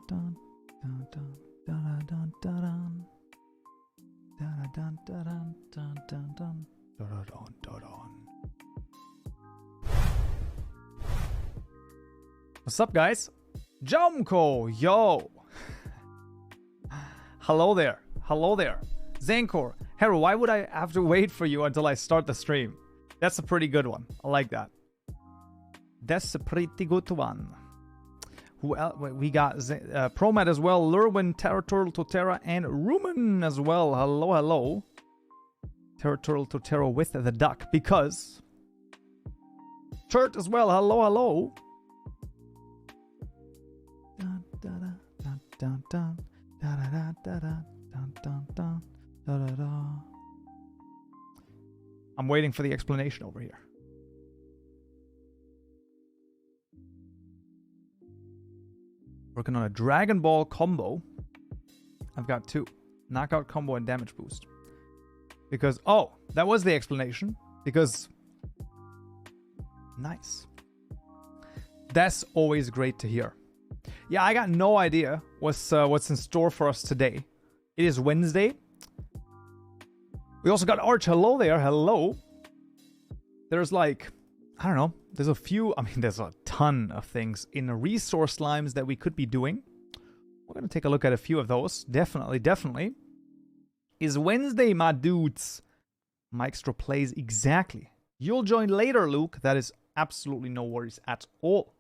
dun, dun, dun, dun, dun, dun, dun. Dun, dun, dun, dun, dun, dun, dun, dun, dun, dun, dun. What's up, guys? Jomko, yo! Hello there. Hello there. Zankor, Hero, why would I have to wait for you until I start the stream? That's a pretty good one. I like that. That's a pretty good one. Who else? We got Promet as well, Lurwin, Terra Turtle, Totera, and Rumen as well. Hello, hello. Terra Turtle, Totera with the duck, because... Chert as well. Hello, hello. Dun, dun, dun, dun, dun, dun, dun, dun, dun, dun, dun, dun, dun, dun. I'm waiting for the explanation over here. Working on a Dragon Ball combo. I've got 2. Knockout combo and damage boost. Because, oh, that was the explanation. Because, nice. That's always great to hear. Yeah, I got no idea what's in store for us today. It is Wednesday. We also got Arch. Hello there. Hello. There's like, I don't know. There's a few. I mean, there's a ton of things in the resource slimes that we could be doing. We're going to take a look at a few of those. Definitely, definitely. Is Wednesday, my dudes. Mikestrel plays exactly. You'll join later, Luke. That is absolutely no worries at all.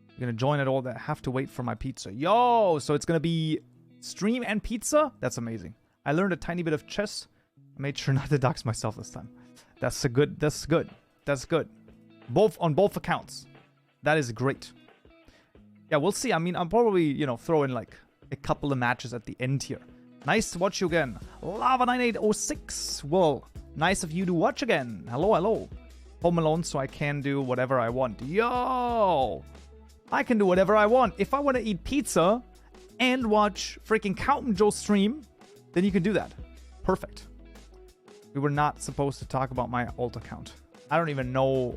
You're going to join at all that have to wait for my pizza. Yo, so it's going to be stream and pizza? That's amazing. I learned a tiny bit of chess. I made sure not to dox myself this time. That's good. That's good. That's good. On both accounts. That is great. Yeah, we'll see. I mean, I'm probably, throw in like a couple of matches at the end here. Nice to watch you again. Lava9806. Well, nice of you to watch again. Hello, hello. Home alone so I can do whatever I want. Yo! I can do whatever I want. If I want to eat pizza and watch freaking Kaupenjoe stream, then you can do that. Perfect. We were not supposed to talk about my alt account. I don't even know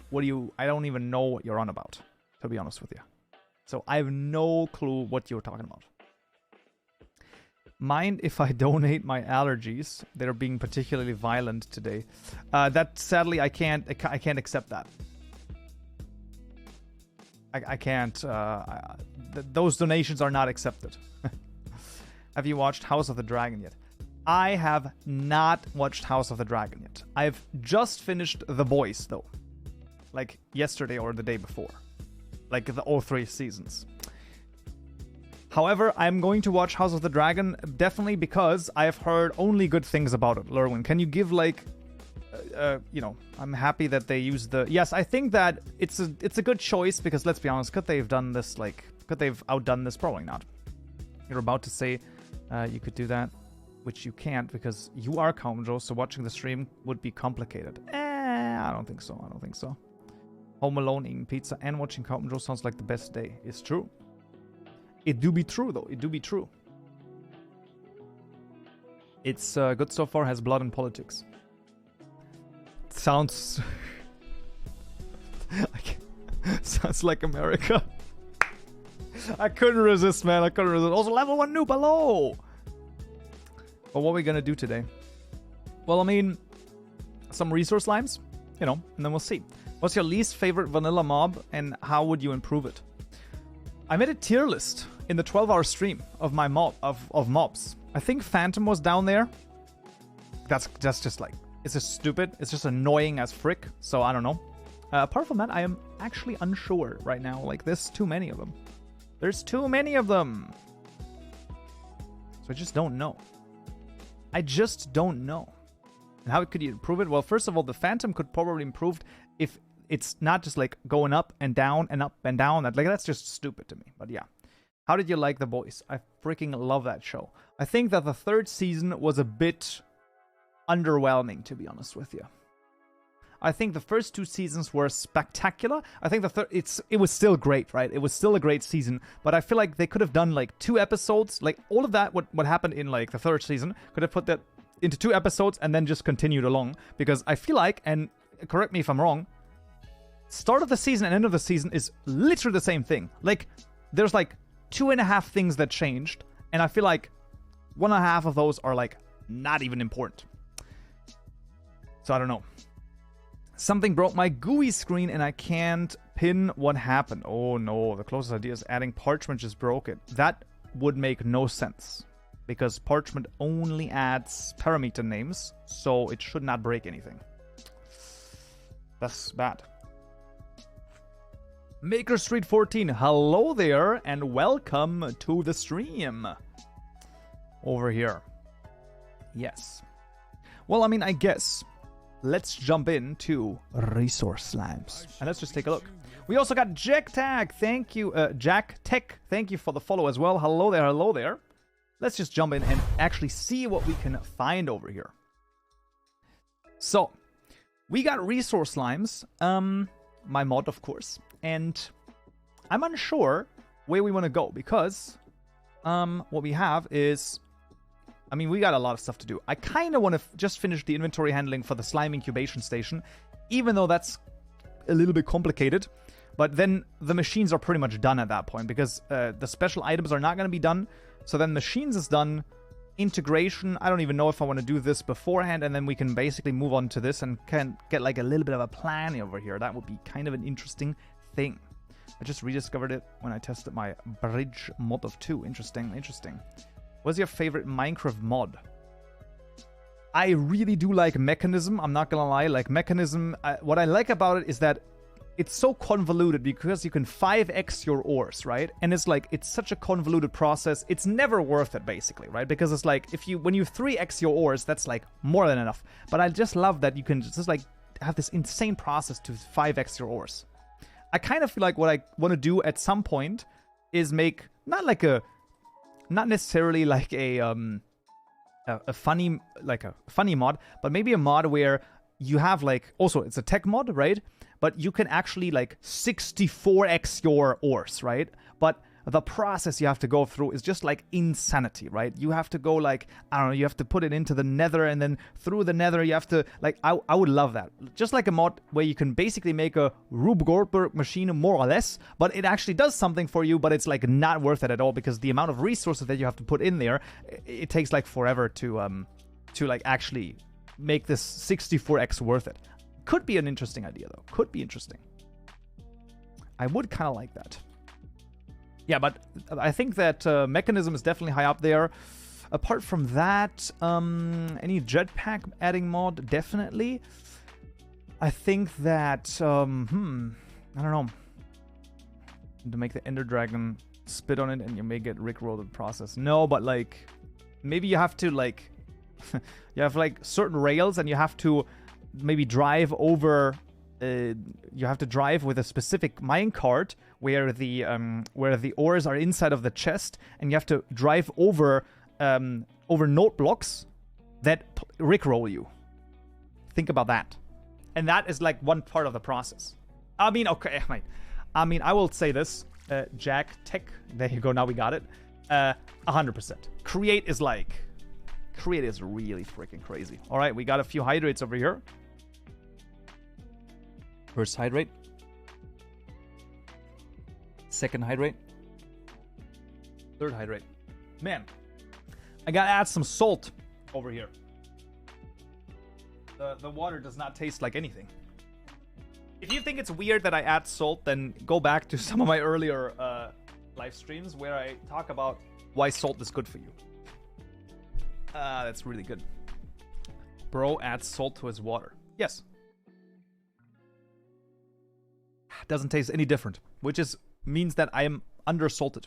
what you're on about, to be honest with you. So I have no clue what you're talking about. Mind if I donate my allergies? They're being particularly violent today. That sadly I can't accept that. I can't. Those donations are not accepted. Have you watched House of the Dragon yet? I have not watched House of the Dragon yet. I've just finished The Boys, though. Like yesterday or the day before. Like all 3 seasons. However, I'm going to watch House of the Dragon definitely because I have heard only good things about it. Lurwin, can you give like... I'm happy that they use the... Yes, I think that it's a good choice because, let's be honest, could they've outdone this? Probably not. You're about to say you could do that, which you can't because you are Kaupenjoe, so watching the stream would be complicated. I don't think so. Home alone eating pizza and watching Kaupenjoe sounds like the best day. It's true. It do be true, though. It do be true. It's good so far, has blood in politics. Sounds... Sounds like America. I couldn't resist, man. Also, level 1 noob, hello! But what are we gonna do today? Well, I mean, some resource limes, and then we'll see. What's your least favorite vanilla mob, and how would you improve it? I made a tier list in the 12-hour stream of my mobs. I think Phantom was down there. That's just like... It's just stupid. It's just annoying as frick. So I don't know. Apart from that, I am actually unsure right now. Like, there's too many of them. There's too many of them. So I just don't know. And how could you improve it? Well, first of all, the Phantom could probably improve if it's not just like going up and down and up and down. That's just stupid to me. But yeah. How did you like The Boys? I freaking love that show. I think that the 3rd season was a bit underwhelming, to be honest with you. I think the first 2 seasons were spectacular. I think it was still great, right? It was still a great season, but I feel like they could have done like 2 episodes, like all of that what happened in like the 3rd season, could have put that into 2 episodes and then just continued along, because I feel like, and correct me if I'm wrong, start of the season and end of the season is literally the same thing. Like there's like 2.5 things that changed, and I feel like 1.5 of those are like not even important. So I don't know. Something broke my GUI screen and I can't pin what happened. Oh no, the closest idea is adding parchment just broke it. That would make no sense because parchment only adds parameter names, so it should not break anything. That's bad. Maker Street 14, hello there and welcome to the stream. Over here. Yes. Well, I mean, I guess let's jump into resource slimes. And let's just take a look. We also got Jack Tag. Thank you, Jack Tech. Thank you for the follow as well. Hello there, hello there. Let's just jump in and actually see what we can find over here. So, we got resource slimes. My mod, of course. And I'm unsure where we want to go because what we have is... I mean, we got a lot of stuff to do. I kind of want to just finish the inventory handling for the slime incubation station, even though that's a little bit complicated. But then the machines are pretty much done at that point because the special items are not going to be done. So then machines is done. Integration, I don't even know if I want to do this beforehand, and then we can basically move on to this and can get like a little bit of a plan over here. That would be kind of an interesting thing. I just rediscovered it when I tested my bridge mod of 2. Interesting, interesting. What's your favorite Minecraft mod? I really do like Mechanism. I'm not gonna lie. Like Mechanism, what I like about it is that it's so convoluted because you can 5x your ores, right? And it's like, it's such a convoluted process. It's never worth it, basically, right? Because it's like, when you 3x your ores, that's like more than enough. But I just love that you can just like have this insane process to 5x your ores. I kind of feel like what I want to do at some point is make not necessarily like a funny mod, but maybe a mod where you have like, also it's a tech mod, right? But you can actually like 64x your ores, right? But the process you have to go through is just like insanity, right? You have to go like, I don't know, you have to put it into the nether, and then through the nether you have to, like, I would love that. Just like a mod where you can basically make a Rube Goldberg machine more or less, but it actually does something for you, but it's like not worth it at all because the amount of resources that you have to put in there, it takes like forever to like actually make this 64x worth it. Could be an interesting idea though. Could be interesting. I would kind of like that. Yeah, but I think that Mechanism is definitely high up there. Apart from that, any jetpack adding mod? Definitely. I think that, I don't know. To make the Ender Dragon spit on it and you may get rickrolled in the process. No, but like, maybe you have to like, you have like certain rails and you have to maybe drive over... you have to drive with a specific minecart where the ores are inside of the chest, and you have to drive over note blocks that rickroll you. Think about that, and that is like one part of the process. I mean, okay, I mean, I will say this, Jack Tech. There you go. Now we got it. 100%. Create is really freaking crazy. All right, we got a few hydrates over here. First hydrate. Second hydrate. Third hydrate. Man, I gotta add some salt over here. The water does not taste like anything. If you think it's weird that I add salt, then go back to some of my earlier live streams where I talk about why salt is good for you. That's really good. Bro adds salt to his water. Yes. Doesn't taste any different, which means that I am undersalted.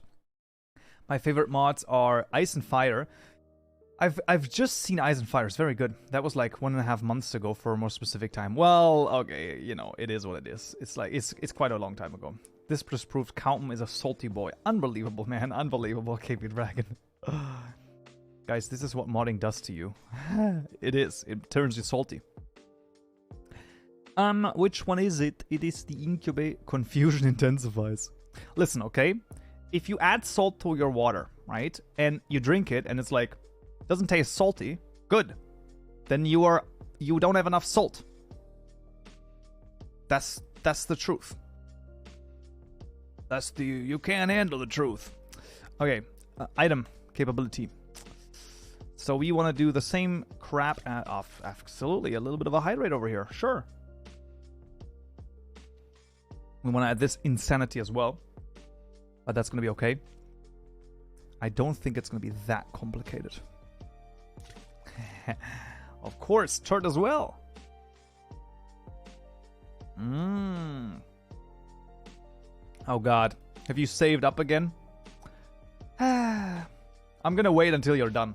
My favorite mods are Ice and Fire. I've just seen Ice and Fire. It's very good. That was like 1.5 months ago for a more specific time. Well, okay, you know, it is what it is. It's like it's quite a long time ago. This just proves Kaupenjoe is a salty boy. Unbelievable, man. Unbelievable, KP Dragon. Guys, this is what modding does to you. It is. It turns you salty. Which one is it? It is the incubate. Confusion intensifies. Listen, okay? If you add salt to your water, right? And you drink it and it's like, doesn't taste salty, good. Then you don't have enough salt. That's the truth. You can't handle the truth. Okay, item capability. So we want to do the same crap off. Absolutely, a little bit of a hydrate over here. Sure. We want to add this insanity as well, but that's going to be okay. I don't think it's going to be that complicated. Of course, turd as well. Oh god. Have you saved up again? I'm gonna wait until you're done.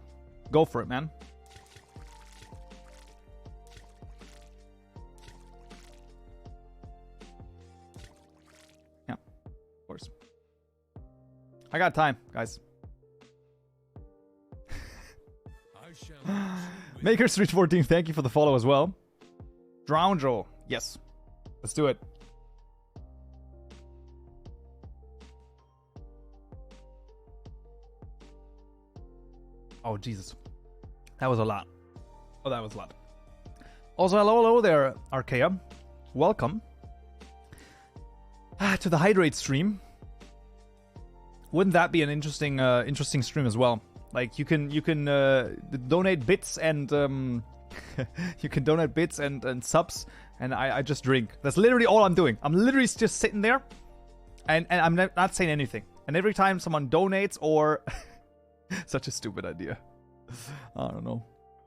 Go for it, man. Yeah, of course. I got time, guys. Maker Street 14, thank you for the follow as well. Kaupenjoe, yes. Let's do it. Oh, Jesus. That was a lot. Oh, that was a lot. Also, hello there, Archaea. Welcome to the Hydrate stream. Wouldn't that be an interesting interesting stream as well? Like, you can donate bits and you can donate bits and subs, and I just drink. That's literally all I'm doing. I'm literally just sitting there, and I'm not saying anything. And every time someone donates or... Such a stupid idea. I don't know.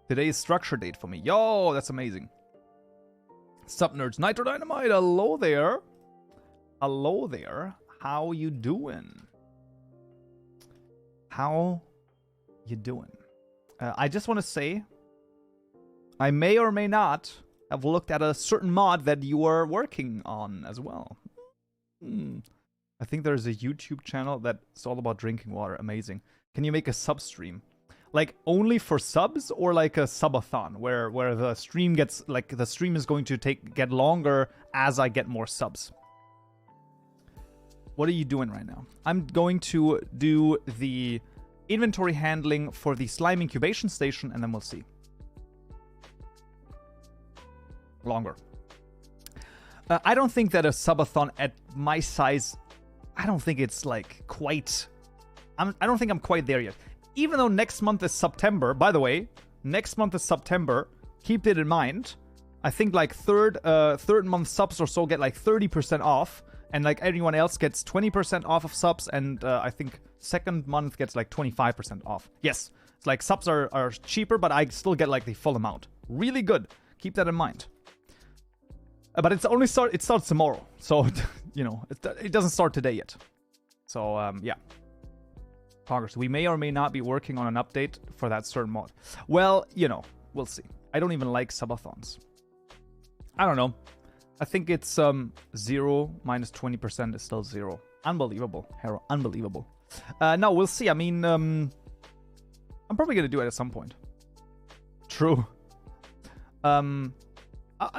Today is structure date for me. Yo, that's amazing. Sup, nerds. Nitro Dynamite, hello there. Hello there. How you doing? How you doing? I just want to say, I may or may not have looked at a certain mod that you are working on as well. I think there's a YouTube channel that's all about drinking water. Amazing. Can you make a sub stream? Like, only for subs, or like a subathon where the stream gets, like, the stream is going to get longer as I get more subs? What are you doing right now? I'm going to do the inventory handling for the slime incubation station, and then we'll see. Longer. I don't think that a subathon at my size, I don't think it's like quite... I don't think I'm quite there yet. Even though next month is September, by the way, next month is September, keep it in mind. I think like third month subs or so get like 30% off, and like everyone else gets 20% off of subs, and I think second month gets like 25% off. Yes, it's like subs are cheaper, but I still get like the full amount. Really good. Keep that in mind. But it starts tomorrow, so you know it doesn't start today yet. So yeah. Progress. We may or may not be working on an update for that certain mod. Well, you know, we'll see. I don't even like subathons. I don't know. I think it's 0 minus 20% is still 0. Unbelievable, Hero. Unbelievable. No, we'll see. I mean, I'm probably gonna do it at some point. True. I'll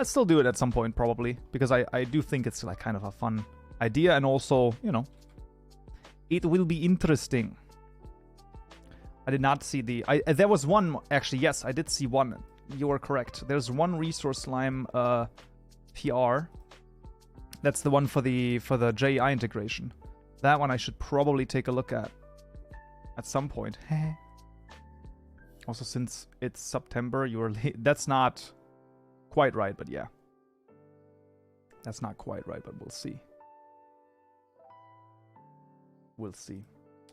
still do it at some point, probably, because I do think it's like kind of a fun idea, and also, you know, it will be interesting. I did not see the... there was one... Actually, yes, I did see one. You are correct. There's one resource slime PR. That's the one for the JI integration. That one I should probably take a look at some point. Also, since it's September, you're... That's not quite right, but yeah. That's not quite right, but we'll see. We'll see.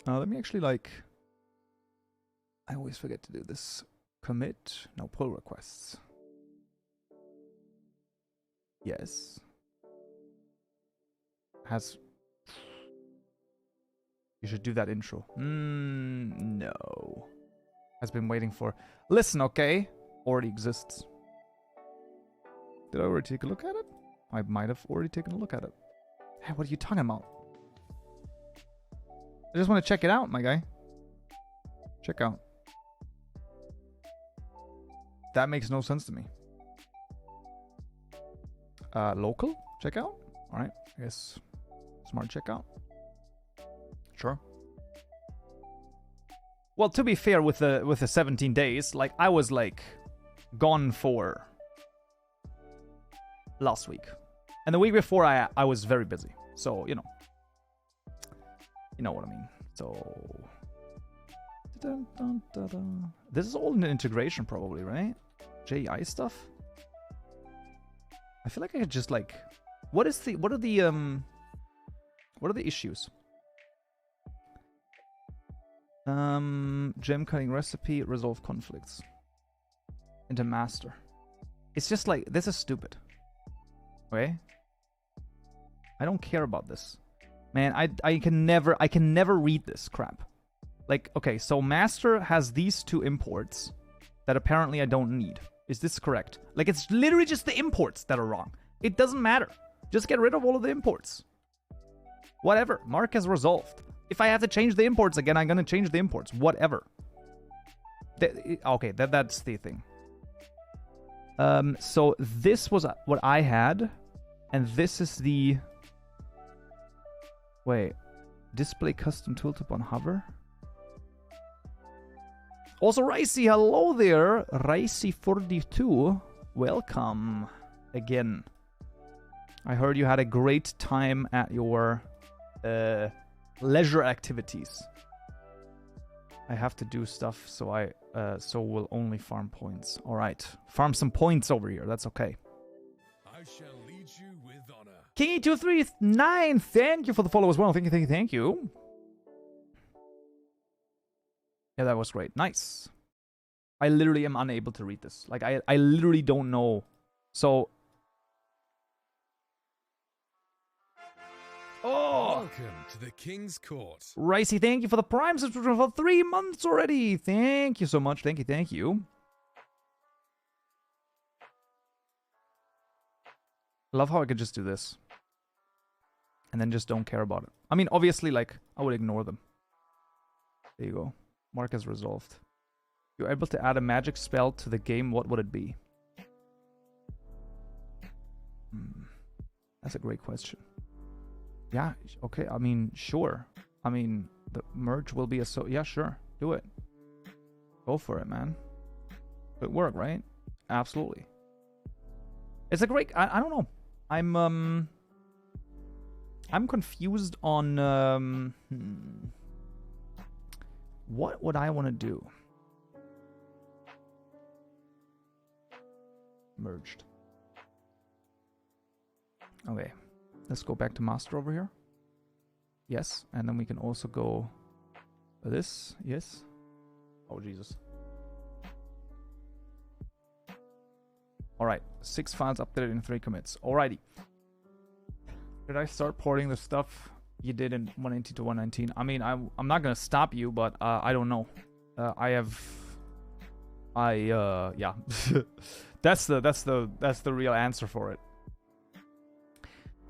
Let me actually, like... I always forget to do this. Commit. No, pull requests. Yes. Has... You should do that intro. No. Has been waiting for... Listen, okay? Already exists. Did I already take a look at it? I might have already taken a look at it. Hey, what are you talking about? I just want to check it out, my guy. Check out. That makes no sense to me. Local checkout? Alright, I guess smart checkout. Sure. Well, to be fair, with the 17 days, like, I was like gone for last week. And the week before I was very busy. So, you know what I mean. So This is all in the integration probably, right? JI stuff? I feel like I could just like... what are the issues? Gem cutting recipe, resolve conflicts. Into master. It's just like, this is stupid. Okay? I don't care about this. Man, I can never read this crap. Like, okay, so master has these two imports that apparently I don't need. Is this correct? Like, it's literally just the imports that are wrong. It doesn't matter. Just get rid of all of the imports. Whatever. Mark has resolved. If I have to change the imports again, I'm gonna change the imports. Whatever. Okay, that's the thing. So this was what I had. And this is the... wait. Display custom tooltip on hover? Also, Ricey, hello there. Ricey42, welcome again. I heard you had a great time at your leisure activities. I have to do stuff, so so will only farm points. All right, farm some points over here. That's okay. I shall lead you with honor. Kingy239, thank you for the follow as well. Thank you. Yeah, that was great. Nice. I literally am unable to read this. Like, I literally don't know. So... oh! Welcome to the King's Court. Ricey, thank you for the Prime subscription for 3 months already. Thank you so much. Thank you. I love how I could just do this. And then just don't care about it. I mean, obviously, like, I would ignore them. There you go. Mark has resolved. You're able to add a magic spell to the game. What would it be? That's a great question. Yeah, okay. I mean, sure. I mean, the merge will be a so... yeah, sure. Do it. Go for it, man. Good work, right? Absolutely. It's a great... I don't know. I'm confused on... what would I want to do? Merged. Okay. Let's go back to master over here. Yes. And then we can also go this. Yes. Oh, Jesus. Alright. 6 files updated in 3 commits. Alrighty. Did I start porting the stuff you did in 190 to 119? I mean, I'm not gonna stop you, but I don't know. Yeah. That's the real answer for it.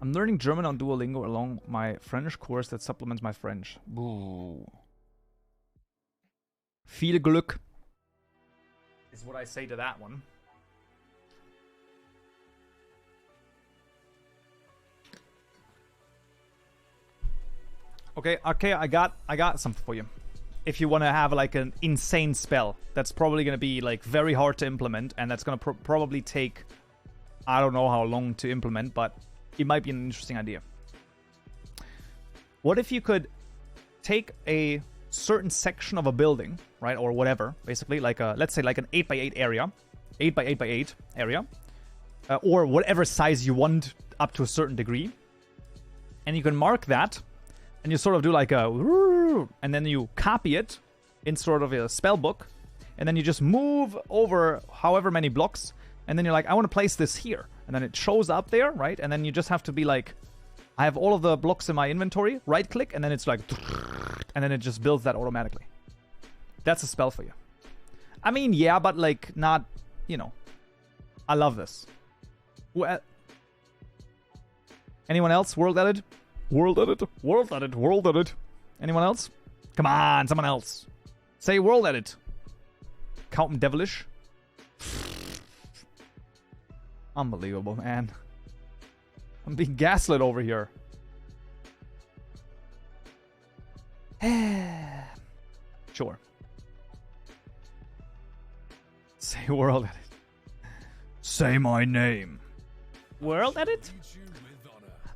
I'm learning German on Duolingo along my French course that supplements my French. Ooh. Viel Glück is what I say to that one. Okay, I got something for you. If you want to have like an insane spell, that's probably going to be like very hard to implement, and that's going to probably take, I don't know how long to implement, but it might be an interesting idea. What if you could take a certain section of a building, right, or whatever, basically, like a, let's say like an 8x8 area, 8x8 area, or whatever size you want up to a certain degree, and you can mark that. And you sort of do like a... and then you copy it in sort of a spell book. And then you just move over however many blocks. And then you're like, I want to place this here. And then it shows up there, right? And then you just have to be like, I have all of the blocks in my inventory. Right click. And then it's like... and then it just builds that automatically. That's a spell for you. I mean, yeah, but like not... you know. I love this. Well, anyone else? World edit? World edit, world edit, world edit. Anyone else? Come on, someone else. Say world edit. Kaupenjoe devilish. Unbelievable, man. I'm being gaslit over here. Sure. Say world edit. Say my name. World edit?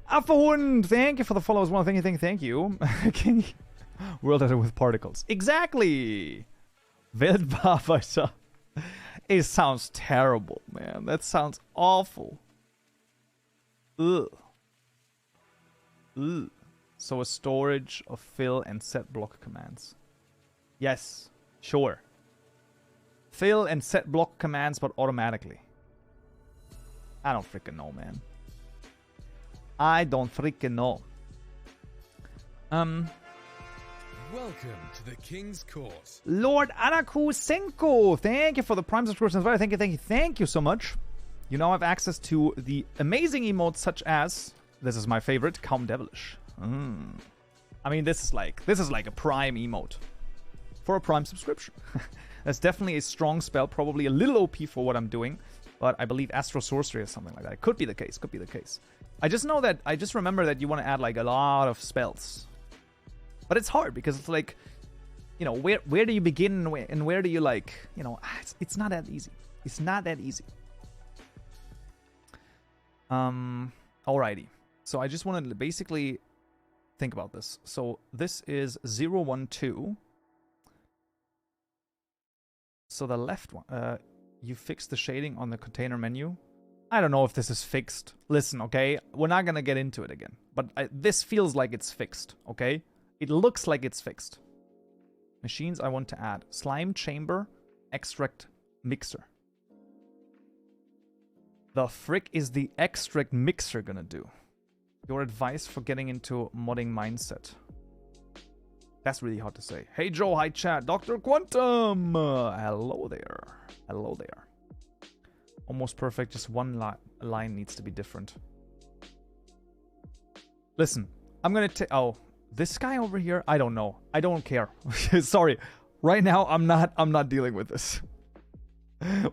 Alpha Hund, thank you for the follow as well. Thank you. World editor with particles. Exactly! Weltbearbeiter. It sounds terrible, man. That sounds awful. Ugh. Ugh. So a storage of fill and set block commands. Yes, sure. Fill and set block commands, but automatically. I don't freaking know, man. I don't freaking know. Welcome to the King's Court. Lord Anaku Senko, thank you for the Prime subscription as well. Thank you so much. You now have access to the amazing emotes such as, this is my favorite, Calm Devilish. I mean, this is like a Prime emote for a Prime subscription. That's definitely a strong spell, probably a little OP for what I'm doing, but I believe Astro Sorcery or something like that. It could be the case. Could be the case. I just remember that you want to add like a lot of spells. But it's hard because it's like, you know, where do you begin and where do you like, you know, it's not that easy. It's not that easy. Alrighty. So I just wanted to basically think about this. So this is 012. So the left one, you fixed the shading on the container menu. I don't know if this is fixed. Listen, okay? We're not going to get into it again. But this feels like it's fixed, okay? It looks like it's fixed. Machines I want to add. Slime chamber, extract mixer. The frick is the extract mixer gonna do? Your advice for getting into modding mindset. That's really hard to say. Hey Joe, hi chat. Dr. Quantum. Hello there. Hello there. Almost perfect. Just one line needs to be different. Listen, I'm gonna take... Oh. This guy over here, I don't know. I don't care. Sorry. Right now, I'm not dealing with this.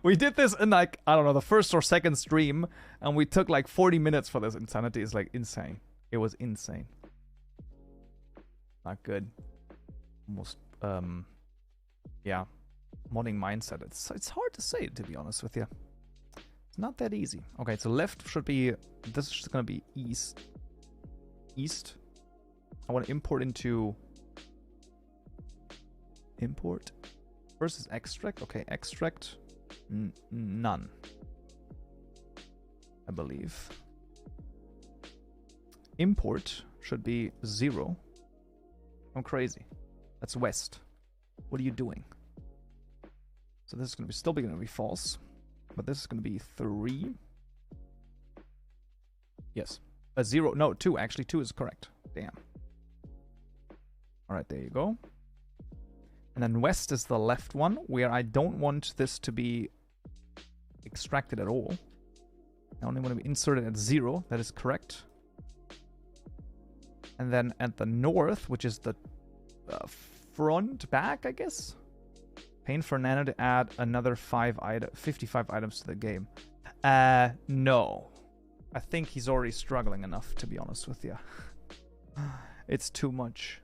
We did this in like, I don't know, the first or second stream, and we took like 40 minutes for this. Insanity is like insane. It was insane. Not good. Almost, yeah. Modding mindset. It's hard to say, to be honest with you. It's not that easy. Okay, so left should be, this is just gonna be east. East. I want to import into import versus extract. Okay, extract none, I believe. Import should be 0. I'm crazy. That's west. What are you doing? So this is going to be still going to be false, but this is going to be 3. Yes, a 0. No, 2. Actually, 2 is correct. Damn. All right, there you go. And then west is the left one, where I don't want this to be extracted at all. I only want to be inserted at 0. That is correct. And then at the north, which is the front back, I guess. Paying for Nano to add another 55 items to the game. No. I think he's already struggling enough, to be honest with you. It's too much.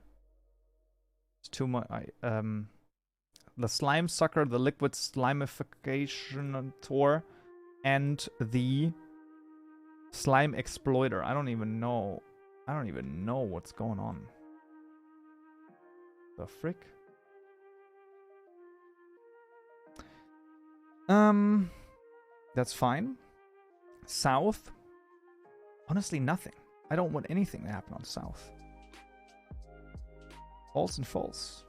It's too much. The slime sucker, the liquid slimification tour, and the slime exploiter. I don't even know. I don't even know what's going on. The frick? That's fine. South. Honestly, nothing. I don't want anything to happen on south. False and false.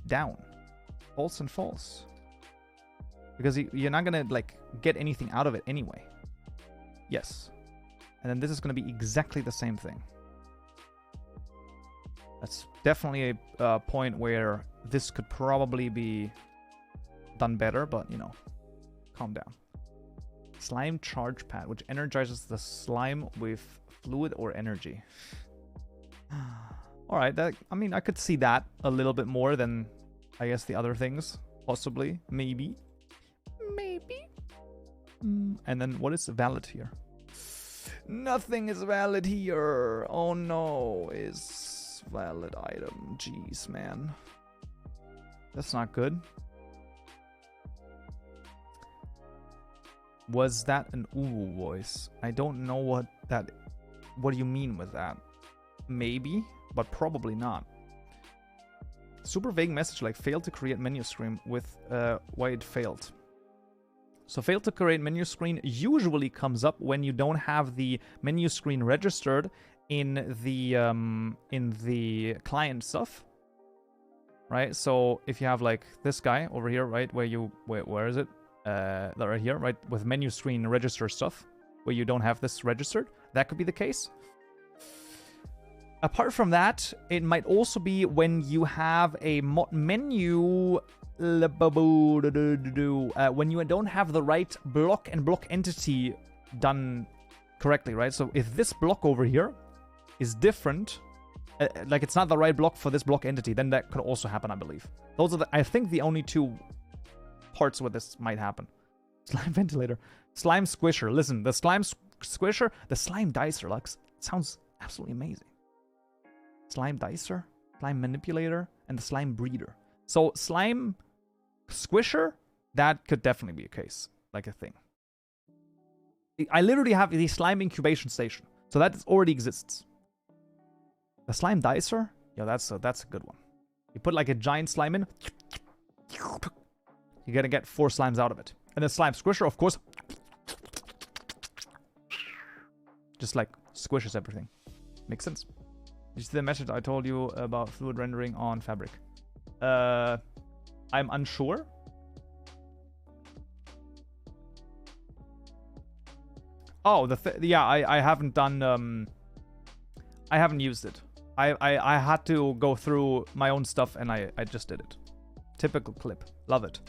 Down. False and false. Because you're not gonna like get anything out of it anyway. Yes. And then this is gonna be exactly the same thing. That's definitely a point where this could probably be done better, but you know, calm down. Slime charge pad, which energizes the slime with fluid or energy. Alright, I mean, I could see that a little bit more than, I guess, the other things. Possibly. Maybe. Maybe. And then what is valid here? Nothing is valid here. Oh no, is valid item. Jeez, man. That's not good. Was that an Uwu voice? I don't know what do you mean with that? Maybe, but probably not. Super vague message like failed to create menu screen with why it failed. So failed to create menu screen usually comes up when you don't have the menu screen registered in the client stuff, right? So if you have like this guy over here, right, where is it? Right here, right, with menu screen register stuff, where you don't have this registered, that could be the case. Apart from that, it might also be when you have a menu when you don't have the right block and block entity done correctly, right? So if this block over here is different, like it's not the right block for this block entity, then that could also happen, I believe. Those are, I think, the only two parts where this might happen. Slime ventilator. Slime squisher. Listen, the slime squisher, the slime dicer, like, sounds absolutely amazing. Slime dicer, slime manipulator, and the slime breeder. So slime squisher, that could definitely be a case, like a thing. I literally have the slime incubation station, so that already exists. The slime dicer, yeah, that's a good one. You put like a giant slime in, you're gonna get 4 slimes out of it. And the slime squisher, of course, just like squishes everything. Makes sense. Did you see the message I told you about fluid rendering on Fabric? I'm unsure. Oh, yeah, I haven't done, I haven't used it. I had to go through my own stuff and I just did it. Typical clip. Love it.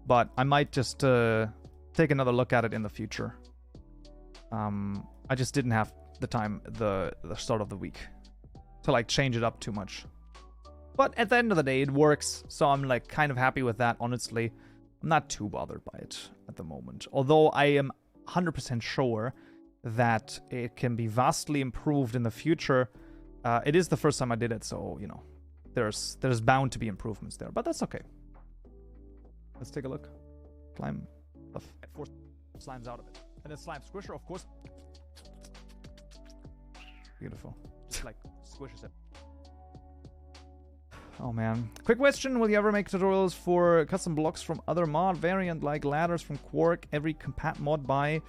But I might just take another look at it in the future. I just didn't have the time the start of the week to like change it up too much. But at the end of the day, it works, so I'm like kind of happy with that, honestly. I'm not too bothered by it at the moment. Although I am 100% sure that it can be vastly improved in the future. It is the first time I did it, so, you know, there's bound to be improvements there, but that's okay. Let's take a look. Slime stuff. 4 slimes out of it. And then slime squisher, of course. Beautiful. Just like squishes it. Oh man. Quick question. Will you ever make tutorials for custom blocks from other mod variant like ladders from Quark? Every compat mod by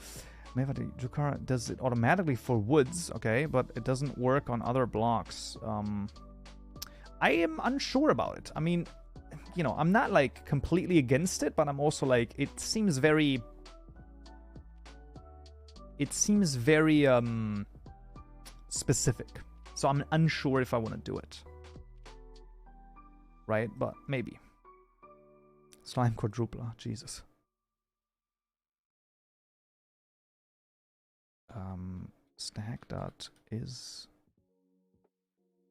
Jukara does it automatically for woods, okay, but it doesn't work on other blocks. I am unsure about it. I mean, you know, I'm not like completely against it, but I'm also like, it seems very specific. So I'm unsure if I want to do it. Right? But maybe. Slime quadrupler. Jesus. Stack dot is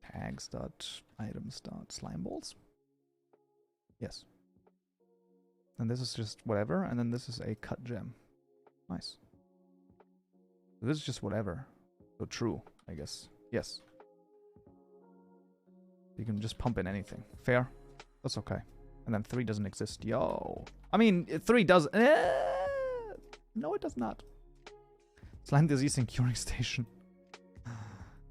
tags dot items dot slime balls. Yes. And this is just whatever, and then this is a cut gem. Nice. So this is just whatever. So true, I guess. Yes. You can just pump in anything. Fair. That's okay. And then 3 doesn't exist. Yo. I mean, 3 does. No, it does not. Slime disease and curing station.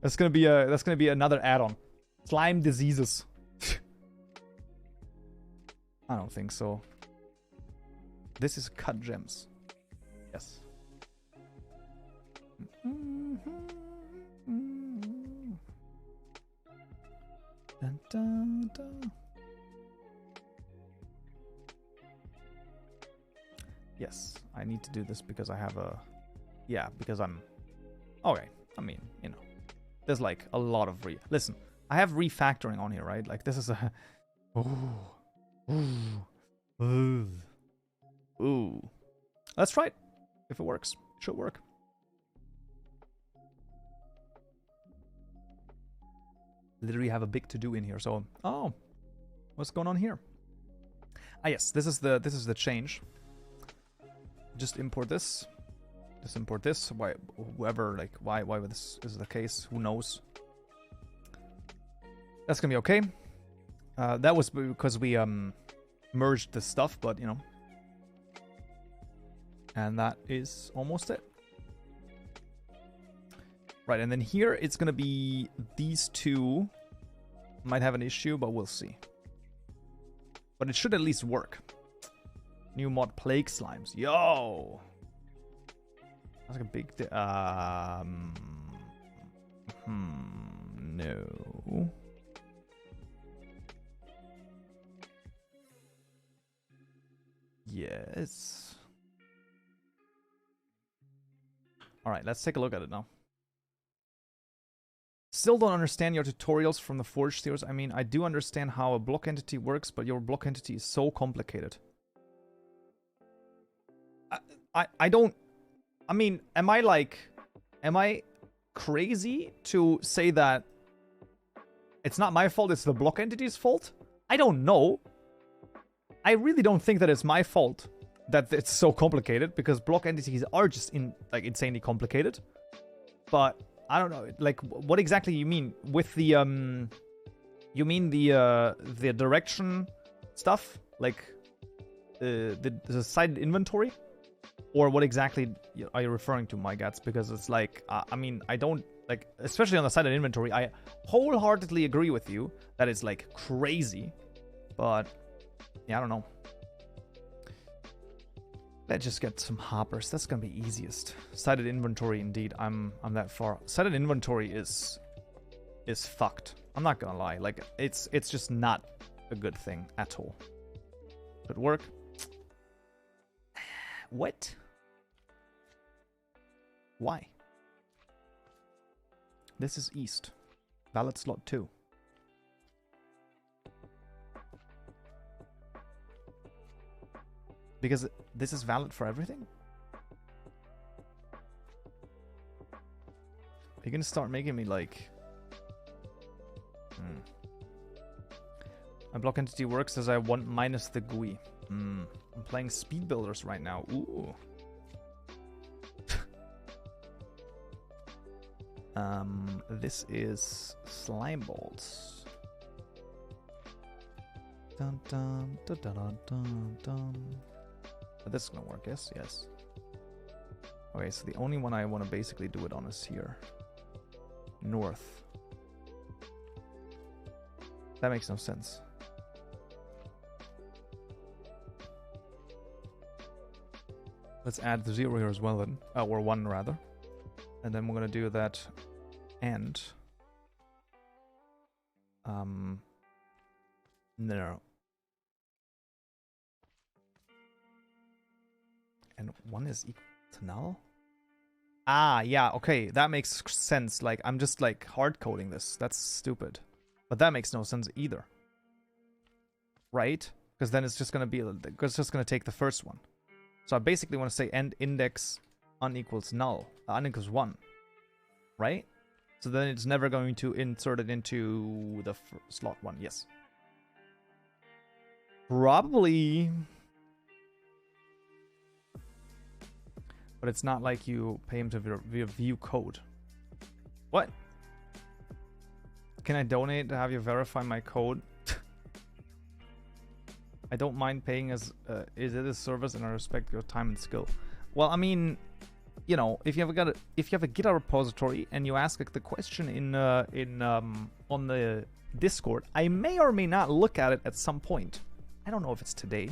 That's gonna be another add-on. Slime diseases. I don't think so. This is cut gems. Yes. Dun, dun, dun. Yes, I need to do this because I have a... Yeah, because I'm... Okay, I mean, you know. There's like a lot of Listen, I have refactoring on here, right? Like this is a... Ooh. Let's try it. If it works, it should work. Literally have a big to-do in here, so... Oh. What's going on here? Ah, yes, this is the change. Just import this. Just import this. Why this is the case, who knows? That's gonna be okay. That was because we merged the stuff, but you know. And that is almost it. Right, and then here it's gonna be these two Might have an issue, but we'll see. But it should at least work. New mod Plague Slimes. Yo! That's like a big... no. Yes. Alright, let's take a look at it now. Still don't understand your tutorials from the Forge series. I mean, I do understand how a block entity works, but your block entity is so complicated. I don't... I mean, am I crazy to say that it's not my fault, it's the block entity's fault? I don't know. I really don't think that it's my fault that it's so complicated, because block entities are just insanely complicated. But I don't know, like, what exactly you mean with the you mean the direction stuff, like the cited inventory, or what exactly are you referring to, my guts? Because it's like, I mean, I don't like, especially on the cited inventory, I wholeheartedly agree with you that it's like crazy, but yeah, I don't know. Let's just get some hoppers. That's gonna be easiest. Cited inventory, indeed. I'm that far. Cited inventory is fucked. I'm not gonna lie. Like, it's just not a good thing at all. Should work. What? Why? This is east. Valid slot 2. Because this is valid for everything? You're gonna start making me like... My block entity works as I want minus the GUI. I'm playing speed builders right now. Ooh. This is slime balls. Dun dun dun dun dun dun dun. This is gonna work, yes? Yes. Okay, so the only one I want to basically do it on is here. North. That makes no sense. Let's add the 0 here as well then. Or 1 rather. And then we're gonna do that and... No. And 1 is equal to null? Ah, yeah, okay, that makes sense. Like, I'm just, like, hard-coding this. That's stupid. But that makes no sense either. Right? Because then it's just gonna be... It's just gonna take the first one. So I basically want to say end index unequals null. Unequals 1. Right? So then it's never going to insert it into the slot 1. Yes. Probably... But it's not like you pay him to view code. What? Can I donate to have you verify my code? I don't mind paying as is it a service, and I respect your time and skill. Well, I mean, you know, if you have a GitHub repository and you ask like, the question on the Discord, I may or may not look at it at some point. I don't know if it's today.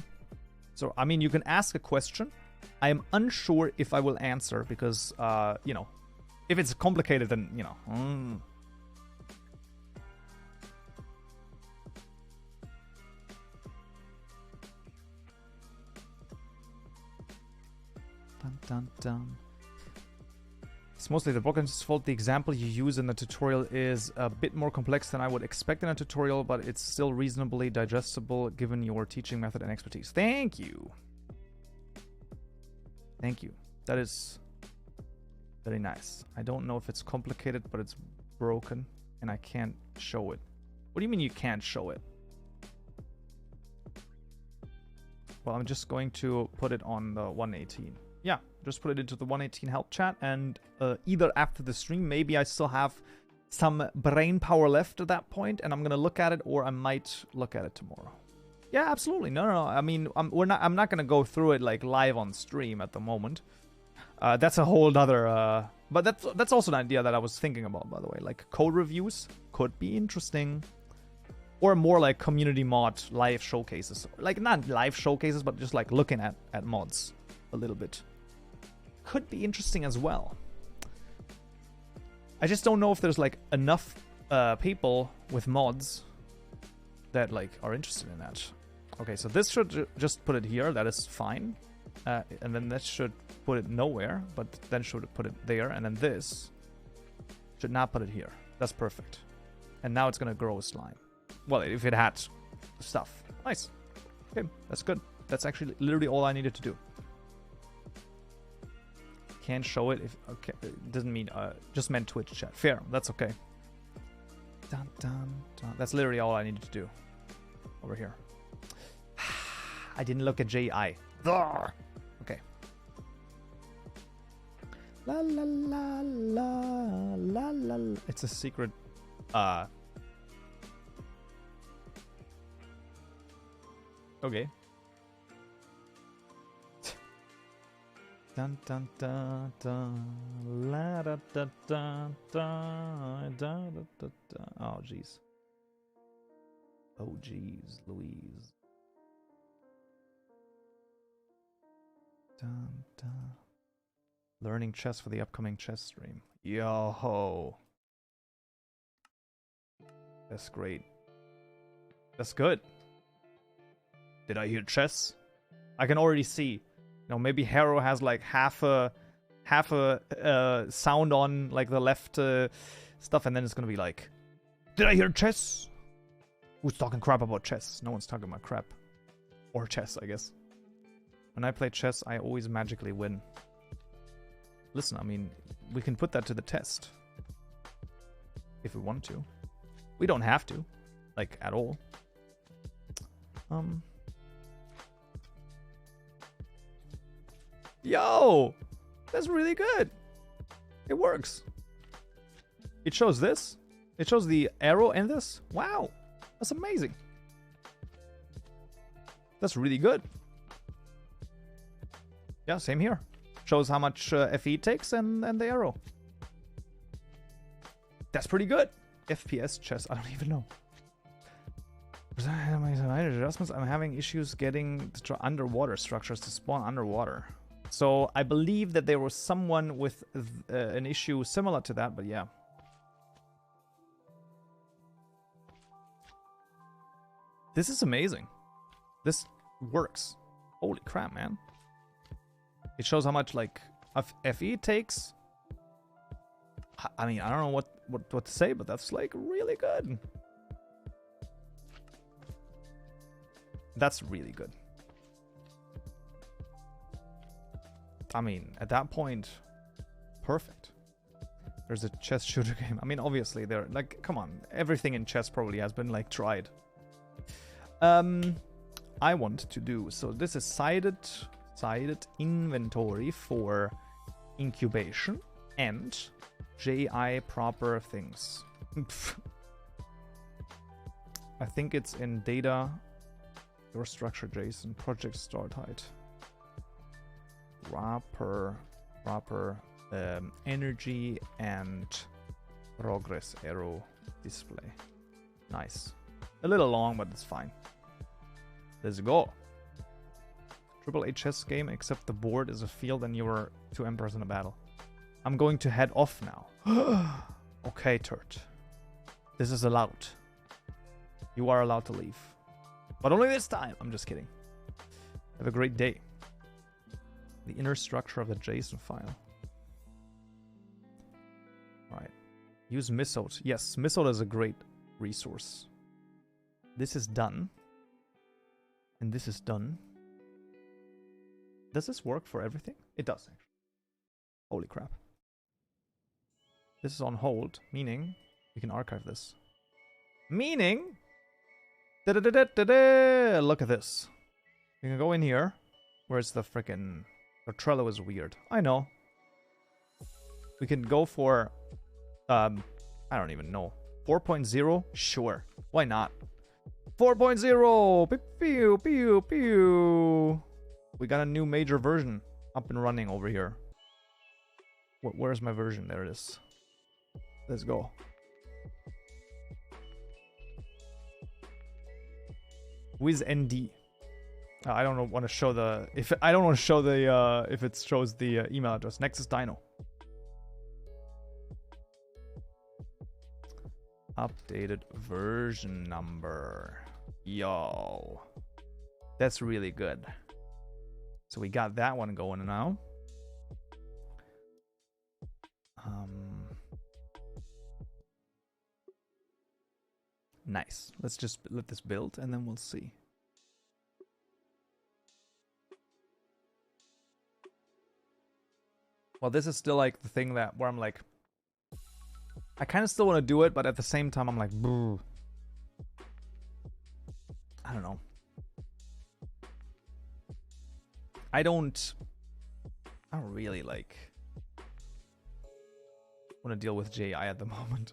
So I mean, you can ask a question. I am unsure if I will answer because, you know, if it's complicated, then, you know. Dun, dun, dun. It's mostly the block entity's fault. The example you use in the tutorial is a bit more complex than I would expect in a tutorial, but it's still reasonably digestible given your teaching method and expertise. Thank you. Thank you. That is very nice. I don't know if it's complicated, but it's broken and I can't show it. What do you mean you can't show it? Well, I'm just going to put it on the 118. Yeah, just put it into the 118 help chat, and either after the stream, maybe I still have some brain power left at that point, and I'm gonna look at it, or I might look at it tomorrow. Yeah, absolutely. No. I mean, I'm not gonna go through it like live on stream at the moment. That's a whole other. But that's also an idea that I was thinking about, by the way. Like code reviews could be interesting. Or more like community mod live showcases. Like, not live showcases, but just like looking at mods a little bit. Could be interesting as well. I just don't know if there's like enough people with mods that like are interested in that. Okay, so this should just put it here. That is fine. And then that should put it nowhere, but then should put it there. And then this should not put it here. That's perfect. And now it's going to grow a slime. Well, if it had stuff. Nice. Okay, that's good. That's actually literally all I needed to do. Can't show it if... Okay, it doesn't mean... just meant Twitch chat. Fair, that's okay. Dun, dun, dun. That's literally all I needed to do. Over here. I didn't look at JI. Okay. La la la la la la. It's a secret. Okay. Dun dun dun dun. La da da da da da da da. Oh jeez. Oh jeez, Louise. Dun dun. Learning chess for the upcoming chess stream. Yo ho. That's great. That's good. Did I hear chess? I can already see. You know, maybe Harrow has like half a sound on like the left stuff, and then it's gonna be like, did I hear chess? Who's talking crap about chess? No one's talking about crap. Or chess, I guess. When I play chess, I always magically win. Listen, I mean, we can put that to the test. If we want to. We don't have to. Like, at all. Yo! That's really good. It works. It shows this. It shows the arrow in this. Wow. That's amazing. That's really good. Yeah, same here. Shows how much FE it takes and the arrow. That's pretty good. FPS chess, I don't even know. Adjustments. I'm having issues getting underwater structures to spawn underwater. So I believe that there was someone with an issue similar to that, but yeah. This is amazing. This works. Holy crap, man. It shows how much like FE it takes. I mean, I don't know what to say, but that's like really good. That's really good. I mean, at that point, perfect. There's a chess shooter game. I mean, obviously, they're like, come on, everything in chess probably has been like tried. I want to do so. This is sided inventory for incubation and JI proper things. I think it's in data, your structure JSON, project start height. Proper energy and progress arrow display. Nice. A little long, but it's fine. Let's go. AAA chess game, except the board is a field and you are two emperors in a battle. I'm going to head off now. Okay, Turt. This is allowed. You are allowed to leave. But only this time. I'm just kidding. Have a great day. The inner structure of the JSON file. Alright. Use Misode. Yes, Misode is a great resource. This is done. And this is done. Does this work for everything? It does, actually. Holy crap. This is on hold, meaning we can archive this. Meaning... Look at this. You can go in here. Where's the frickin'... The Trello is weird. I know. We can go for... I don't even know. 4.0? Sure. Why not? 4.0! Pew, pew, pew, pew. We got a new major version up and running over here. Where's my version? There it is. Let's go. Wiz ND. I don't want to show the if it shows the email address. Nexus Dino. Updated version number. Yo. That's really good. So we got that one going now. Nice. Let's just let this build and then we'll see. Well, this is still like the thing that where I'm like, I kind of still want to do it, but at the same time, I'm like, boo. I don't know. I don't really like want to deal with JI at the moment.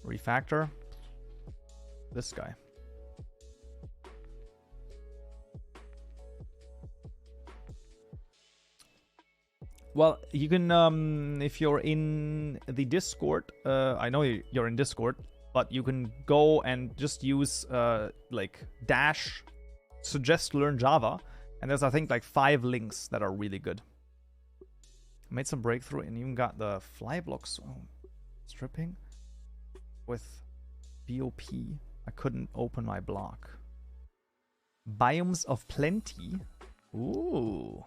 Refactor. This guy. Well, you can, if you're in the Discord, I know you're in Discord, but you can go and just use, like, dash suggest learn Java, and there's, I think, like 5 links that are really good. Made some breakthrough and even got the fly blocks stripping with BOP. I couldn't open my block. Biomes of Plenty. Ooh.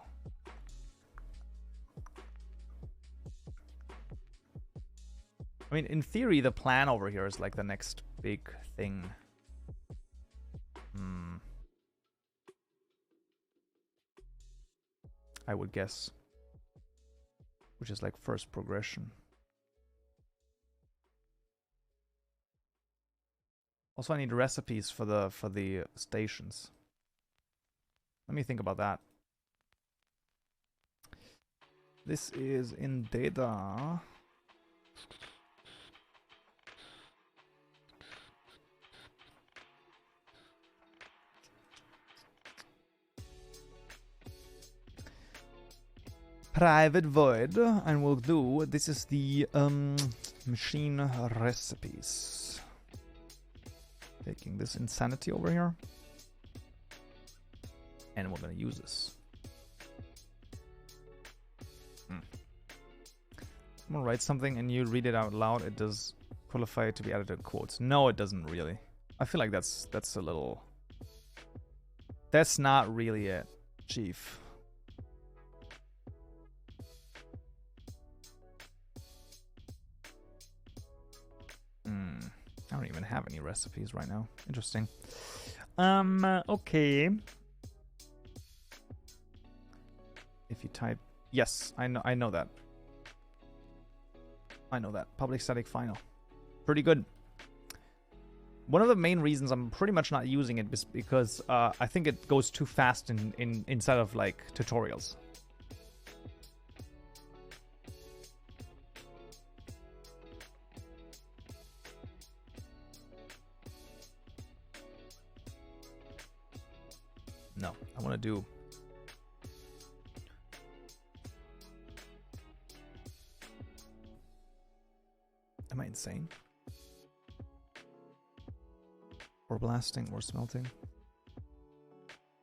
I mean, in theory, the plan over here is like the next big thing. I would guess. Which is like first progression. Also, I need recipes for the stations. Let me think about that. This is in data. Private void, and we'll do, this is the machine recipes. Taking this insanity over here. And we're gonna use this. I'm gonna write something and you read it out loud. It does qualify to be added in quotes. No, it doesn't really. I feel like that's a little... That's not really it, Chief. I don't even have any recipes right now. Interesting. Okay. If you type... Yes, I know that. I know that. Public static final. Pretty good. One of the main reasons I'm pretty much not using it is because I think it goes too fast inside of like tutorials. No, I want to do... Am I insane? Or blasting or smelting?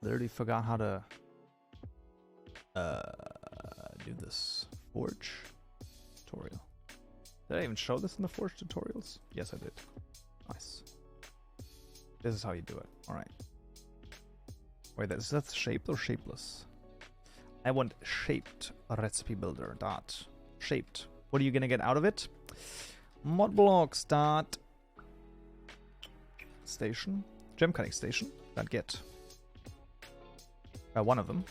Literally forgot how to do this. Forge tutorial. Did I even show this in the Forge tutorials? Yes, I did. Nice. This is how you do it. Alright. Wait, is that shaped or shapeless? I want shaped recipe builder. Dot. Shaped. What are you gonna get out of it? Mod blocks dot station. Gem cutting station. That get one of them.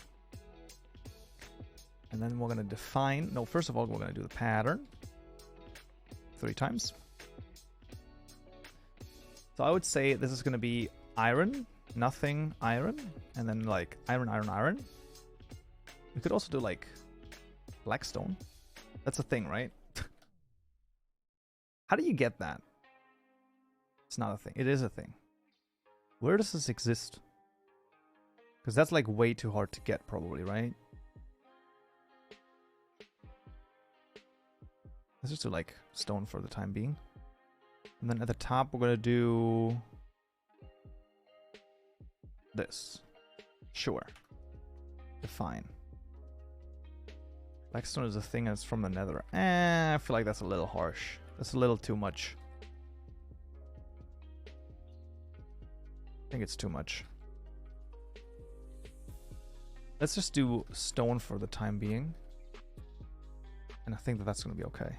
And then we're gonna define... No, first of all, we're gonna do the pattern. 3 times. So I would say this is gonna be iron. Nothing iron, and then like iron, iron, iron. We could also do like blackstone. That's a thing, right? How do you get that? It's not a thing. It is a thing. Where does this exist? Because that's like way too hard to get, probably, right? Let's just do like stone for the time being. And then at the top, we're gonna do this. Sure. Fine. Blackstone is a thing that's from the nether. I feel like that's a little harsh. That's a little too much. I think it's too much. Let's just do stone for the time being. And I think that that's going to be okay.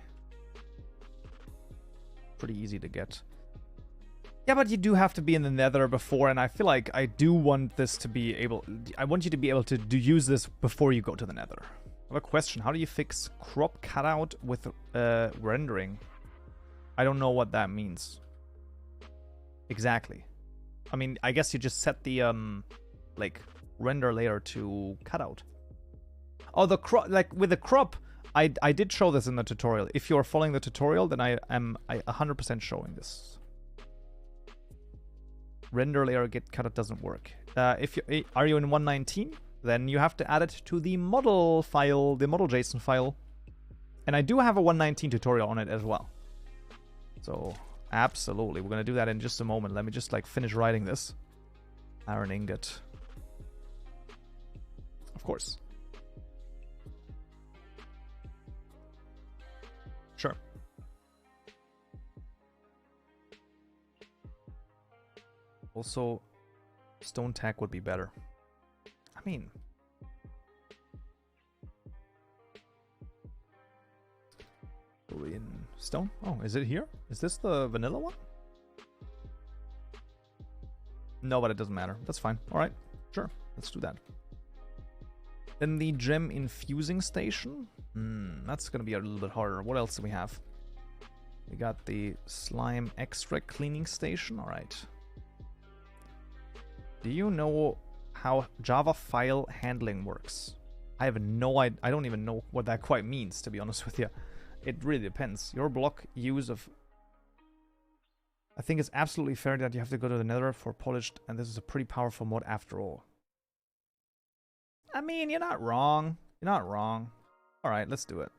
Pretty easy to get. Yeah, but you do have to be in the nether before, and I feel like I do want this to be able... I want you to be able to use this before you go to the nether. I have a question. How do you fix crop cutout with rendering? I don't know what that means. Exactly. I mean, I guess you just set the, like, render layer to cutout. Oh, the crop... Like, with the crop... I did show this in the tutorial. If you're following the tutorial, then I am 100% showing this. Render layer get cutout doesn't work. If you are you in 1.19, then you have to add it to the model file, the model JSON file. And I do have a 1.19 tutorial on it as well. So absolutely, we're gonna do that in just a moment. Let me just like finish writing this. Iron ingot. Of course. Sure. Also, stone tack would be better. I mean... Are we in stone? Oh, is it here? Is this the vanilla one? No, but it doesn't matter. That's fine. Alright, sure. Let's do that. Then the gem infusing station. That's gonna be a little bit harder. What else do we have? We got the slime extract cleaning station. Alright. Do you know how Java file handling works? I have no idea. I don't even know what that quite means, to be honest with you. It really depends. Your block use of... I think it's absolutely fair that you have to go to the nether for polished, and this is a pretty powerful mod after all. I mean, you're not wrong. You're not wrong. Alright, let's do it.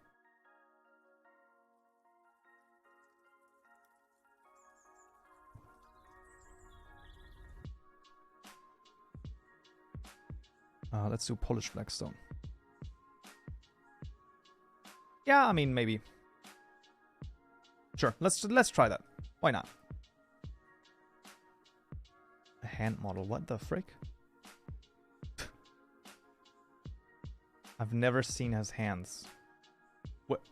Let's do polished blackstone. Yeah, I mean, maybe. Sure, let's try that. Why not? A hand model, what the frick? I've never seen his hands.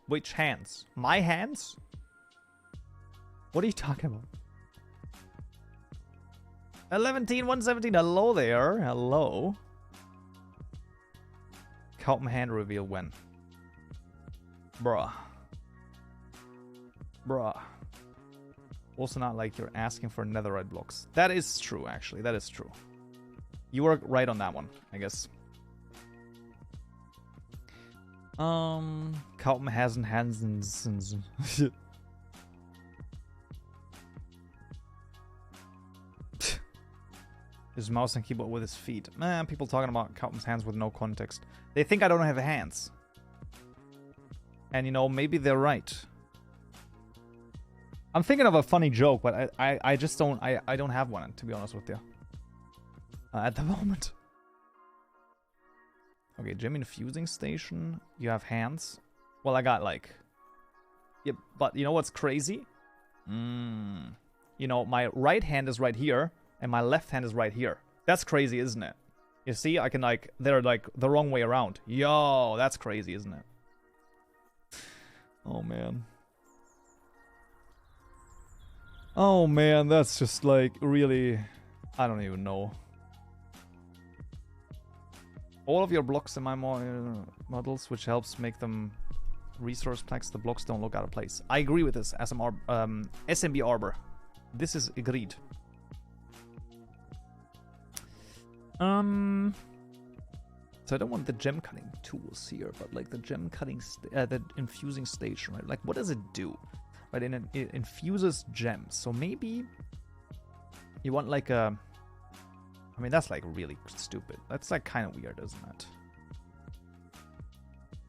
Which hands? My hands? What are you talking about? 117, hello there. Hello. Kaupenjoe hand reveal when? Bruh. Bruh. Also not like you're asking for netherite blocks. That is true, actually. That is true. You were right on that one, I guess. Kaupenjoe hasn't hands. His mouse and keyboard with his feet. Man, people talking about Kaupenjoe's hands with no context. They think I don't have hands. And you know, maybe they're right. I'm thinking of a funny joke, but I just don't I don't have one, to be honest with you. At the moment. Okay, gem infusing station. You have hands. Well, I got like... Yeah, but you know what's crazy? You know, my right hand is right here, and my left hand is right here. That's crazy, isn't it? You see, I can like... They're like the wrong way around. Yo, that's crazy, isn't it? Oh, man. Oh, man, that's just like really... I don't even know. All of your blocks in my models, which helps make them resource packs, the blocks don't look out of place. I agree with this, SMB Arbor. This is agreed. So I don't want the gem cutting tools here, but like the gem cutting, the infusing station, right? Like, what does it do? Right, and it infuses gems. So maybe you want like a... I mean, that's like really stupid. That's like kind of weird, isn't it?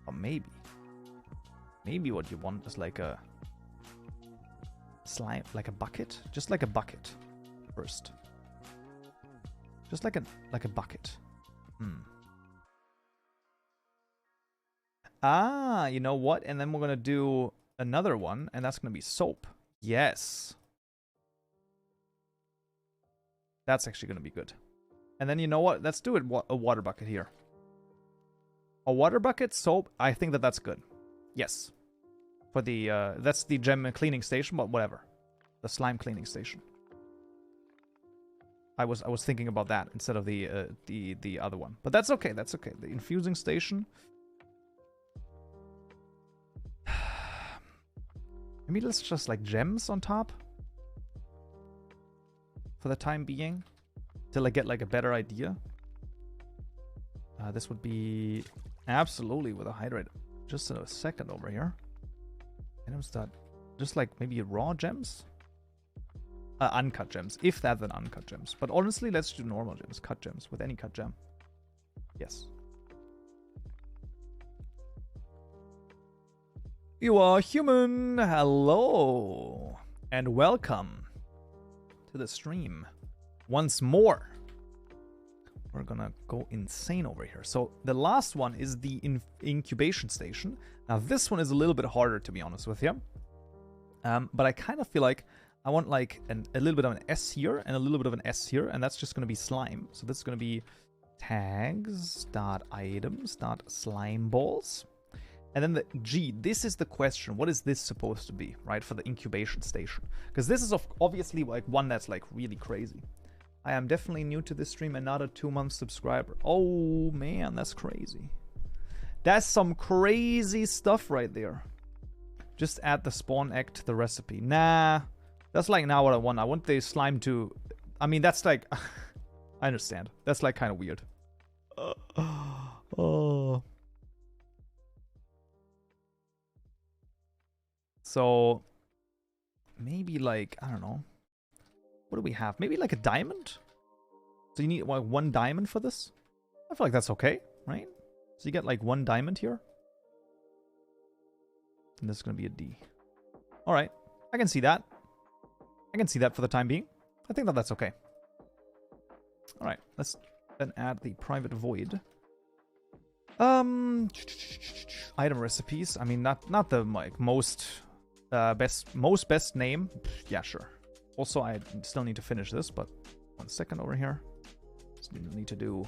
Or maybe what you want is like a slime, like a bucket, just like a bucket first. Just like a bucket. Ah, you know what? And then we're gonna do another one, and that's gonna be soap. Yes. That's actually gonna be good. And then you know what? Let's do it a water bucket here. A water bucket, soap. I think that's good. Yes. For the that's the gem cleaning station, but whatever. The slime cleaning station. I was thinking about that instead of the other one. But that's okay. That's okay. The infusing station. Maybe let's just like gems on top for the time being, till I get like a better idea. This would be absolutely with a hydrate. Just a second over here. Items that just like maybe raw gems, uncut gems, if that then uncut gems. But honestly, let's do normal gems, cut gems with any cut gem. Yes. You are human. Hello and welcome to the stream once more. We're gonna go insane over here. So the last one is the incubation station. Now this one is a little bit harder, to be honest with you. But I kind of feel like I want like a little bit of an S here and a little bit of an S here, and that's just gonna be slime. So this is gonna be tags.items.slime balls. And then the G, this is the question. What is this supposed to be, right, for the incubation station? Because this is obviously like one that's like really crazy. I am definitely new to this stream and not a 2-month subscriber. Oh man, that's crazy. That's some crazy stuff right there. Just add the spawn egg to the recipe. Nah, that's like not what I want. I want the slime to... I mean, that's like... I understand. That's like kind of weird. Oh... So, maybe like, I don't know. What do we have? Maybe like a diamond? So you need like 1 diamond for this? I feel like that's okay, right? So you get like 1 diamond here. And this is going to be a D. Alright, I can see that. I can see that for the time being. I think that's okay. Alright, let's then add the private void. Item recipes. I mean, not the like most... best name. Yeah, sure. Also, I still need to finish this, but 1 second over here. Just need to do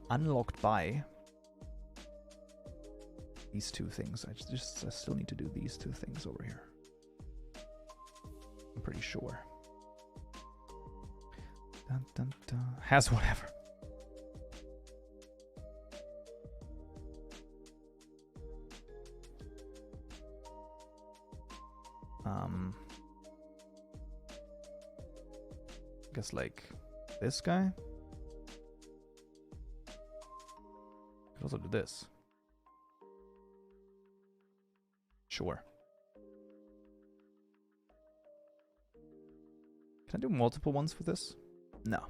unlocked by these 2 things. I still need to do these 2 things over here. I'm pretty sure. Dun, dun, dun. Has whatever. I guess like this guy. I could also do this. Sure. Can I do multiple ones for this? No.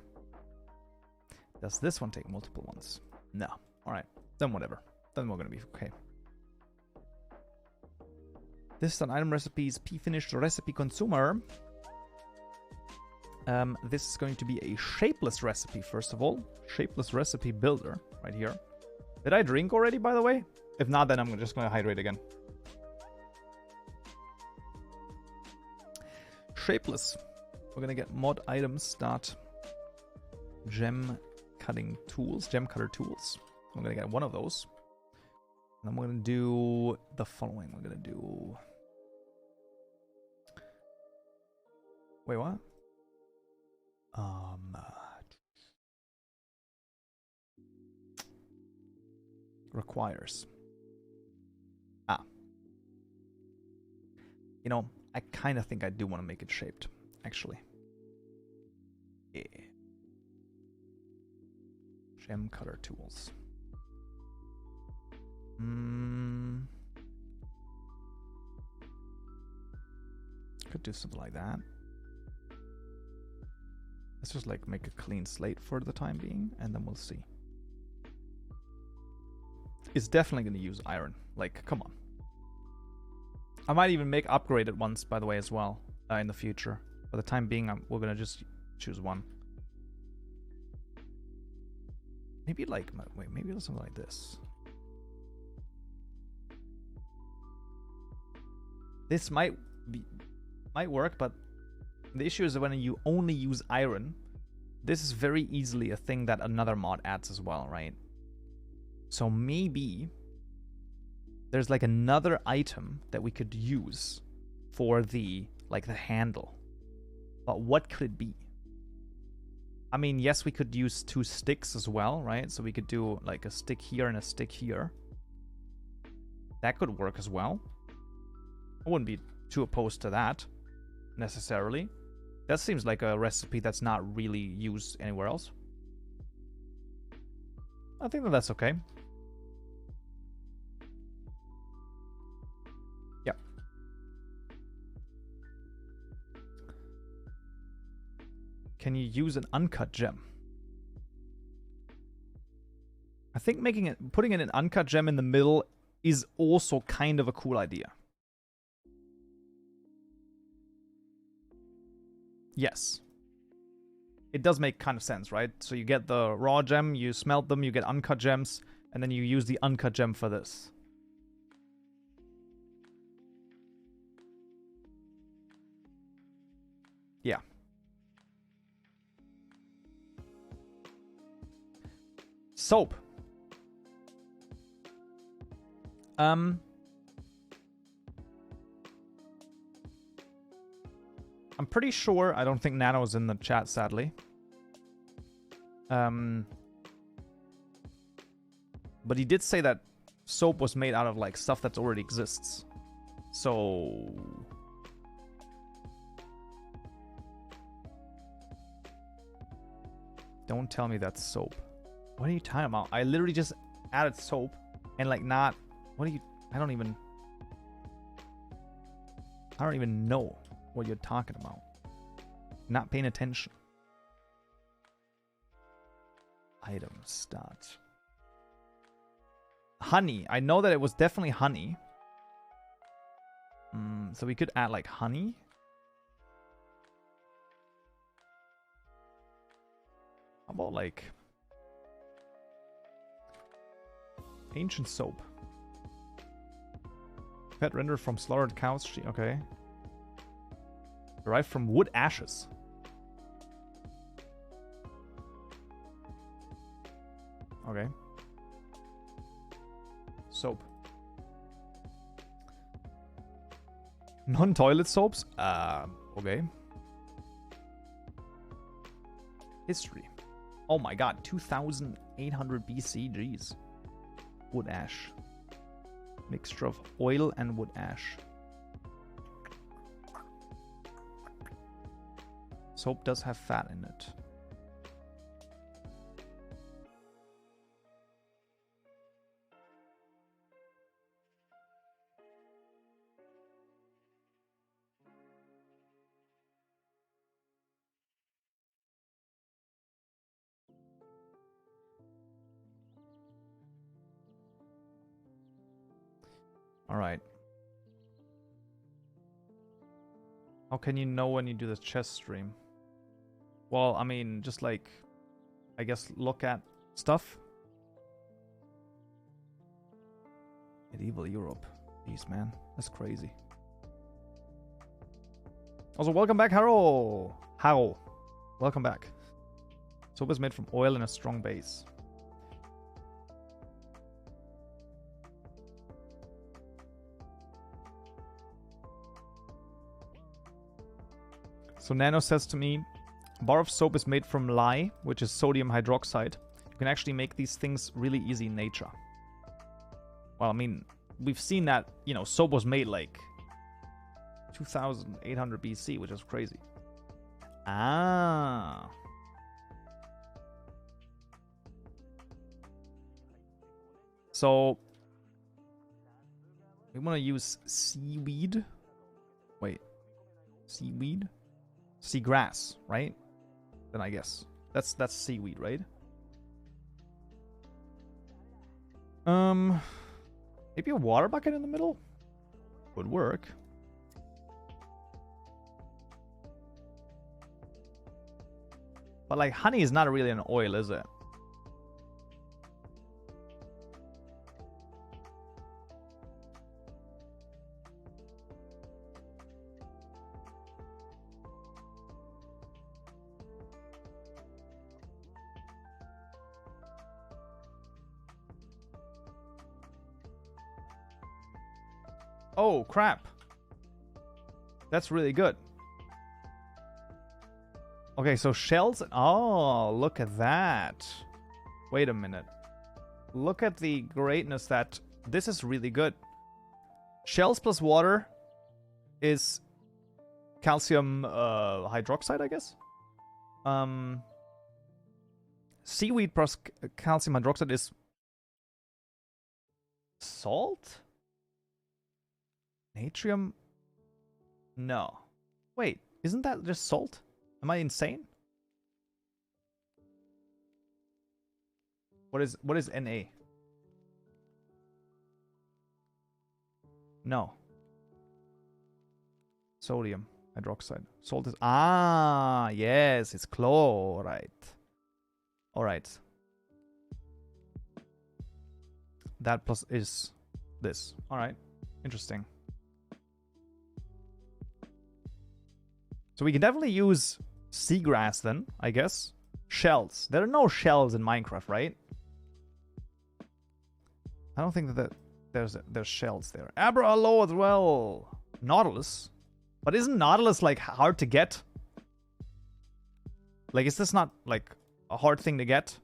Does this one take multiple ones? No. Alright. Then whatever. Then we're gonna be okay. This is an item recipes p-finished recipe consumer. This is going to be a shapeless recipe, first of all. Shapeless recipe builder, right here. Did I drink already, by the way? If not, then I'm just going to hydrate again. Shapeless. We're going to get mod items start gem cutting tools, gem cutter tools. I'm going to get 1 of those. And I'm going to do the following. We're going to do... Wait, what? Requires. You know, I kind of think I do want to make it shaped, actually. Yeah. Gem cutter tools. Could do something like that. Let's just like make a clean slate for the time being, and then we'll see. It's definitely going to use iron. Like, come on. I might even make upgraded ones, by the way, as well, in the future. For the time being, we're going to just choose 1. Maybe like, wait, maybe something like this. This might work, but the issue is that when you only use iron, this is very easily a thing that another mod adds as well, right? So maybe there's like another item that we could use for the, like the handle. But what could it be? I mean, yes, we could use 2 sticks as well, right? So we could do like a stick here and a stick here. That could work as well. I wouldn't be too opposed to that, necessarily. That seems like a recipe that's not really used anywhere else. I think that that's okay. Yeah. Can you use an uncut gem? I think putting in an uncut gem in the middle is also kind of a cool idea. Yes. It does make kind of sense, right? So you get the raw gem, you smelt them, you get uncut gems, and then you use the uncut gem for this. Yeah. Soap. I'm pretty sure, I don't think Nano's in the chat, sadly. But he did say that soap was made out of like stuff that already exists. So don't tell me that's soap. What are you talking about? I literally just added soap and like not, what are you, I don't even know what you're talking about. Not paying attention. Item start. Honey. I know that it was definitely honey. So we could add like honey. How about like ancient soap? Pet rendered from slaughtered cows. Okay. Derived from wood ashes. Okay. Soap. Non-toilet soaps? Okay. History. Oh my god, 2800 BC, jeez. Wood ash. Mixture of oil and wood ash. Soap does have fat in it. All right. How can you know when you do the chess stream? Well, I mean, just like, I guess, look at stuff. Medieval Europe. Jeez, man. That's crazy. Also, welcome back, Harold. Harold. Welcome back. Soap is made from oil and a strong base. So Nano says to me, a bar of soap is made from lye, which is sodium hydroxide. You can actually make these things really easy in nature. Well, I mean, we've seen that, you know, soap was made like 2800 BC, which is crazy. Ah. So we want to use seaweed. Wait. Seaweed? Seagrass, right? Then I guess that's seaweed, right? Maybe a water bucket in the middle would work. But like honey is not really an oil, is it? Oh, crap. That's really good. Okay, so shells... Oh, look at that. Wait a minute. Look at the greatness that... This is really good. Shells plus water is calcium hydroxide, I guess. Seaweed plus calcium hydroxide is salt? Natrium? No. Wait, isn't that just salt? Am I insane? What is Na? No. Sodium hydroxide. Salt is... Ah, yes, it's chloride. Alright. That plus is this. Alright. Interesting. So we can definitely use seagrass then, I guess. Shells. There are no shells in Minecraft, right? I don't think that there's shells there. Abra Aloe as well. Nautilus. But isn't Nautilus like hard to get? Like, is this not like a hard thing to get?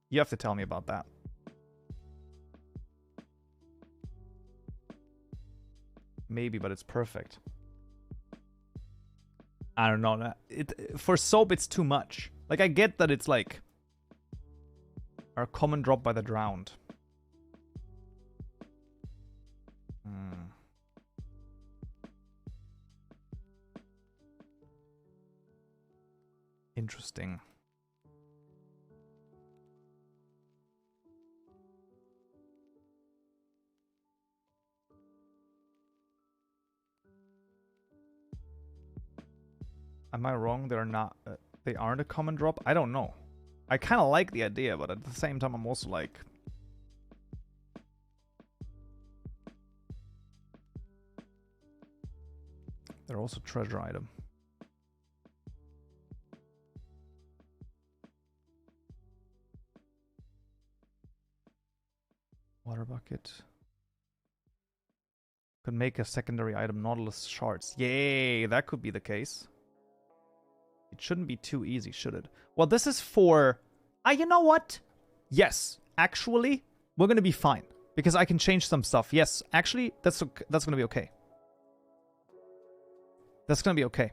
You have to tell me about that. Maybe, but it's perfect. I don't know. For soap, it's too much. Like, I get that it's like our common drop by the drowned. Interesting. Am I wrong? They're not. They aren't a common drop. I don't know. I kind of like the idea, but at the same time, I'm also like. They're also treasure item. Water bucket. Could make a secondary item, Nautilus shards. Yay, that could be the case. It shouldn't be too easy, should it? Well, this is for... you know what? Yes, actually, we're gonna be fine. Because I can change some stuff. Yes, actually, that's gonna be okay. That's gonna be okay.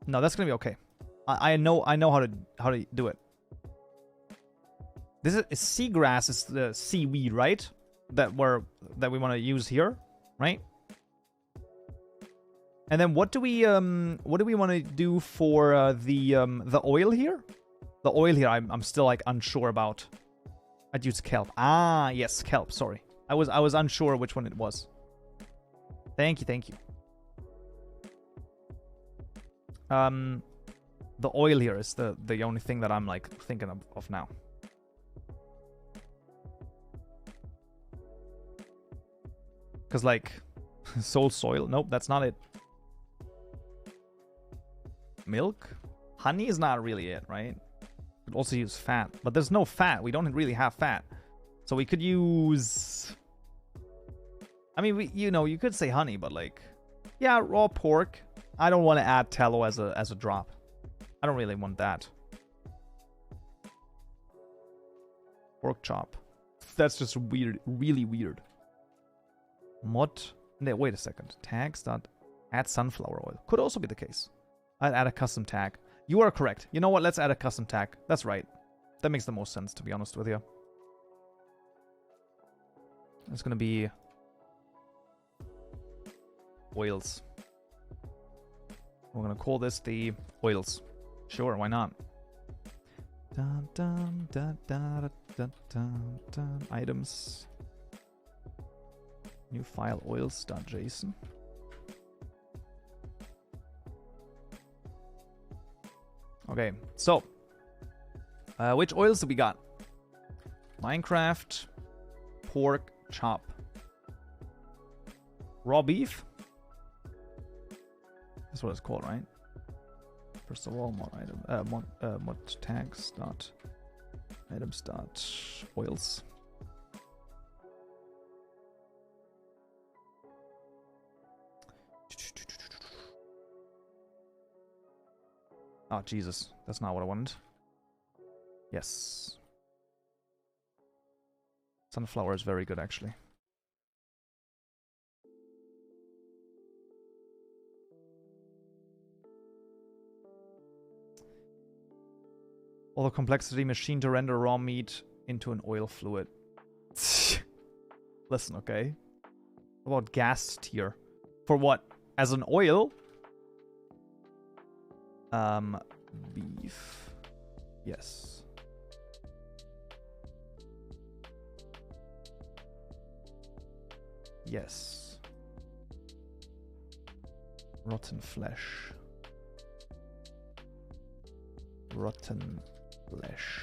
No, that's gonna be okay. I know how to do it. This is seagrass is the seaweed, right? That we want to use here, right? And then what do we want to do for the oil here? The oil here, I'm still like unsure about. I'd use kelp. Ah, yes, kelp. Sorry, I was unsure which one it was. Thank you. The oil here is the only thing that I'm like thinking of now. Because, like, soul soil. Nope, that's not it. Milk? Honey is not really it, right? We could also use fat. But there's no fat. We don't really have fat. So we could use... I mean, you could say honey, but, like... Yeah, raw pork. I don't want to add tallow as a drop. I don't really want that. Pork chop. That's just weird. Really weird. Mod. No, wait a second. Tags dot add sunflower oil. Could also be the case. I'd add a custom tag. You are correct. You know what? Let's add a custom tag. That's right. That makes the most sense, to be honest with you. It's gonna be oils. We're gonna call this the oils. Sure, why not? Dun, dun, dun, dun, dun, dun, dun. Items. New file oils.json. Okay, so which oils do we got? Minecraft, pork chop, raw beef. That's what it's called, right? First of all, mod item, mod tags dot items dot oils. Oh, Jesus. That's not what I wanted. Yes. Sunflower is very good, actually. All the complexity machine to render raw meat into an oil fluid. Listen, okay? What about gas tier? For what? As an oil? Beef. Yes. Yes. Rotten flesh. Rotten flesh.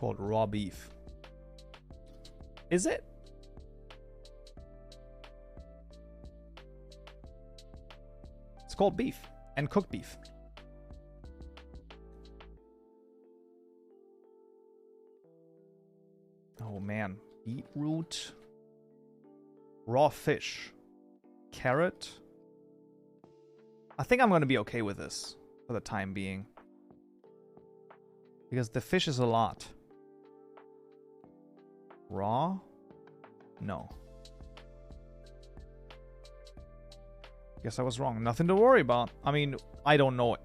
Called raw beef. Is it? It's called beef and cooked beef. Oh man, beetroot, raw fish, carrot. I think I'm gonna be okay with this for the time being. Because the fish is a lot. Raw? No. Guess I was wrong. Nothing to worry about. I mean, I don't know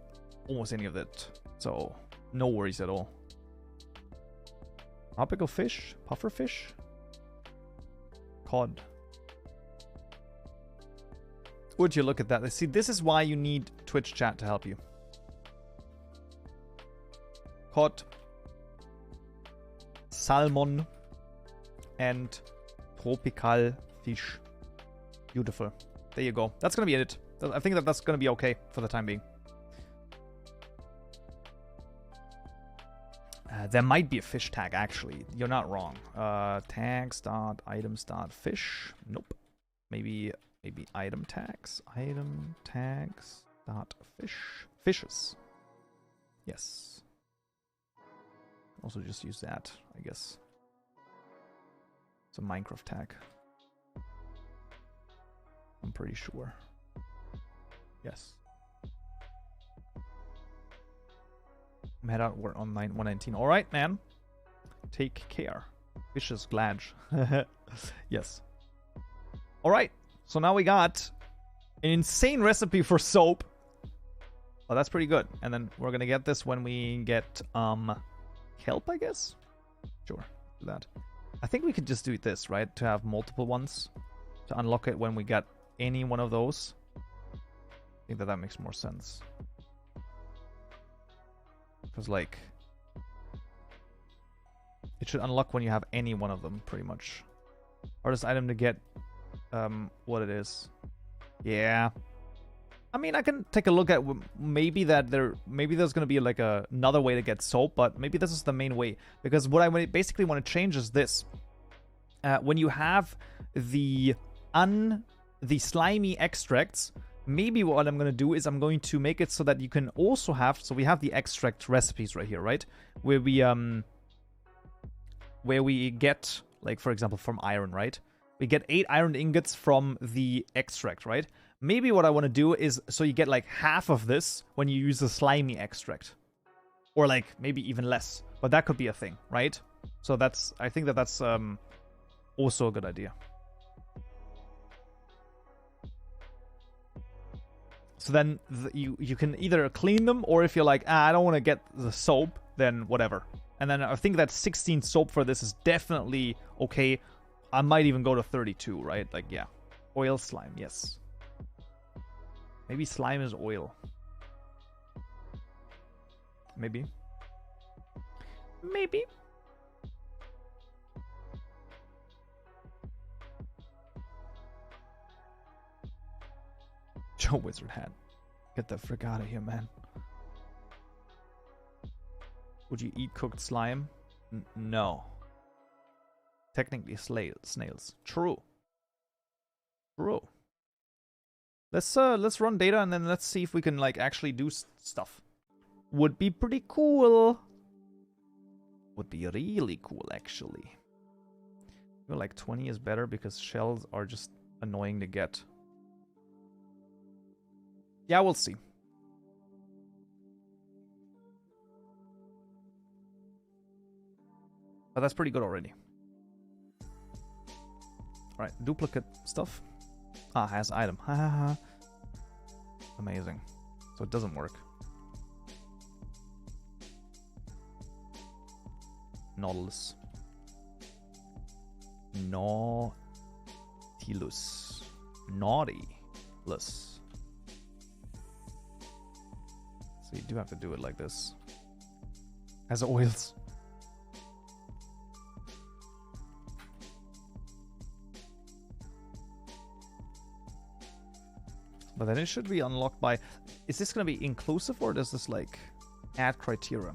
almost any of it. So, no worries at all. Tropical fish? Puffer fish? Cod. Would you look at that? See, this is why you need Twitch chat to help you. Cod. Salmon. And tropical fish. Beautiful. There you go. That's gonna be it. I think that's gonna be okay for the time being. There might be a fish tag, actually. You're not wrong. Tags dot items dot fish. Nope. Maybe item tags. Item tags dot fish. Fishes. Yes. Also just use that, I guess. It's a Minecraft tag. I'm pretty sure. Yes. I'm head out. We're on 119. All right, man. Take care. Vicious Gladge. Yes. All right. So now we got an insane recipe for soap. Oh, that's pretty good. And then we're gonna get this when we get kelp, I guess. Sure. Do that. I think we could just do this, right? To have multiple ones to unlock it when we get any one of those. I think that makes more sense. Because, like, it should unlock when you have any one of them, pretty much. Hardest item to get, what it is. Yeah. I mean, I can take a look at maybe there's going to be like another way to get soap, but maybe this is the main way. Because what I basically want to change is this. When you have the slimy extracts, maybe what I'm going to do is I'm going to make it so that you can also have, so we have the extract recipes right here, right? Where we get, like, for example, from iron, right? We get 8 iron ingots from the extract, right? Maybe what I want to do is, so you get like half of this when you use the slimy extract. Or like, maybe even less. But that could be a thing, right? So I think that's also a good idea. So then you can either clean them, or if you're like, I don't want to get the soap, then whatever. And then I think that 16 soap for this is definitely okay. I might even go to 32, right? Like, yeah. Oil slime, yes. Maybe slime is oil. Maybe. Maybe. Joe Wizard hat. Get the frick out of here, man. Would you eat cooked slime? No. Technically snails. True. True. Let's run data and then let's see if we can like actually do stuff. Would be pretty cool. would be really cool, actually. I feel like 20 is better because shells are just annoying to get. Yeah, we'll see. But that's pretty good already. Alright, duplicate stuff. Ah, has item. Ha ha ha. Amazing. So it doesn't work. Nautilus. Nautilus. Naughty-less. So you do have to do it like this. As always. But then it should be unlocked by... Is this going to be inclusive or does this like add criteria?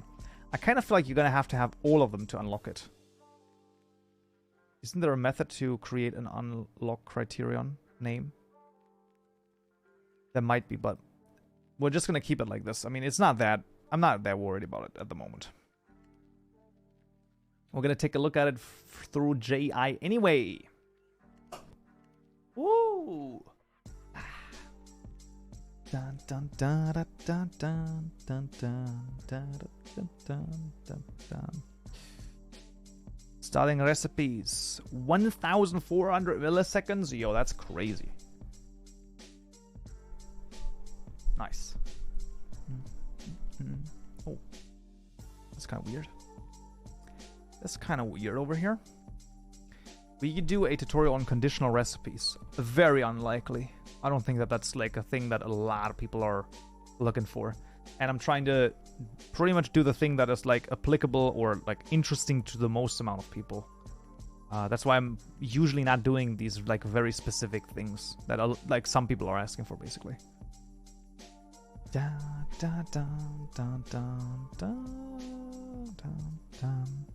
I kind of feel like you're going to have all of them to unlock it. Isn't there a method to create an unlock criterion name? There might be, but we're just going to keep it like this. I mean, it's not that... I'm not that worried about it at the moment. We're going to take a look at it through JI anyway. Woo! Dun, dun, dun, dun, dun, dun, dun, dun, dun, dun, dun, dun, dun. Starting recipes. 1,400 milliseconds. Yo, that's crazy. Nice. Oh. That's kind of weird. That's kind of weird over here. We could do a tutorial on conditional recipes. Very unlikely. I don't think that that's like a thing that a lot of people are looking for. And I'm trying to pretty much do the thing that is like applicable or like interesting to the most amount of people. That's why I'm usually not doing these like very specific things that are, like some people are asking for basically. Dun, dun, dun, dun, dun, dun, dun, dun.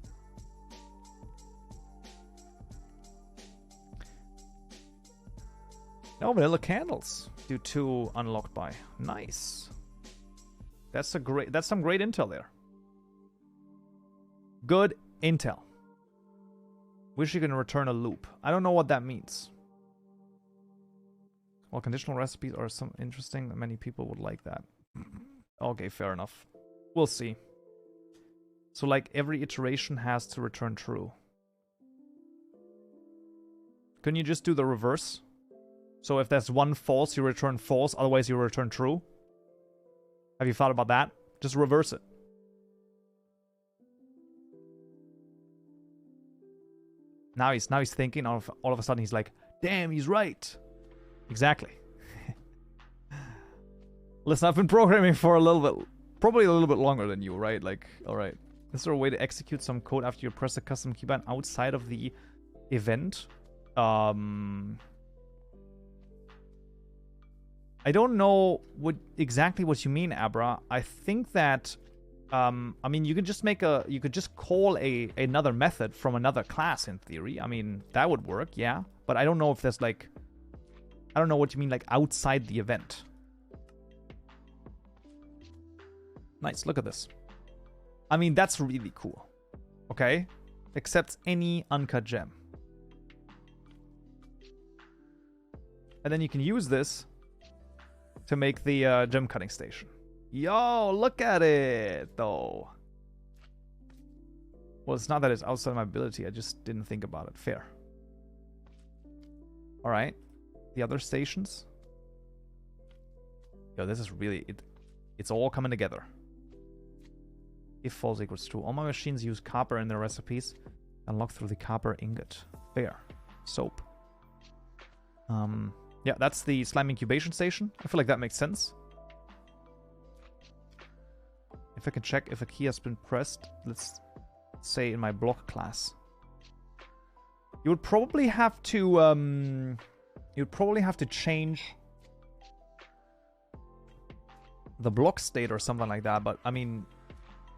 Oh, vanilla candles. Do 2 unlocked by. Nice. That's some great intel there. Good intel. Wish you can return a loop. I don't know what that means. Well, conditional recipes are some interesting. Many people would like that. Okay, fair enough. We'll see. So like every iteration has to return true. Couldn't you just do the reverse? So if there's one false, you return false, otherwise you return true. Have you thought about that? Just reverse it. Now he's thinking, all of a sudden he's like, damn, he's right. Exactly. Listen, I've been programming for a little bit, probably a little bit longer than you, right? Like, alright. Is there a way to execute some code after you press a custom keybind outside of the event? I don't know exactly what you mean, Abra. I think that, I mean, you could just call another method from another class in theory. I mean, that would work, yeah. But I don't know if there's like, I don't know what you mean, like outside the event. Nice, look at this. I mean, that's really cool. Okay? Accepts any uncut gem. And then you can use this to make the gem cutting station. Yo, look at it, though. Well, it's not that it's outside my ability. I just didn't think about it. Fair. All right. The other stations. Yo, this is really... It's all coming together. If false equals true. All my machines use copper in their recipes. Unlock through the copper ingot. Fair. Soap. Yeah, that's the slime incubation station. I feel like that makes sense. If I can check if a key has been pressed, let's say in my block class. You would probably have to change the block state or something like that, but I mean,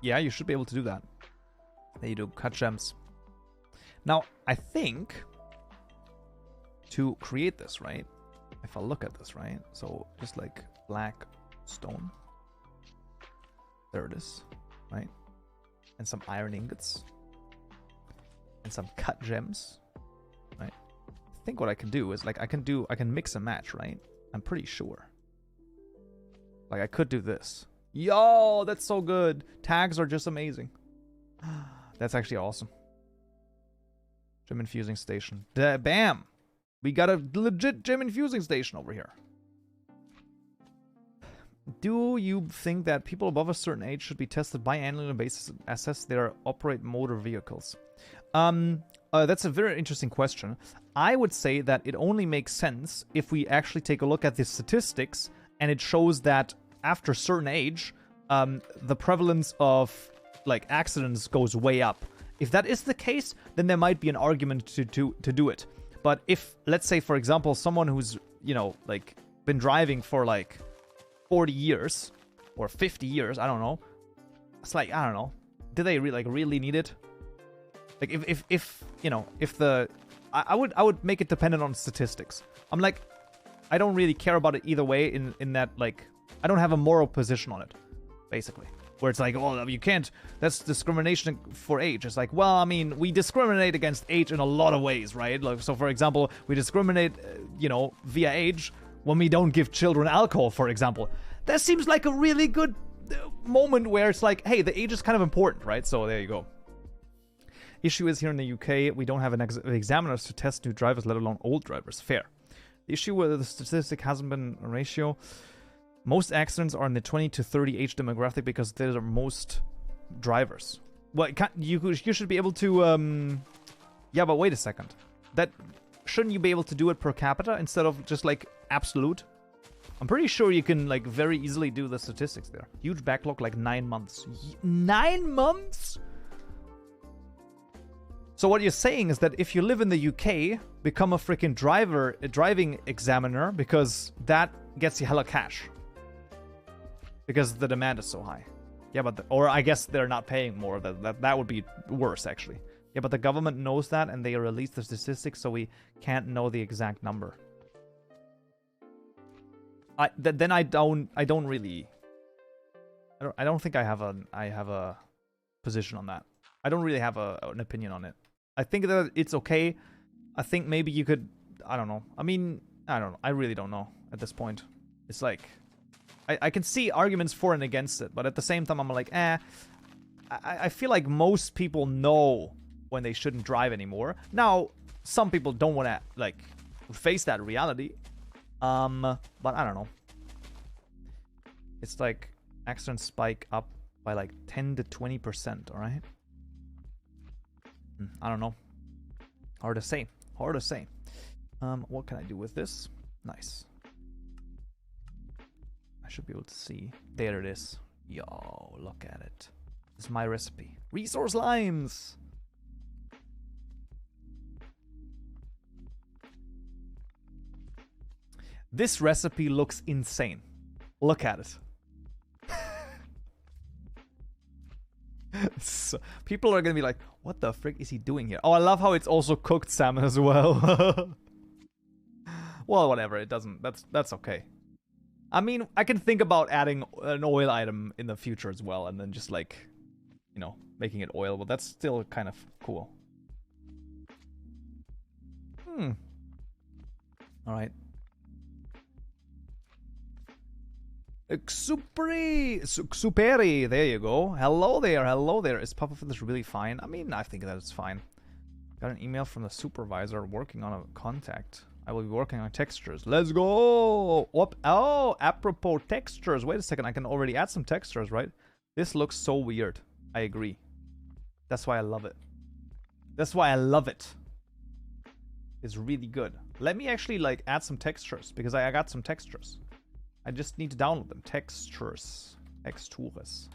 yeah, you should be able to do that. There you do, cut gems. Now, I think to create this, right? If I look at this, right? So just like black stone. There it is, right? And some iron ingots. and some cut gems, right? I think what I can do is like I can mix and match, right? I'm pretty sure. Like I could do this. Yo, that's so good. Tags are just amazing. That's actually awesome. Gem infusing station. Bam! We got a legit gem infusing station over here. Do you think that people above a certain age should be tested biannually basis to assess their operate motor vehicles? That's a very interesting question. I would say that it only makes sense if we actually take a look at the statistics and it shows that after a certain age, the prevalence of like accidents goes way up. If that is the case, then there might be an argument to do it. But if, let's say, for example, someone who's, you know, like been driving for like 40 years or 50 years, I don't know. It's like, I don't know. Do they really need it? Like if you know, if the I would make it dependent on statistics. I'm like, I don't really care about it either way in that, like, I don't have a moral position on it, basically. Where it's like, oh, you can't, that's discrimination for age. It's like, well, I mean, we discriminate against age in a lot of ways, right? Like, so for example, we discriminate, you know, via age when we don't give children alcohol, for example. That seems like a really good moment where it's like, hey, the age is kind of important, right? So there you go. Issue is here in the UK, we don't have an examiners to test new drivers, let alone old drivers. Fair. The issue with the statistic hasn't been a ratio. Most accidents are in the 20 to 30 age demographic because they're the most drivers. Well, you should be able to... Yeah, but wait a second. Shouldn't you be able to do it per capita instead of just, like, absolute? I'm pretty sure you can, like, very easily do the statistics there. Huge backlog, like 9 months. 9 months? So what you're saying is that if you live in the UK, become a freaking driving examiner, because that gets you hella cash. Because the demand is so high. Yeah, but... or I guess they're not paying more. That would be worse, actually. Yeah, but the government knows that, and they release the statistics, so we can't know the exact number. Then I don't really... I don't think I have a position on that. I don't really have an opinion on it. I think that it's okay. I think maybe you could... I don't know. I mean, I don't know. I really don't know at this point. It's like... I can see arguments for and against it, but at the same time, I'm like, I feel like most people know when they shouldn't drive anymore. Now, some people don't want to, like, face that reality. But I don't know. It's like accidents spike up by like 10 to 20%, alright? I don't know. Hard to say. Hard to say. What can I do with this? Nice. I should be able to see. There it is. Yo, look at it. This is my recipe. Resource limes! This recipe looks insane. Look at it. So, people are gonna be like, what the frick is he doing here? Oh, I love how it's also cooked salmon as well. Well, whatever, it doesn't, that's okay. I mean, I can think about adding an oil item in the future as well, and then just like, you know, making it oil, but that's still kind of cool. Alright. Superi, there you go. Hello there, hello there. Is pufferfish really fine? I mean, I think that it's fine. Got an email from the supervisor working on a contact. I will be working on textures. Let's go! Oh, apropos textures. Wait a second, I can already add some textures, right? This looks so weird. I agree. That's why I love it. That's why I love it. It's really good. Let me actually, like, add some textures, because I got some textures. I just need to download them. Textures. Textures.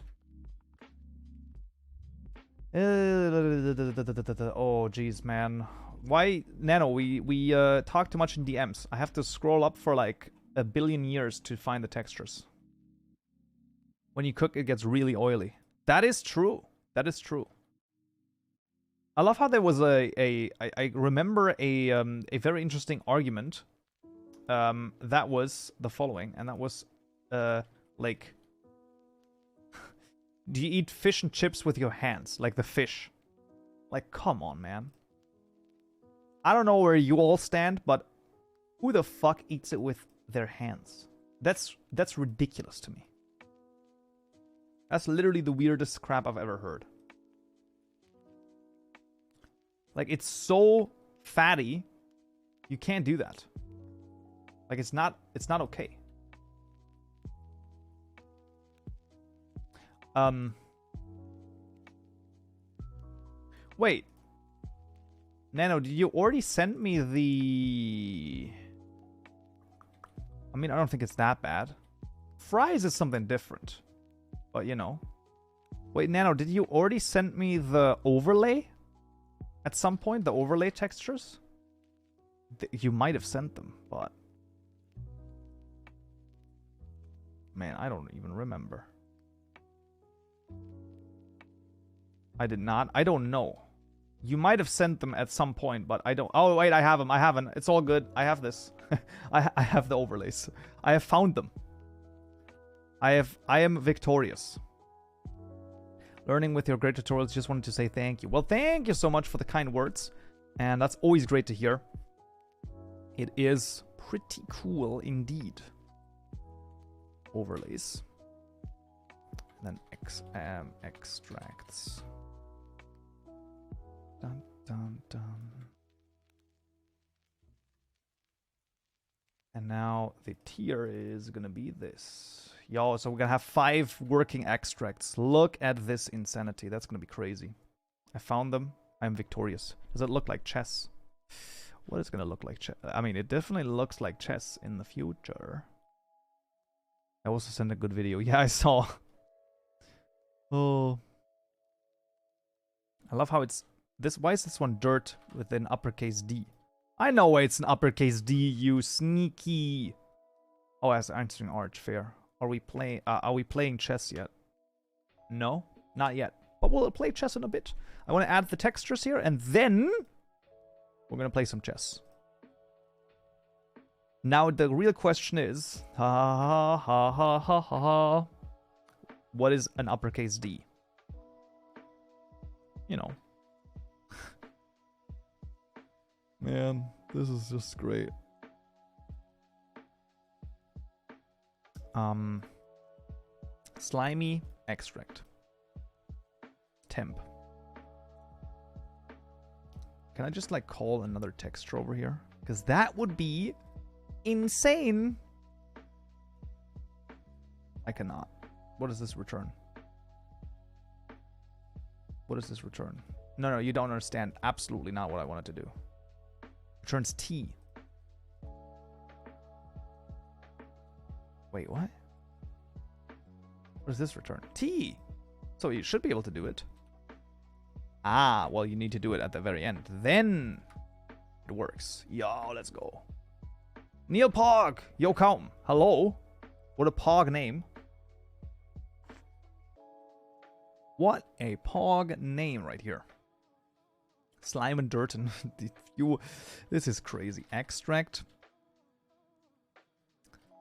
Oh, jeez, man. Why, Nano, we talk too much in DMs. I have to scroll up for like 1 billion years to find the textures. When you cook, it gets really oily. That is true. That is true. I love how there was I remember a very interesting argument. That was the following, and that was, like, do you eat fish and chips with your hands, like the fish? Like, come on, man. I don't know where you all stand, but who the fuck eats it with their hands? That's ridiculous to me. That's literally the weirdest crap I've ever heard. Like, it's so fatty, you can't do that. Like, it's not okay. Wait. Nano, did you already send me the... I mean, I don't think it's that bad. Fries is something different. But, you know. Wait, Nano, did you already send me the overlay? At some point, the overlay textures? You might have sent them, but... Man, I don't even remember. I did not. I don't know. You might have sent them at some point, but I don't... Oh, wait, I have them. I haven't. It's all good. I have this. I have the overlays. I have found them. I am victorious. Learning with your great tutorials. Just wanted to say thank you. Well, thank you so much for the kind words. And that's always great to hear. It is pretty cool indeed. Overlays. And then extracts. Dun, dun, dun. And now the tier is gonna be this. Yo, so we're gonna have 5 working extracts. Look at this insanity. That's gonna be crazy. I found them. I'm victorious. Does it look like chess? What is gonna look like chess? I mean, it definitely looks like chess in the future. I also sent a good video. Yeah, I saw. Oh. I love how it's... this. Why is this one dirt with an uppercase D? I know why it's an uppercase D, you sneaky. Oh, as answering arch, fair. Are we playing chess yet? No, not yet. But we'll play chess in a bit. I want to add the textures here, and then we're gonna play some chess. Now the real question is, what is an uppercase D? You know. Man, this is just great. Slimy extract. Temp. Can I just like call another texture over here? Because that would be insane. I cannot. What does this return? What does this return? No, you don't understand. Absolutely not what I wanted to do. Returns T. Wait, what? What does this return? T! So you should be able to do it. Ah, well, you need to do it at the very end. Then it works. Yo, let's go. Neil Pog! Yo, Kaupen. Hello? What a Pog name. What a Pog name right here. Slime and dirt and this is crazy. Extract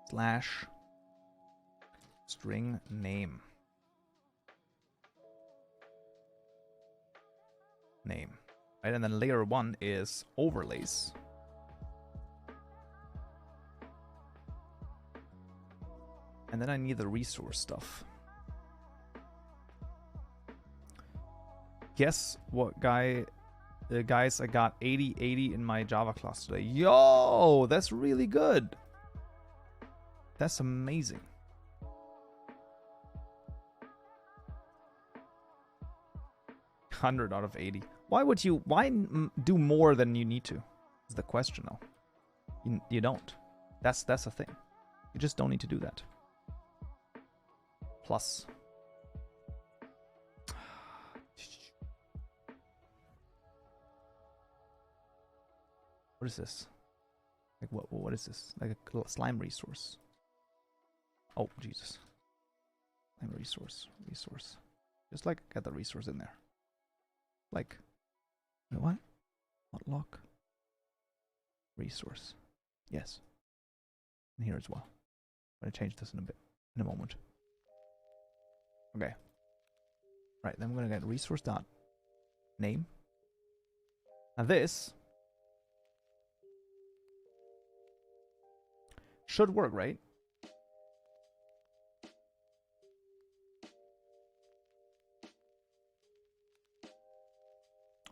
slash string name. Right, and then layer 1 is overlays. And then I need the resource stuff. Guess what, guys, I got 80 in my Java class today. Yo, that's really good. That's amazing. $100 out of 80. Why do more than you need to? Is the question though. You don't. That's the thing. You just don't need to do that. Plus. What is this? Like what is this? Like a slime resource. Oh, Jesus. Slime resource. Just like get the resource in there. Like, wait, what? Not lock. Resource. Yes. And here as well. I'm going to change this in a moment. Okay. Right, then I'm going to get resource dot name. Now this should work, right?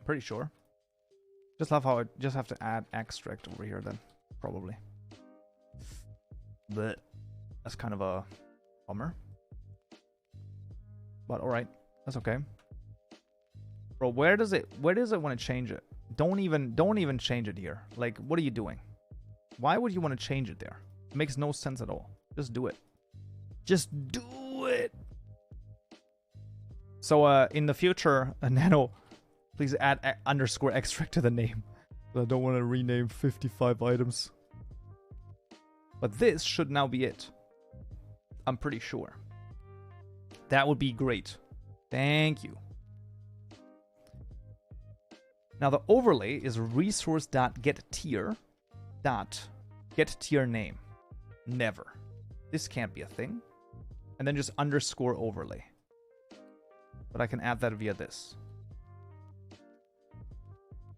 Pretty sure. Just love how I just have to add extract over here then, probably. But that's kind of a bummer. But alright, that's okay. Bro, where does it want to change it? Don't even change it here. Like, what are you doing? Why would you want to change it there? It makes no sense at all. Just do it. Just do it. So in the future, Nano, please add underscore extract to the name. I don't want to rename 55 items. But this should now be it. I'm pretty sure. That would be great. Thank you. Now the overlay is resource.getTier. Get tier name. Never. This can't be a thing. And then just underscore overlay. But I can add that via this.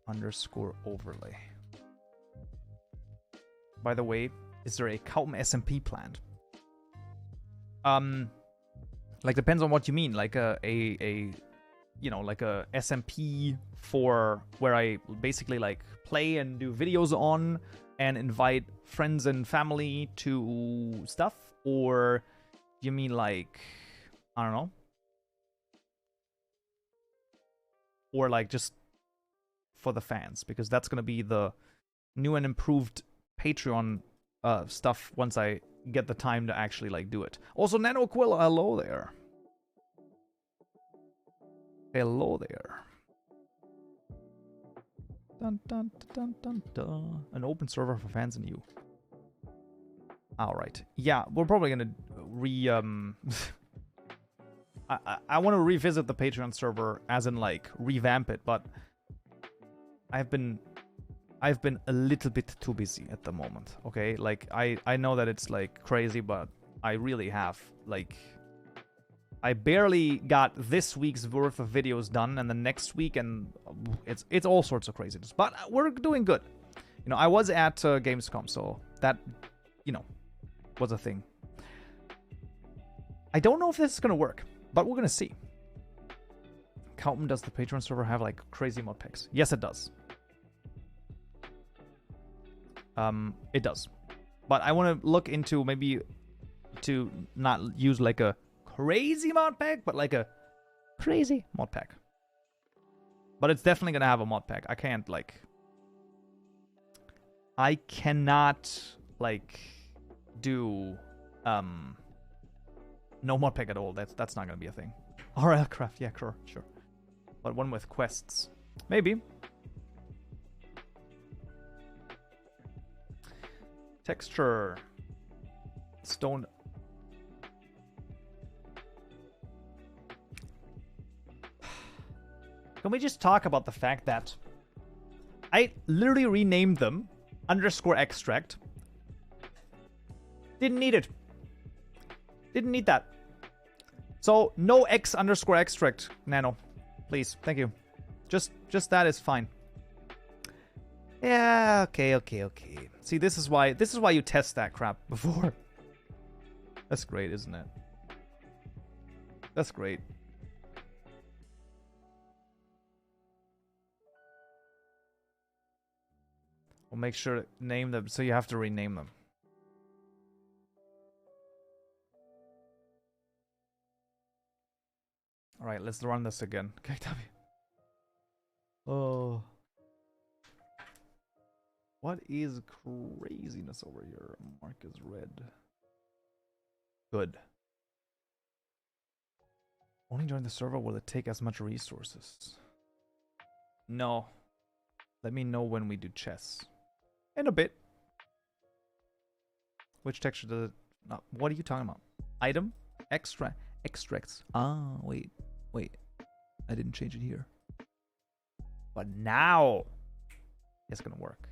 Underscore overlay. By the way, is there a Kaupen SMP planned? Like, depends on what you mean. Like you know, like a SMP for where I basically like play and do videos on and invite friends and family to stuff, or you mean like, I don't know, or like just for the fans, because that's gonna be the new and improved Patreon stuff once I get the time to actually like do it. Also, Nano Quill, hello there. Hello there. Dun, dun, dun, dun, dun. An open server for fans and you. Alright. Yeah, we're probably gonna I want to revisit the Patreon server, as in like revamp it, but I've been a little bit too busy at the moment, okay? Like, I know that it's like crazy, but I really have, like, I barely got this week's worth of videos done, and the next week, and it's all sorts of craziness. But we're doing good. You know, I was at Gamescom, so that, you know, was a thing. I don't know if this is gonna work, but we're gonna see. Kaupen, does the Patreon server have like crazy mod packs? Yes, it does. It does. But I want to look into maybe to not use like a crazy mod pack, but like a crazy mod pack. But it's definitely gonna have a mod pack. I can't like... I cannot like do no mod pack at all. That's not gonna be a thing. RL craft, yeah, sure. But one with quests. Maybe. Texture. Stone. Can we just talk about the fact that I literally renamed them underscore extract? Didn't need it. Didn't need that. So no X underscore extract, Nano. Please, thank you. Just that is fine. Yeah, okay. See, this is why you test that crap before. That's great, isn't it? That's great. We'll make sure to name them, so you have to rename them. Alright, let's run this again. Okay, W. Oh. What is craziness over here? Mark is red. Good. Only join the server, will it take as much resources? No. Let me know when we do chess. In a bit. Which texture does it... No, what are you talking about? Item? Extracts. Ah, wait. I didn't change it here. But now it's gonna work.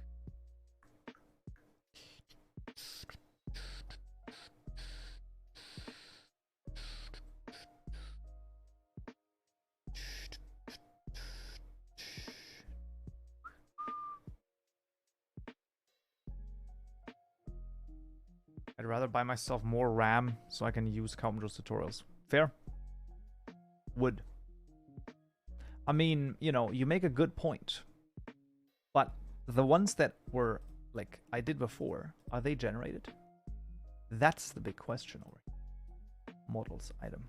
I'd rather buy myself more RAM so I can use Kaupenjoe's tutorials. Fair? Would. I mean, you know, you make a good point. But the ones that were, like, I did before, are they generated? That's the big question over here. Models item.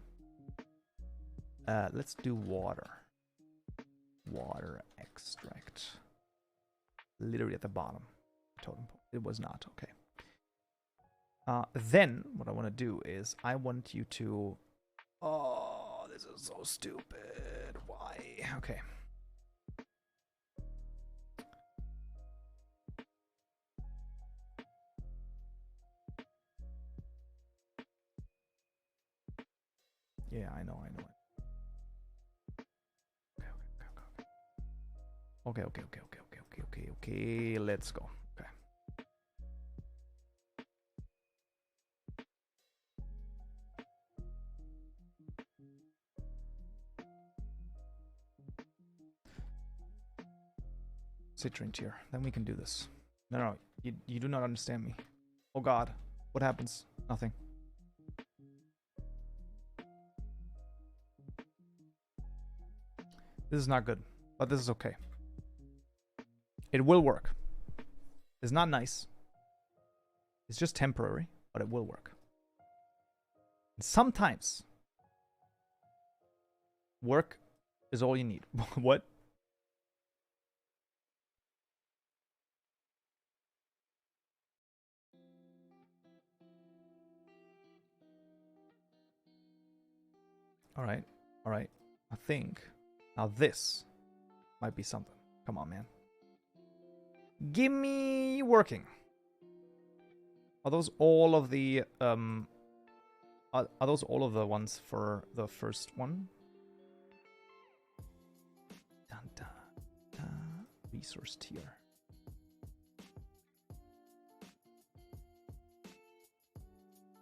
Let's do water. Water extract. Literally at the bottom. Totem pole. It was not. Okay. Then, what I want to do is, I want you to... Oh, this is so stupid. Why? Okay. Yeah, I know. Okay, let's go. Okay. Citrine tier. Then we can do this. No, you do not understand me. Oh god. What happens? Nothing. This is not good, but this is okay. It will work. It's not nice. It's just temporary, but it will work. And sometimes work is all you need. What? All right. I think now this might be something. Come on, man. Give me working. Are those all of the are those all of the ones for the first one? Dun, dun, dun. Resource tier.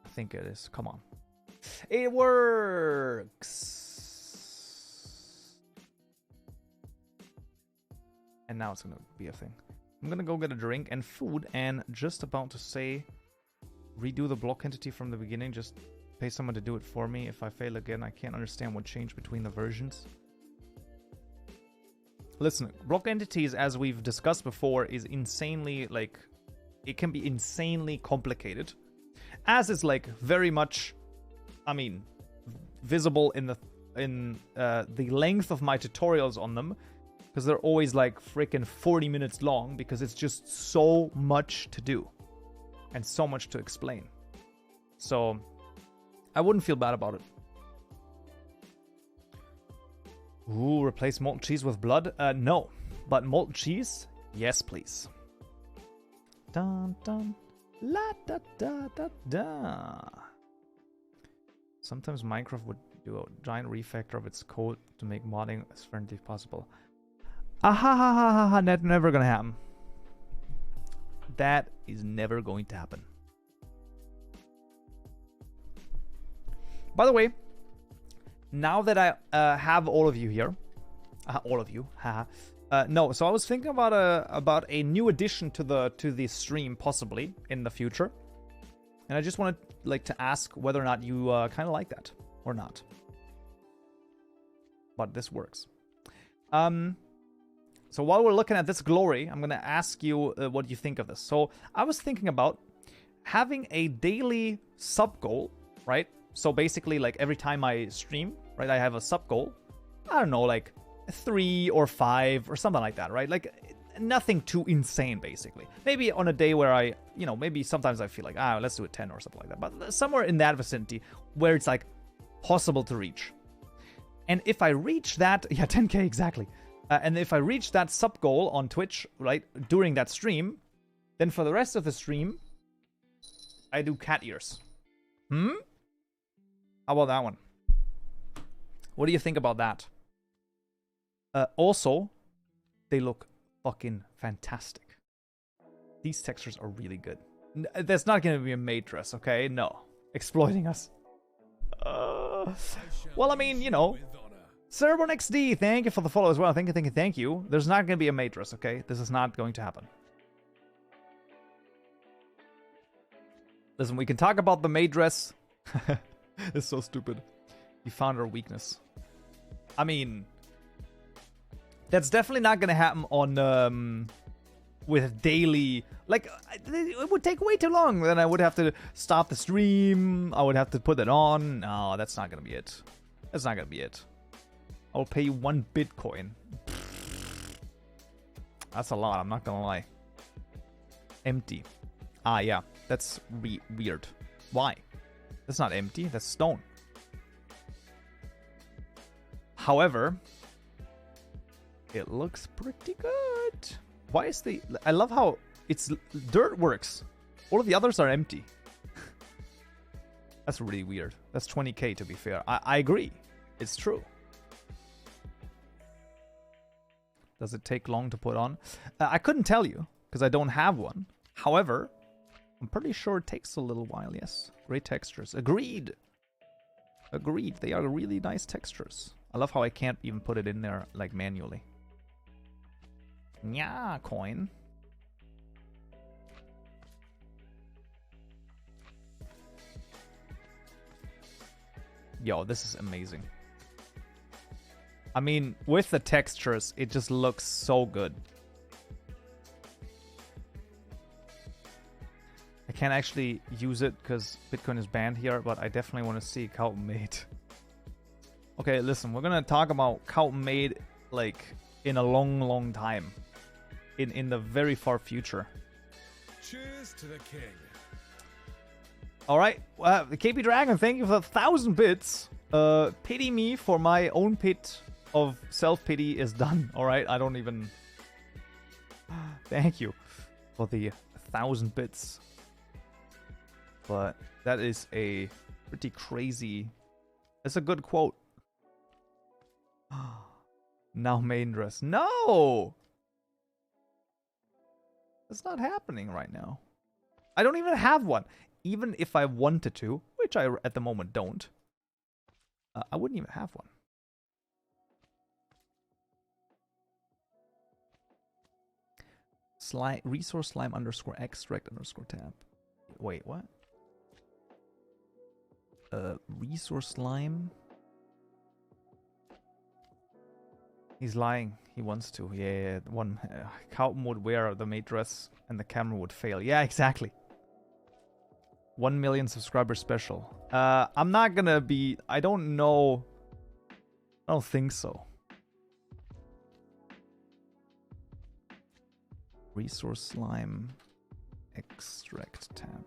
I think it is. Come on. It works. And now it's gonna be a thing. I'm gonna go get a drink and food, and just about to say redo the block entity from the beginning. Just pay someone to do it for me. If I fail again, I can't understand what changed between the versions. Listen, block entities, as we've discussed before, is insanely, like, it can be insanely complicated. As is, like, very much, I mean, visible in the length of my tutorials on them. Because they're always like freaking 40 minutes long, because it's just so much to do and so much to explain. So I wouldn't feel bad about it. Ooh, replace molten cheese with blood? No. But molten cheese? Yes, please. Dun dun. La da da da da. Sometimes Minecraft would do a giant refactor of its code to make modding as friendly as possible. That's never gonna happen. That is never going to happen. By the way, now that I have all of you here, all of you, no. So I was thinking about a new addition to the stream, possibly in the future, and I just wanted to ask whether or not you kind of like that or not. But this works. So while we're looking at this glory, I'm going to ask you what you think of this. So I was thinking about having a daily sub goal, right? So basically, like, every time I stream, right, I have a sub goal. I don't know, like 3 or 5 or something like that, right? Like, nothing too insane, basically. Maybe on a day where I, you know, maybe sometimes I feel like, let's do it 10 or something like that. But somewhere in that vicinity where it's, like, possible to reach. And if I reach that, yeah, 10k exactly. And if I reach that sub goal on Twitch, right, during that stream, then for the rest of the stream, I do cat ears. How about that one? What do you think about that? Also, they look fucking fantastic. These textures are really good. There's not going to be a maid dress, okay? No. Exploiting us. Well, I mean, you know. Cerebron XD, thank you for the follow as well. Thank you. There's not going to be a maid dress, okay? This is not going to happen. Listen, we can talk about the maid dress. It's so stupid. He found our weakness. I mean, that's definitely not gonna happen on with daily. Like, it would take way too long. Then I would have to stop the stream. I would have to put it on. No, that's not gonna be it. That's not gonna be it. I'll pay you 1 Bitcoin. That's a lot. I'm not gonna lie. Empty. Ah, yeah. That's weird. Why? That's not empty. That's stone. However, it looks pretty good. Why is the... I love how it's dirt works. All of the others are empty. That's really weird. That's 20k to be fair. I agree. It's true. Does it take long to put on? I couldn't tell you because I don't have one. However, I'm pretty sure it takes a little while, yes. Great textures. Agreed. Agreed. They are really nice textures. I love how I can't even put it in there, like, manually. Yeah, coin. Yo, this is amazing. I mean, with the textures, it just looks so good. I can't actually use it because Bitcoin is banned here, but I definitely want to see Kaupenjoe. Okay, listen, we're gonna talk about Kaupenjoe like in a long time. In the very far future. Cheers to the king. Alright, the KP Dragon, thank you for 1,000 bits. Pity me for my own pit of self-pity is done. Alright, I don't even... Thank you for the 1,000 bits. But that is a pretty crazy... It's a good quote. Now main dress. No! That's not happening right now. I don't even have one. Even if I wanted to, which I at the moment don't, I wouldn't even have one. Resource slime underscore extract underscore tab. Wait, what? Resource slime. He's lying. He wants to. Yeah, one. Kaupen would wear the maid dress and the camera would fail. Yeah, exactly. 1 million subscriber special. I'm not gonna be... I don't know. I don't think so. Resource slime. Extract tab.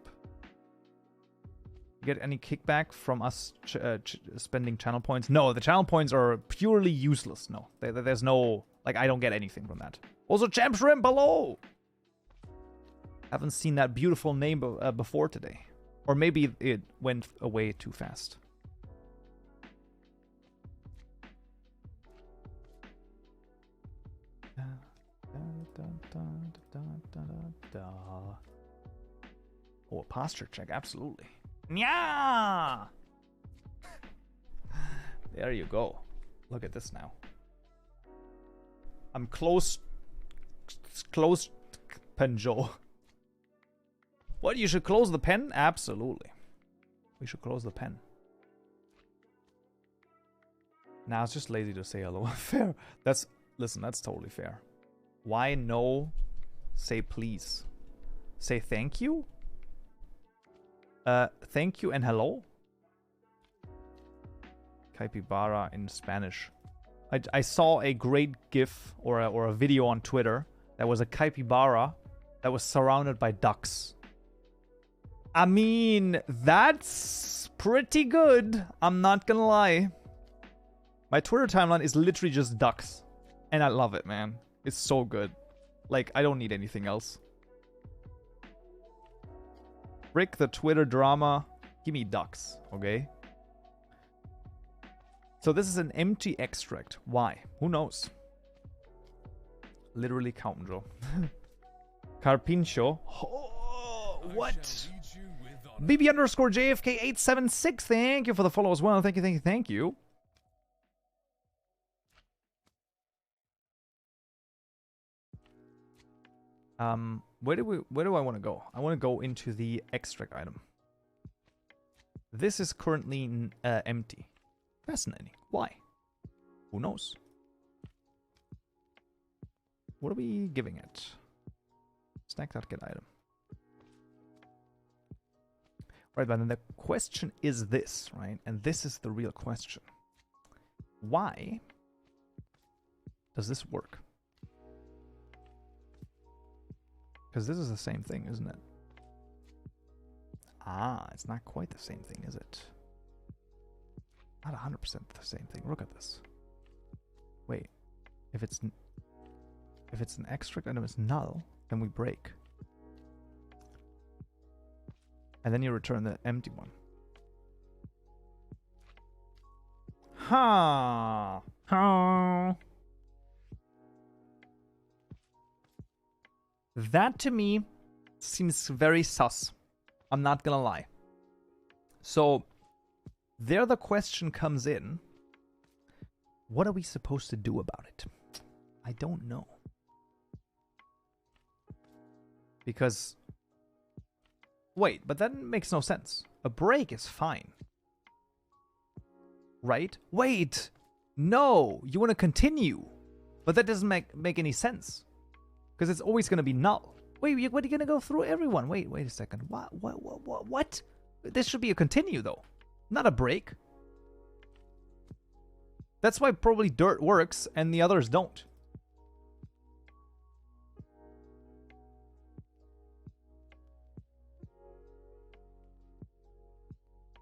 Get any kickback from us spending channel points? No, the channel points are purely useless. No, there's no... Like, I don't get anything from that. Also, Champ Shrimp below! Haven't seen that beautiful name before today. Or maybe it went away too fast. Oh, a posture check, absolutely. Yeah. There you go. Look at this now. I'm close Kaupenjoe. What, you should close the pen? Absolutely. We should close the pen. Nah, it's just lazy to say hello. Fair. Listen, that's totally fair. Why no? Say please. Say thank you? Thank you and hello? Capybara in Spanish. I saw a great GIF or a video on Twitter that was a capybara that was surrounded by ducks. I mean, that's pretty good. I'm not gonna lie. My Twitter timeline is literally just ducks. And I love it, man. It's so good. Like, I don't need anything else. Frick the Twitter drama. Give me ducks, okay? So this is an empty extract. Why? Who knows? Literally Kaupenjoe. Kaupenjoe. Oh, what? BB underscore JFK 876. Thank you for the follow as well. Thank you, thank you, thank you. Where do I want to go? I want to go into the extract item. This is currently empty. Fascinating. Why? Who knows? What are we giving it? Snack that get item. Right, but then the question is this, right? And this is the real question. Why does this work? Because this is the same thing, isn't it? Ah, it's not quite the same thing, is it? Not 100% the same thing. Look at this. Wait. If it's an extract item is null, then we break. And then you return the empty one. Ha! Ha! That to me seems very sus. I'm not gonna lie. So there the question comes in. What are we supposed to do about it? I don't know. Because wait, but that makes no sense. A break is fine. Right? Wait! No! You want to continue. But that doesn't make any sense. Because it's always going to be null. Wait, what are you going to go through everyone? Wait a second. What? This should be a continue, though. Not a break. That's why probably dirt works and the others don't.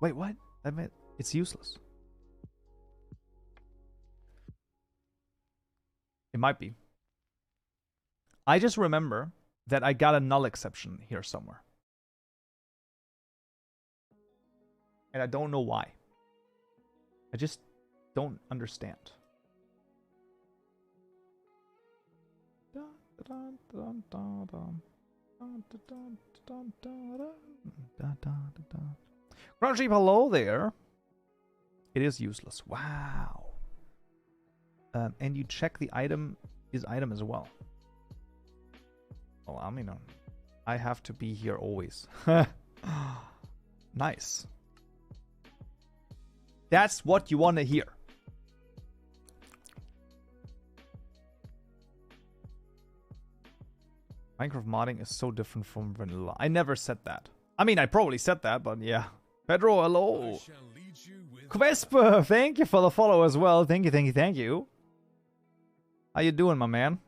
Wait, what? I meant it's useless. It might be. I just remember that I got a null exception here somewhere. And I don't know why. I just don't understand. Crunchy, hello there. It is useless. Wow. And you check the item is item as well. Well, I mean, I have to be here always. Nice. That's what you want to hear. Minecraft modding is so different from vanilla. I never said that. I mean, I probably said that, but yeah. Pedro, hello. Quesper, thank you for the follow as well. Thank you. How you doing, my man?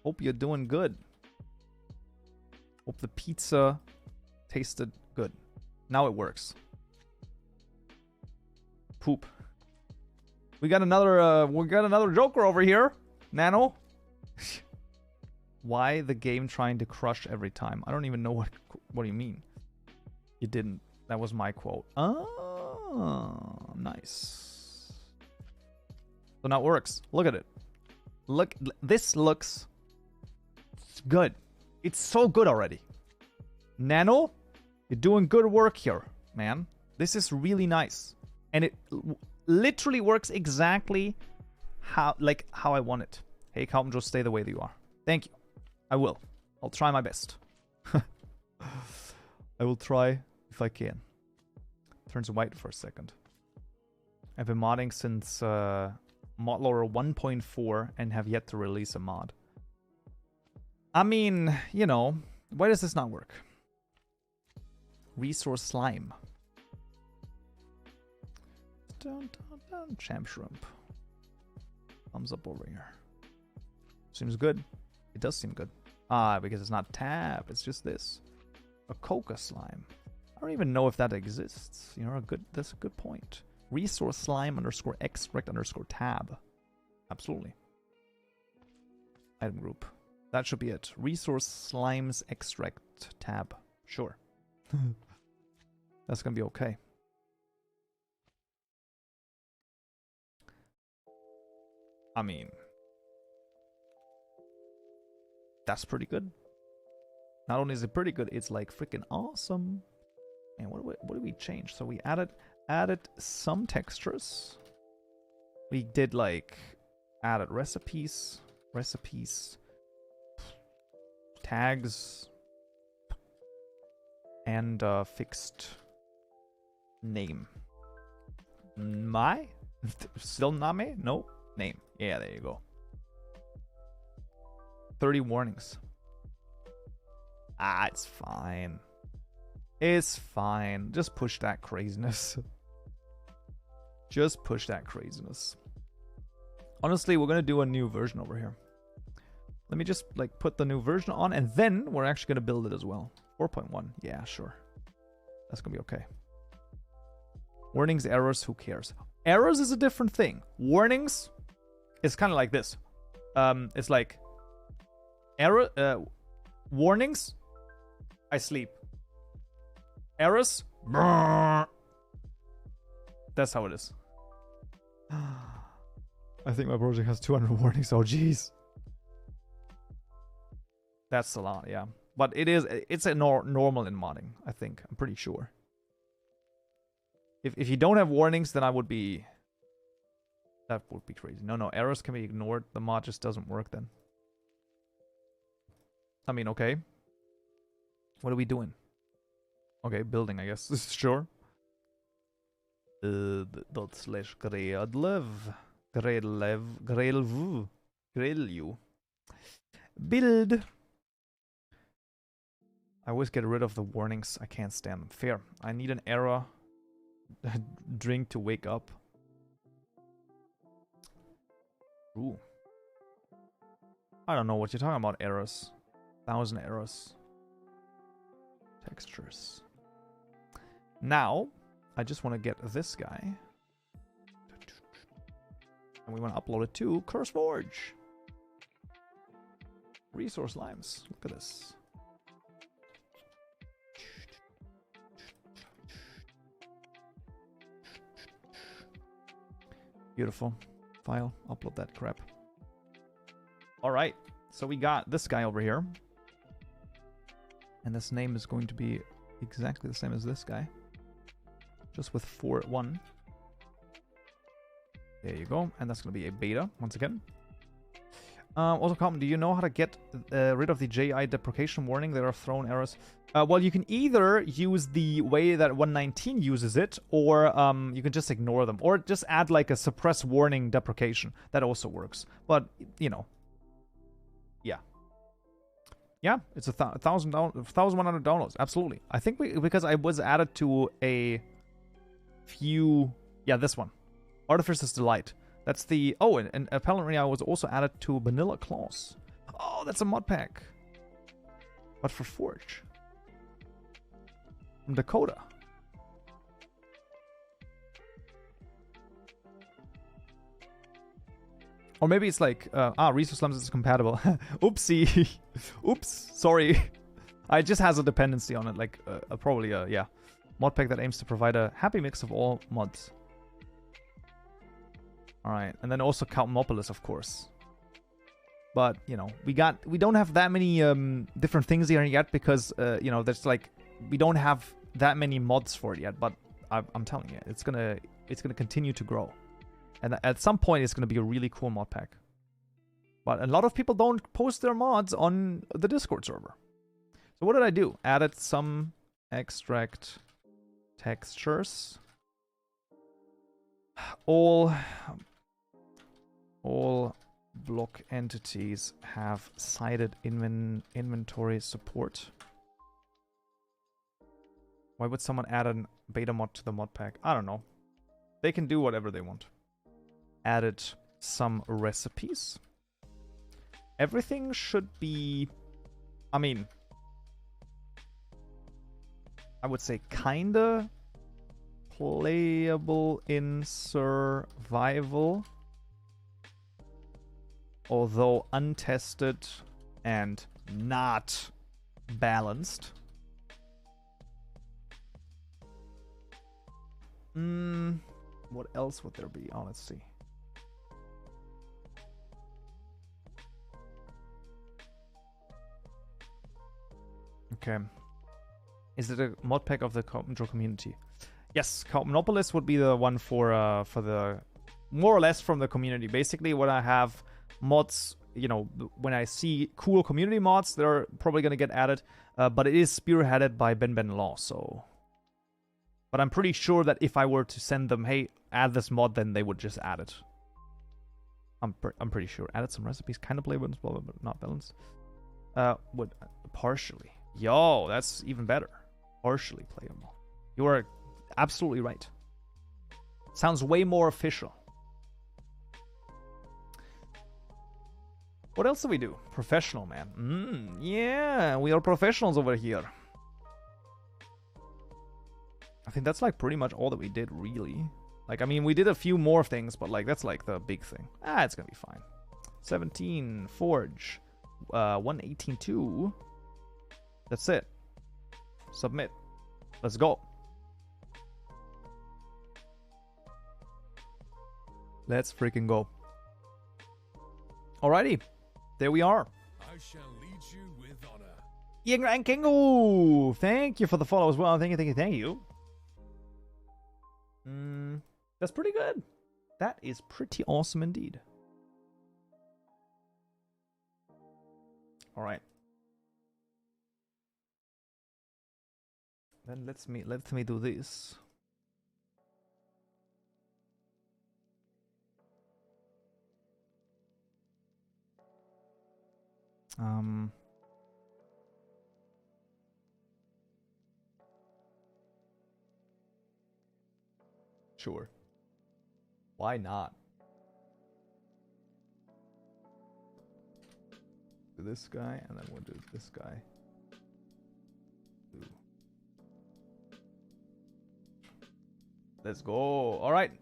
Hope you're doing good. Hope the pizza tasted good. Now it works. Poop. We got another Joker over here. Nano. Why the game trying to crush every time? I don't even know what do you mean? You didn't. That was my quote. Oh, nice. So now it works. Look at it. Look, this looks good. It's so good already. Nano, you're doing good work here, man. This is really nice. And it literally works exactly how I want it. Hey, Kaupenjoe, stay the way that you are. Thank you. I will. I'll try my best. I will try if I can. Turns white for a second. I've been modding since modloader 1.4 and have yet to release a mod. I mean, you know, why does this not work? Resource slime. Champ shrimp. Thumbs up over here. Seems good. It does seem good. Ah, because it's not tab. It's just this. A coca slime. I don't even know if that exists. You know, that's a good point. Resource slime underscore extract underscore tab. Absolutely. Item group. That should be it. Resource slimes extract tab. Sure. That's gonna be okay. I mean, that's pretty good. Not only is it pretty good, it's like freaking awesome. And what did we change? So we added some textures. We did like added recipes, tags, and fixed Name. Mai? Still Name? No. Name. Yeah, there you go. 30 warnings. Ah, it's fine. It's fine. Just push that craziness. Just push that craziness. Honestly, we're gonna do a new version over here. Let me just like put the new version on, and then we're actually gonna build it as well. 4.1. Yeah, sure. That's gonna be okay. Warnings, errors, who cares? Errors is a different thing. Warnings is kind of like this. It's like error. Warnings. I sleep. Errors. Brrr. That's how it is. I think my project has 200 warnings. Oh, jeez. That's a lot, yeah. But it's a normal in modding, I think. I'm pretty sure. If you don't have warnings, then I would be... That would be crazy. No, errors can be ignored. The mod just doesn't work then. I mean, okay. What are we doing? Okay, building, I guess. Sure. Dot slash gradlev. Gradlev. Gradlev. Build. I always get rid of the warnings. I can't stand them. Fair. I need an error. Drink to wake up. Ooh. I don't know what you're talking about. Errors. 1,000 errors. Textures. Now, I just want to get this guy. And we want to upload it to CurseForge. Resource limes. Look at this. Beautiful. File. Upload that crap. Alright. So we got this guy over here. And this name is going to be exactly the same as this guy. Just with 4.1. There you go. And that's going to be a beta, once again. Also, Kaupen, do you know how to get rid of the JI deprecation warning? There are thrown errors. Well, you can either use the way that 119 uses it, or you can just ignore them. Or just add like a suppress warning deprecation. That also works. But, you know. Yeah. Yeah, it's 1,100 downloads. Absolutely. I think because I was added to a few... Yeah, this one. Artificer's Delight. That's the... Oh, and apparently I was also added to Vanilla Claws. Oh, that's a mod pack. But for Forge. From Dakota. Or maybe it's like... Resource Slums is compatible. Oopsie. Oops. Sorry. It just has a dependency on it. Like, probably, yeah. Mod pack that aims to provide a happy mix of all mods. Alright, and then also Kaupenjoe, of course. But, you know, we don't have that many different things here yet because, you know, there's like, we don't have that many mods for it yet, but I'm telling you, it's gonna continue to grow. And at some point, it's gonna be a really cool mod pack. But a lot of people don't post their mods on the Discord server. So what did I do? Added some extract textures. All block entities have cited inventory support. Why would someone add a beta mod to the mod pack? I don't know. They can do whatever they want. Added some recipes. Everything should be... I mean... I would say kinda playable in survival. Although untested and not balanced. What else would there be? Oh, let's see. Okay. Is it a mod pack of the Kaupenjoe community? Yes, Kaupenjoe would be the one for the more or less from the community. Basically, when I have mods, you know, when I see cool community mods, they're probably gonna get added. But it is spearheaded by Ben Law, so But I'm pretty sure that if I were to send them, hey, add this mod, then they would just add it. I'm pretty sure. Added some recipes, kind of playable, but not balanced. Would partially. Yo, that's even better. Partially playable. You are absolutely right. Sounds way more official. What else do we do? Professional, man. Yeah, we are professionals over here. I think that's like pretty much all that we did, really. Like, I mean, we did a few more things, but like that's like the big thing. It's gonna be fine. 17 forge, 118.2. That's it. Submit. Let's go. Let's freaking go. Alrighty. There we are. I shall lead you with honor. Yinger and Kingo! Thank you for the follow as well. Thank you. That's pretty good. That is pretty awesome indeed. Alright. Then let me do this. Sure. Why not? Do this guy, and then we'll do this guy. Ooh. Let's go. All right.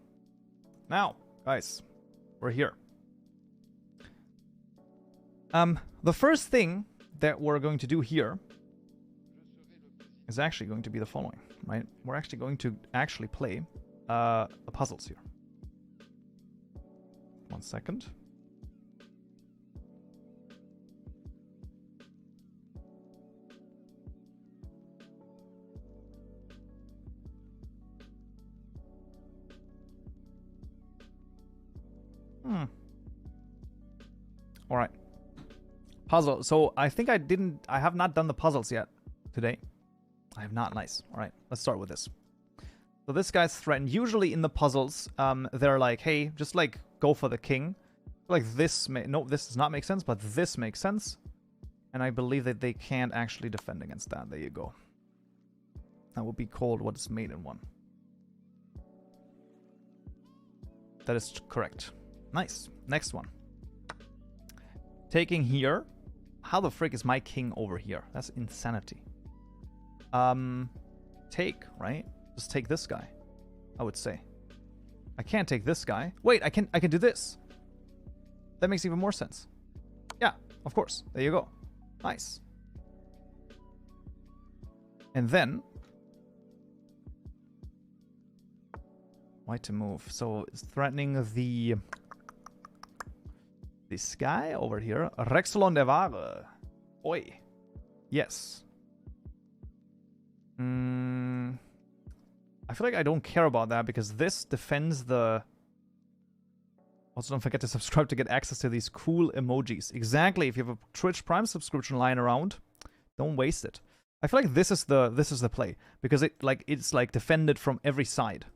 Now, guys, we're here. The first thing that we're going to do here is actually going to be the following, right? We're actually going to play the puzzles here. 1 second. All right. Puzzle. So I think I have not done the puzzles yet today. I have not. Nice. All right. Let's start with this. So this guy's threatened. Usually in the puzzles, they're like, hey, just like go for the king. Like this no, this does not make sense, but this makes sense. And I believe that they can't actually defend against that. There you go. That would be called what is made in one. That is correct. Nice. Next one. Taking here. How the frick is my king over here? That's insanity. Take, right? Just take this guy, I would say. I can't take this guy. Wait, I can do this. That makes even more sense. Yeah, of course. There you go. Nice. And then white to move. So it's threatening this guy over here. Rexelon der Ware. Oi. Yes. I feel like I don't care about that because this defends the... Also, don't forget to subscribe to get access to these cool emojis. Exactly. If you have a Twitch Prime subscription lying around, don't waste it. I feel like this is the play because it's like defended from every side.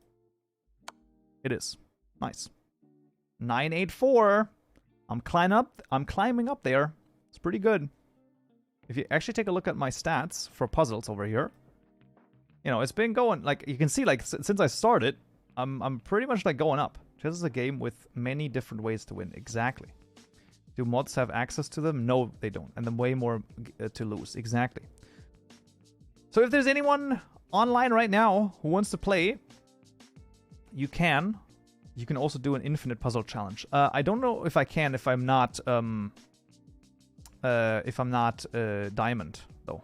It is nice. 984. I'm climbing up there. It's pretty good. If you actually take a look at my stats for puzzles over here, you know, it's been going, like, you can see, like, since I started, I'm pretty much, like, going up. This is a game with many different ways to win. Exactly. Do mods have access to them? No, they don't. And then way more to lose. Exactly. So if there's anyone online right now who wants to play, you can. You can also do an infinite puzzle challenge. I don't know if I can if I'm not diamond, though.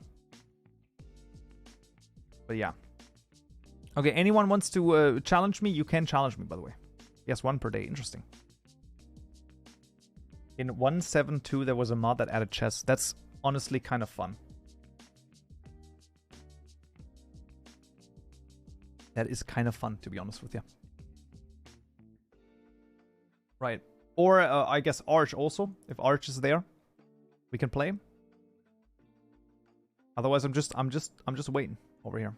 But yeah. Okay, anyone wants to challenge me? You can challenge me, by the way. Yes, 1 per day. Interesting. In 1.7.2, there was a mod that added chess. That's honestly kind of fun. That is kind of fun, to be honest with you. Right. Or I guess Arch also. If Arch is there, we can play. Otherwise, I'm just waiting over here.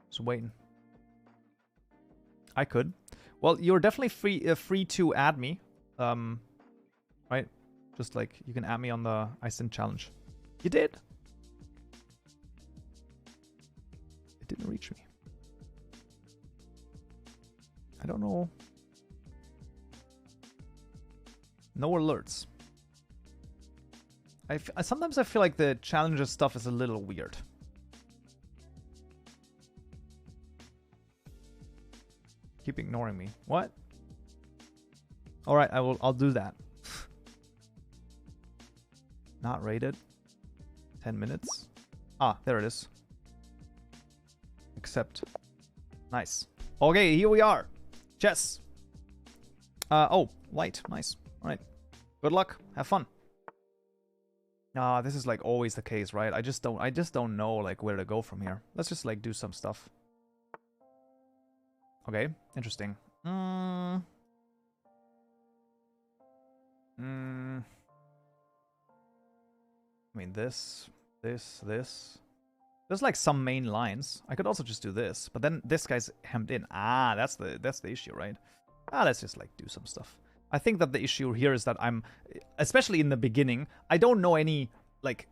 Just waiting. I could. Well, you're definitely free to add me. Right? Just like you can add me on the Iceland challenge. You did. It didn't reach me. I don't know. No alerts. Sometimes I feel like the challenges stuff is a little weird. Keep ignoring me. What? All right, I'll do that. Not rated. 10 minutes. Ah, there it is. Accept. Nice. Okay, here we are. Chess. Oh, light. Nice. All right. Good luck. Have fun. This is like always the case, right? I just don't know like where to go from here. Let's just like do some stuff. Okay, interesting. I mean, this. There's like some main lines. I could also just do this, but then this guy's hemmed in. Ah, that's the issue, right? Let's just like do some stuff. I think that the issue here is that I'm, especially in the beginning, I don't know any like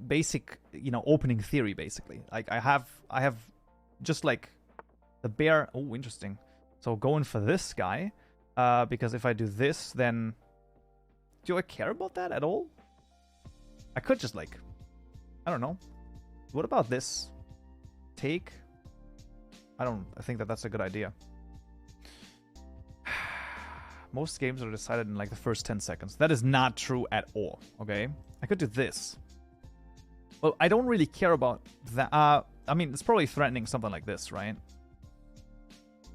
basic, opening theory. Basically, like I have just like the bare. Oh, interesting. So going for this guy, because if I do this, then do I care about that at all? I could just like, I don't know. What about this? Take? I think that that's a good idea. Most games are decided in like the first 10 seconds. That is not true at all, okay? I could do this. Well, I don't really care about that. I mean, it's probably threatening something like this, right?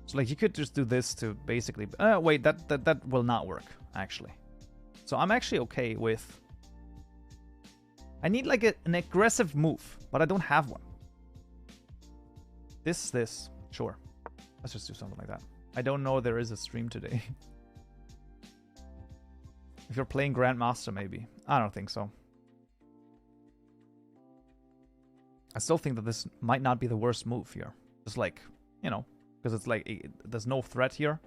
So like you could just do this to basically... wait, that will not work, actually. So I'm actually okay with... I need like an aggressive move, but I don't have one. This. Sure. Let's just do something like that. I don't know there is a stream today. If you're playing Grandmaster, maybe. I don't think so. I still think that this might not be the worst move here. Just like, because it's like, there's no threat here,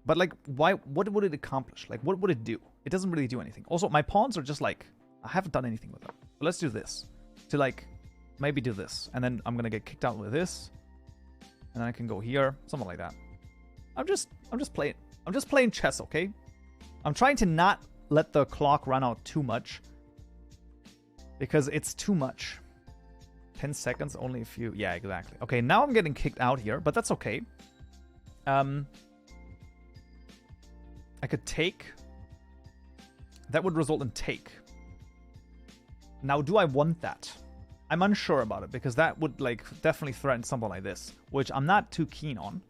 But like, why? What would it accomplish? Like, what would it do? It doesn't really do anything. Also, my pawns are just like, I haven't done anything with them. But let's do this. To like, maybe do this. And then I'm going to get kicked out with this. And then I can go here. Something like that. I'm just playing chess, okay? I'm trying to not let the clock run out too much. Because it's too much. 10 seconds, only a few. Yeah, exactly. Okay, now I'm getting kicked out here, but that's okay. I could take. That would result in take. Now, do I want that? I'm unsure about it, because that would like definitely threaten something like this, which I'm not too keen on.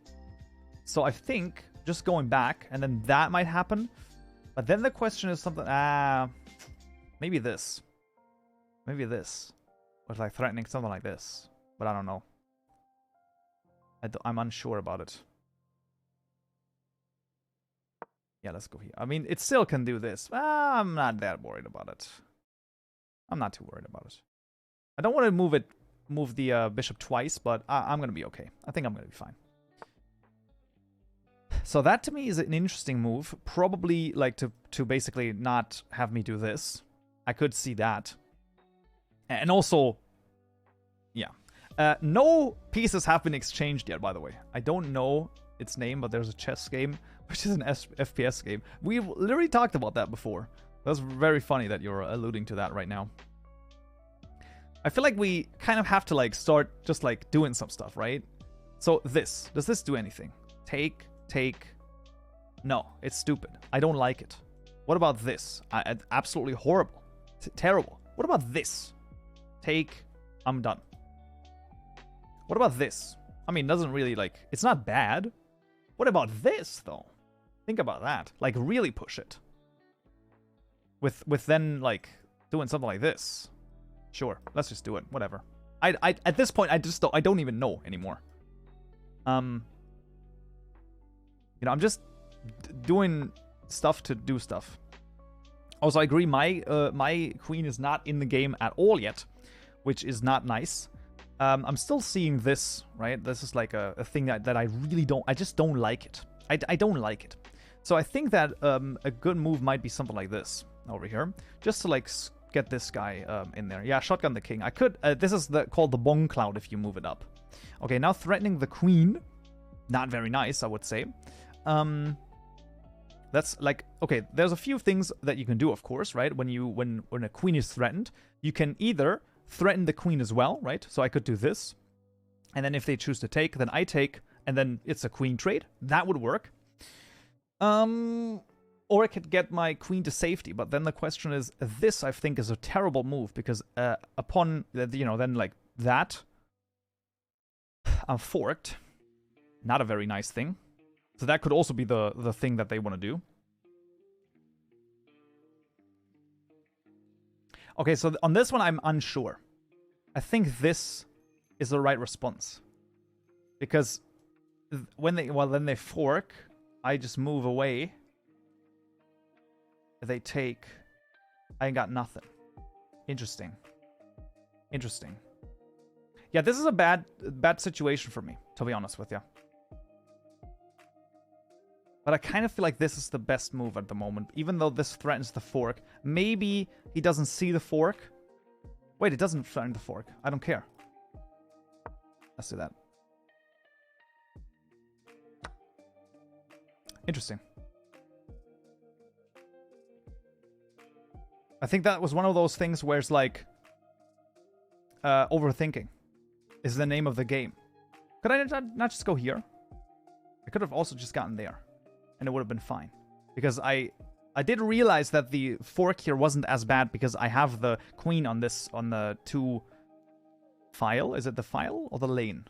So I think just going back, and then that might happen. But then the question is something... maybe this. Maybe this. With like threatening something like this. But I don't know. I'm unsure about it. Yeah, let's go here. I mean, it still can do this. I'm not that worried about it. I'm not too worried about it. I don't want to move the bishop twice, but I'm going to be okay. I think I'm going to be fine. So that to me is an interesting move. Probably like to basically not have me do this. I could see that. And also, yeah. No pieces have been exchanged yet, by the way. I don't know its name, but there's a chess game, which is an FPS game. We've literally talked about that before. That's very funny that you're alluding to that right now. I feel like we kind of have to like start just like doing some stuff, right? So this, does this do anything? Take. No, it's stupid. I don't like it. What about this? Absolutely horrible. Terrible. What about this? Take. I'm done. What about this? I mean, doesn't really like... It's not bad. What about this, though? Think about that. Like, really push it. With then, like, doing something like this. Sure, let's just do it. Whatever. At this point, I don't even know anymore. I'm just doing stuff to do stuff. Also, I agree, my queen is not in the game at all yet, which is not nice. I'm still seeing this, right? This is like a thing that I really don't... I just don't like it. I don't like it. So I think that a good move might be something like this over here. Just to, like, get this guy in there. Yeah, shotgun the king. I could... this is called the bong cloud if you move it up. Okay, now threatening the queen. Not very nice, I would say. That's like... Okay, there's a few things that you can do, of course, right? When a queen is threatened, you can either threaten the queen as well, right? So I could do this. And then if they choose to take, then I take. And then it's a queen trade. That would work. Or I could get my queen to safety. But then the question is, this I think is a terrible move. Because upon, then like that, I'm forked. Not a very nice thing. So that could also be the thing that they want to do. Okay, so on this one, I'm unsure. I think this is the right response. Because when they fork, I just move away. They take. I ain't got nothing. Interesting. Interesting. Yeah, this is a bad situation for me, to be honest with you. But I kind of feel like this is the best move at the moment, even though this threatens the fork. Maybe he doesn't see the fork. Wait, it doesn't threaten the fork. I don't care. Let's do that. Interesting. I think that was one of those things where it's like... overthinking is the name of the game. Could I not just go here? I could have also just gotten there. And it would have been fine. Because I did realize that the fork here wasn't as bad because I have the queen on the 2 file. Is it the file or the lane?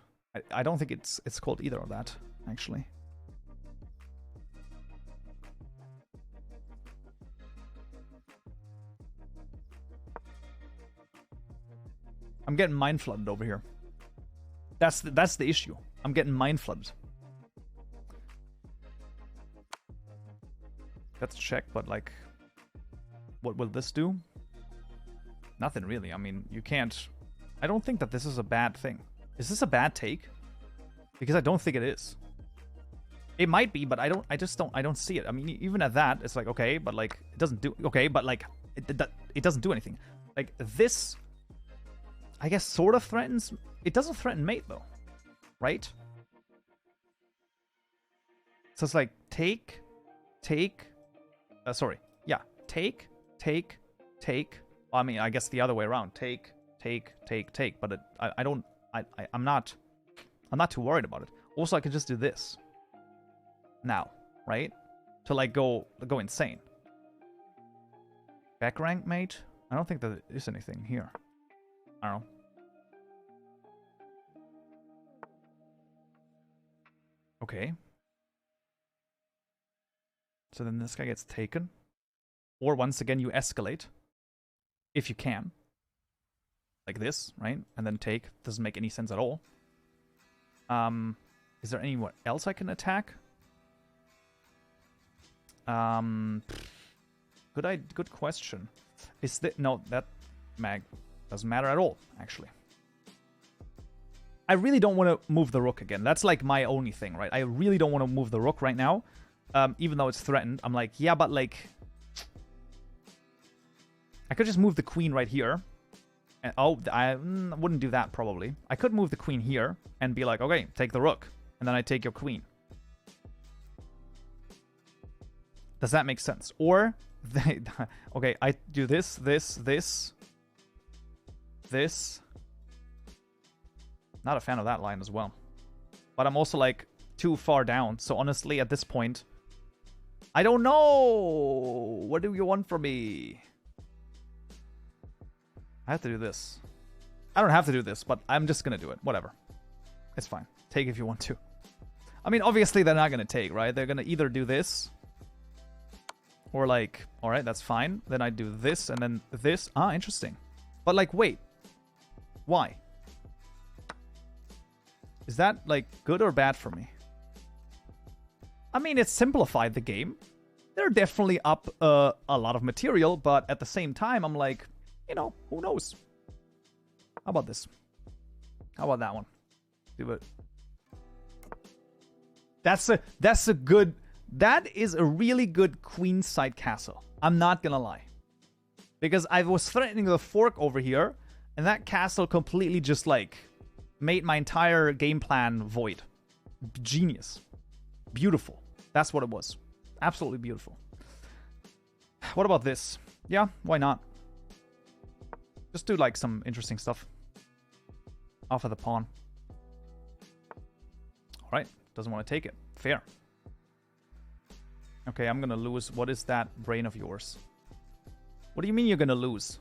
I don't think it's called either of that, actually. I'm getting mind flooded over here. That's the issue. I'm getting mind flooded. Let's check, but like, what will this do? Nothing really. I mean, you can't... I don't think that this is a bad thing. Is this a bad take? Because I don't think it is. It might be, but I don't see it. I mean, even at that, it's like, okay, but like, it doesn't do... Okay, but like, it doesn't do anything. Like, this, I guess, sort of threatens... It doesn't threaten mate, though. Right? So it's like, take... sorry. Yeah. Take. Well, I mean, I guess the other way around. Take. But I'm not too worried about it. Also, I could just do this. Now. Right? To, like, go insane. Back rank, mate? I don't think that there is anything here. I don't know. Okay. So then this guy gets taken. Or once again, you escalate. If you can. Like this, right? And then take. Doesn't make any sense at all. Is there anywhere else I can attack? Good question. Is that... No, that mag doesn't matter at all, actually. I really don't want to move the rook again. That's like my only thing, right? I really don't want to move the rook right now. Even though it's threatened. I'm like, yeah, but like... I could just move the queen right here. And, oh, I wouldn't do that, probably. I could move the queen here and be like, okay, take the rook. And then I take your queen. Does that make sense? Or... okay, I do this. Not a fan of that line as well. But I'm also, like, too far down. So, honestly, at this point... I don't know! What do you want from me? I have to do this. I don't have to do this, but I'm just gonna do it. Whatever. It's fine. Take if you want to. I mean, obviously, they're not gonna take, right? They're gonna either do this... Or, like... Alright, that's fine. Then I do this, and then this. Ah, interesting. But, like, wait. Why? Is that, like, good or bad for me? I mean, it simplified the game. they're definitely up a lot of material, but at the same time, I'm like, you know, who knows? How about this? How about that one? Do it. That is a really good queenside castle. I'm not gonna lie. Because I was threatening the fork over here, and that castle completely just, like, made my entire game plan void. Genius. Beautiful. That's what it was. Absolutely beautiful. What about this? Yeah, why not? Just do, like, some interesting stuff. Off of the pawn. Alright. Doesn't want to take it. Fair. Okay, I'm gonna lose. What is that brain of yours? What do you mean you're gonna lose?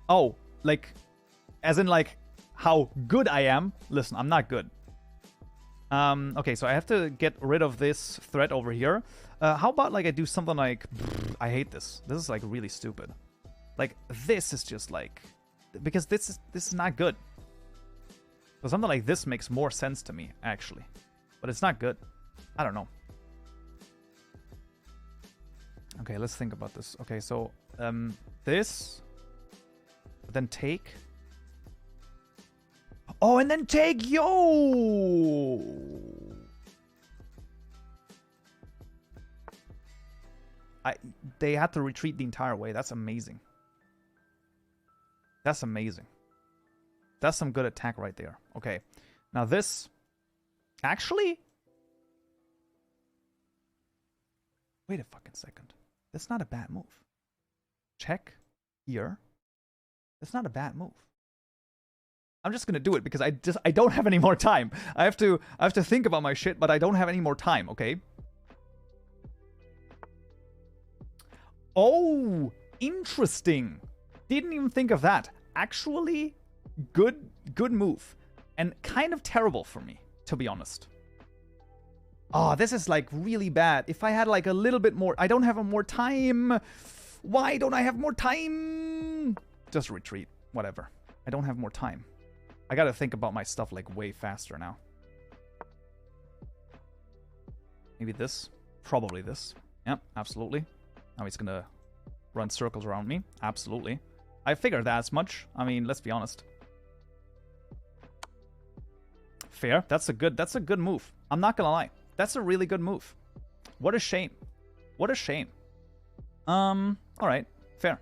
Oh, like, as in, like, how good I am? Listen, I'm not good. Okay, so I have to get rid of this threat over here. How about, like, I do something like... I hate this. This is, like, really stupid. Like, this is just, like... Because this is not good. So something like this makes more sense to me, actually. But it's not good. I don't know. Okay, let's think about this. Okay, so... this... Then take... Oh, and then take... Yo! They had to retreat the entire way. That's amazing. That's amazing. That's some good attack right there. Okay. Now this... Actually... Wait a fucking second. That's not a bad move. Check here. That's not a bad move. I'm just gonna do it because I don't have any more time. I have to think about my shit, but I don't have any more time, okay? Oh, interesting. Didn't even think of that. Actually, good move. And kind of terrible for me, to be honest. Oh, this is like really bad. If I had like a little bit more... I don't have more time. Why don't I have more time? Just retreat. Whatever. I don't have more time. I gotta think about my stuff like way faster now. Maybe this. Probably this. Yep, absolutely. Now he's gonna run circles around me. Absolutely. I figured that as much. I mean, let's be honest. Fair. That's a good move. I'm not gonna lie. That's a really good move. What a shame. What a shame. Alright. Fair.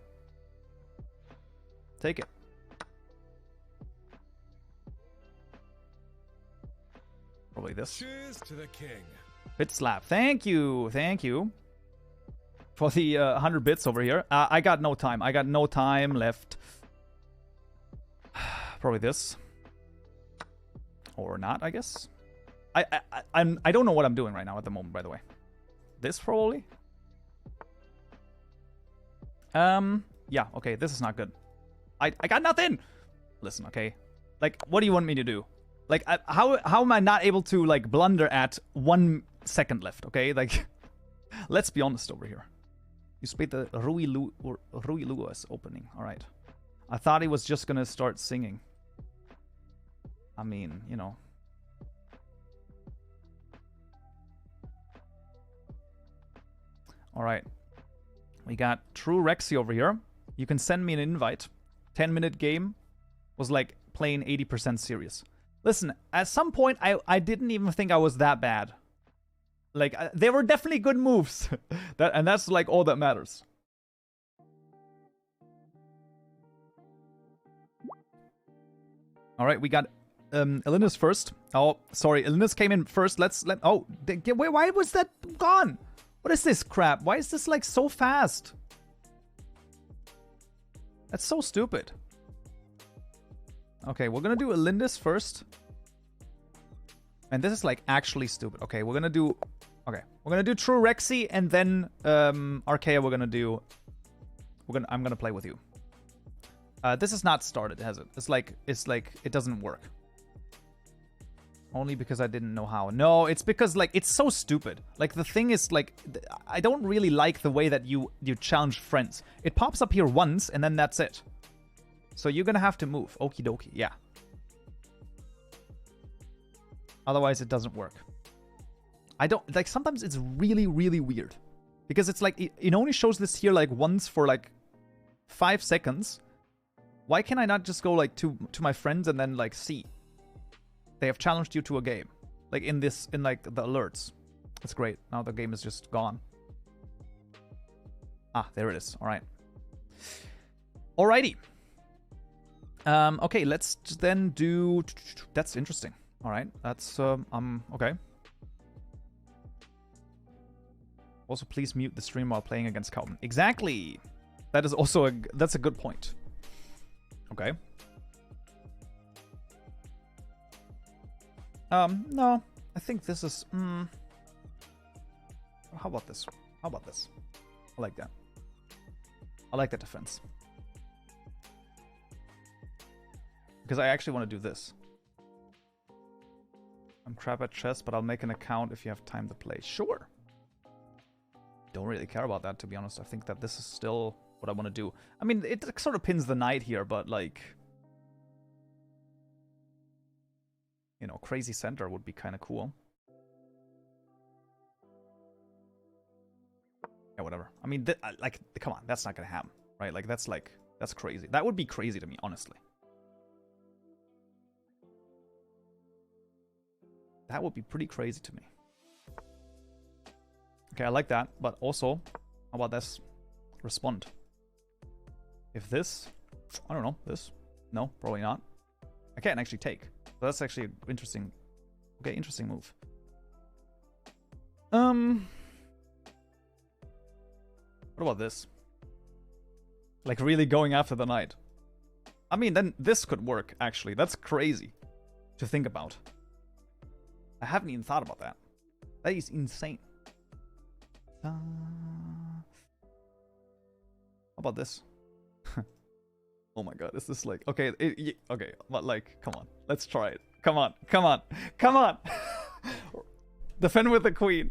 Take it. Probably this. Cheers to the king. Bit slap. Thank you. Thank you. For the 100 bits over here. I got no time. I got no time left. Probably this. Or not, I guess. I don't know what I'm doing right now at the moment, by the way. This probably? Yeah, okay, this is not good. I got nothing! Listen, okay? Like, what do you want me to do? Like, how am I not able to, like, blunder at 1 second left, okay? Like, let's be honest over here. You split the Rui Luas opening, alright. I thought he was just gonna start singing. I mean, you know. Alright. We got True Rexy over here. You can send me an invite. 10-minute game. Was like playing 80% serious. Listen, at some point, I didn't even think I was that bad. Like, they were definitely good moves. And that's like all that matters. Alright, we got Elinus first. Oh, sorry, Elinus came in first. Oh, wait, why was that gone? What is this crap? Why is this like so fast? That's so stupid. Okay, we're gonna do Elindis first. And this is like actually stupid. Okay, we're gonna do... Okay, we're gonna do True Rexy and then Archaea we're gonna do... I'm gonna play with you. This is not started, has it? It's like it doesn't work. Only because I didn't know how. No, it's because like it's so stupid. Like the thing is like I don't really like the way that you challenge friends. It pops up here once and then that's it. So you're gonna have to move. Okie dokie, yeah. Otherwise it doesn't work. I don't like sometimes it's really, really weird. Because it's like, it only shows this here like once for like 5 seconds. Why can I not just go like to my friends and then like see? They have challenged you to a game. Like in like the alerts. That's great. Now the game is just gone. Ah, there it is. All right. Alrighty. Okay, let's then do... That's interesting. All right. That's, okay. Also, please mute the stream while playing against Kaupen. Exactly. That is also that's a good point. Okay. No. I think this is... How about this? How about this? I like that. I like that defense. Because I actually want to do this. I'm crap at chess, but I'll make an account if you have time to play. Sure. Don't really care about that, to be honest. I think that this is still what I want to do. I mean, it sort of pins the knight here, but like... You know, crazy center would be kind of cool. Yeah, whatever. I mean, like, come on, that's not gonna happen, right? Like, that's crazy. That would be crazy to me, honestly. That would be pretty crazy to me. Okay, I like that, but also, how about this? Respond. If this, I don't know, this? No, probably not. I can't actually take. So that's actually interesting. Okay, interesting move. What about this? Like really going after the knight. I mean, then this could work, actually. That's crazy to think about. I haven't even thought about that. That is insane. How about this? Oh my god, is this like... Okay, okay, but like, come on. Let's try it. Come on, come on, come on! Defend with the queen.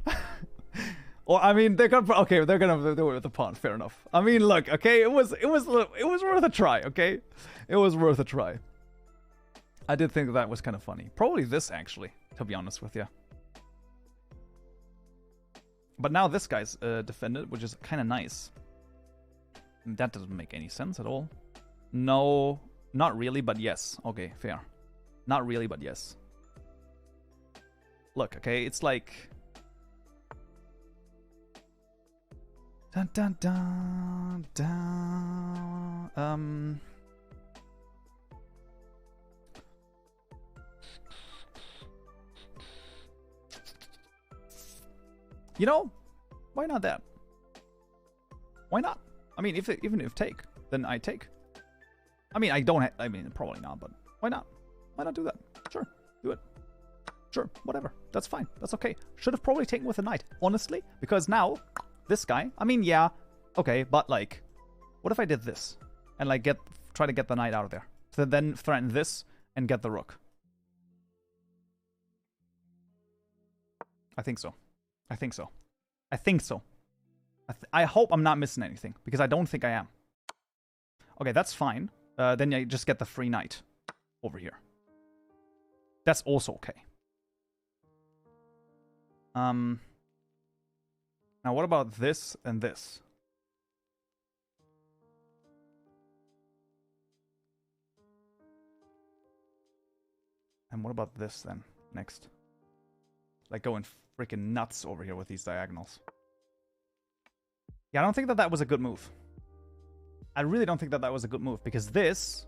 Or, I mean, they're gonna... Okay, they're gonna do it with the pawn. Fair enough. I mean, look, okay, it was worth a try, okay? It was worth a try. I did think that was kind of funny. Probably this, actually, to be honest with you. But now this guy's defended, which is kind of nice. That doesn't make any sense at all. No, not really, but yes. Okay, fair. Not really, but yes. Look, okay, it's like... Dun dun dun dun. You know, why not that? Why not? I mean, even if take, then I take. I mean, I mean, probably not, but why not? Why not do that? Sure, do it. Sure, whatever. That's fine. That's okay. Should have probably taken with a knight, honestly, because now this guy. I mean, yeah, okay, but like, what if I did this and like try to get the knight out of there, so then threaten this and get the rook? I think so. I think so. I think so. I hope I'm not missing anything, because I don't think I am. Okay, that's fine. Then you just get the free knight over here. That's also okay. Now what about this and this? And what about this then, next? Like going freaking nuts over here with these diagonals. Yeah, I don't think that that was a good move. I really don't think that that was a good move, because this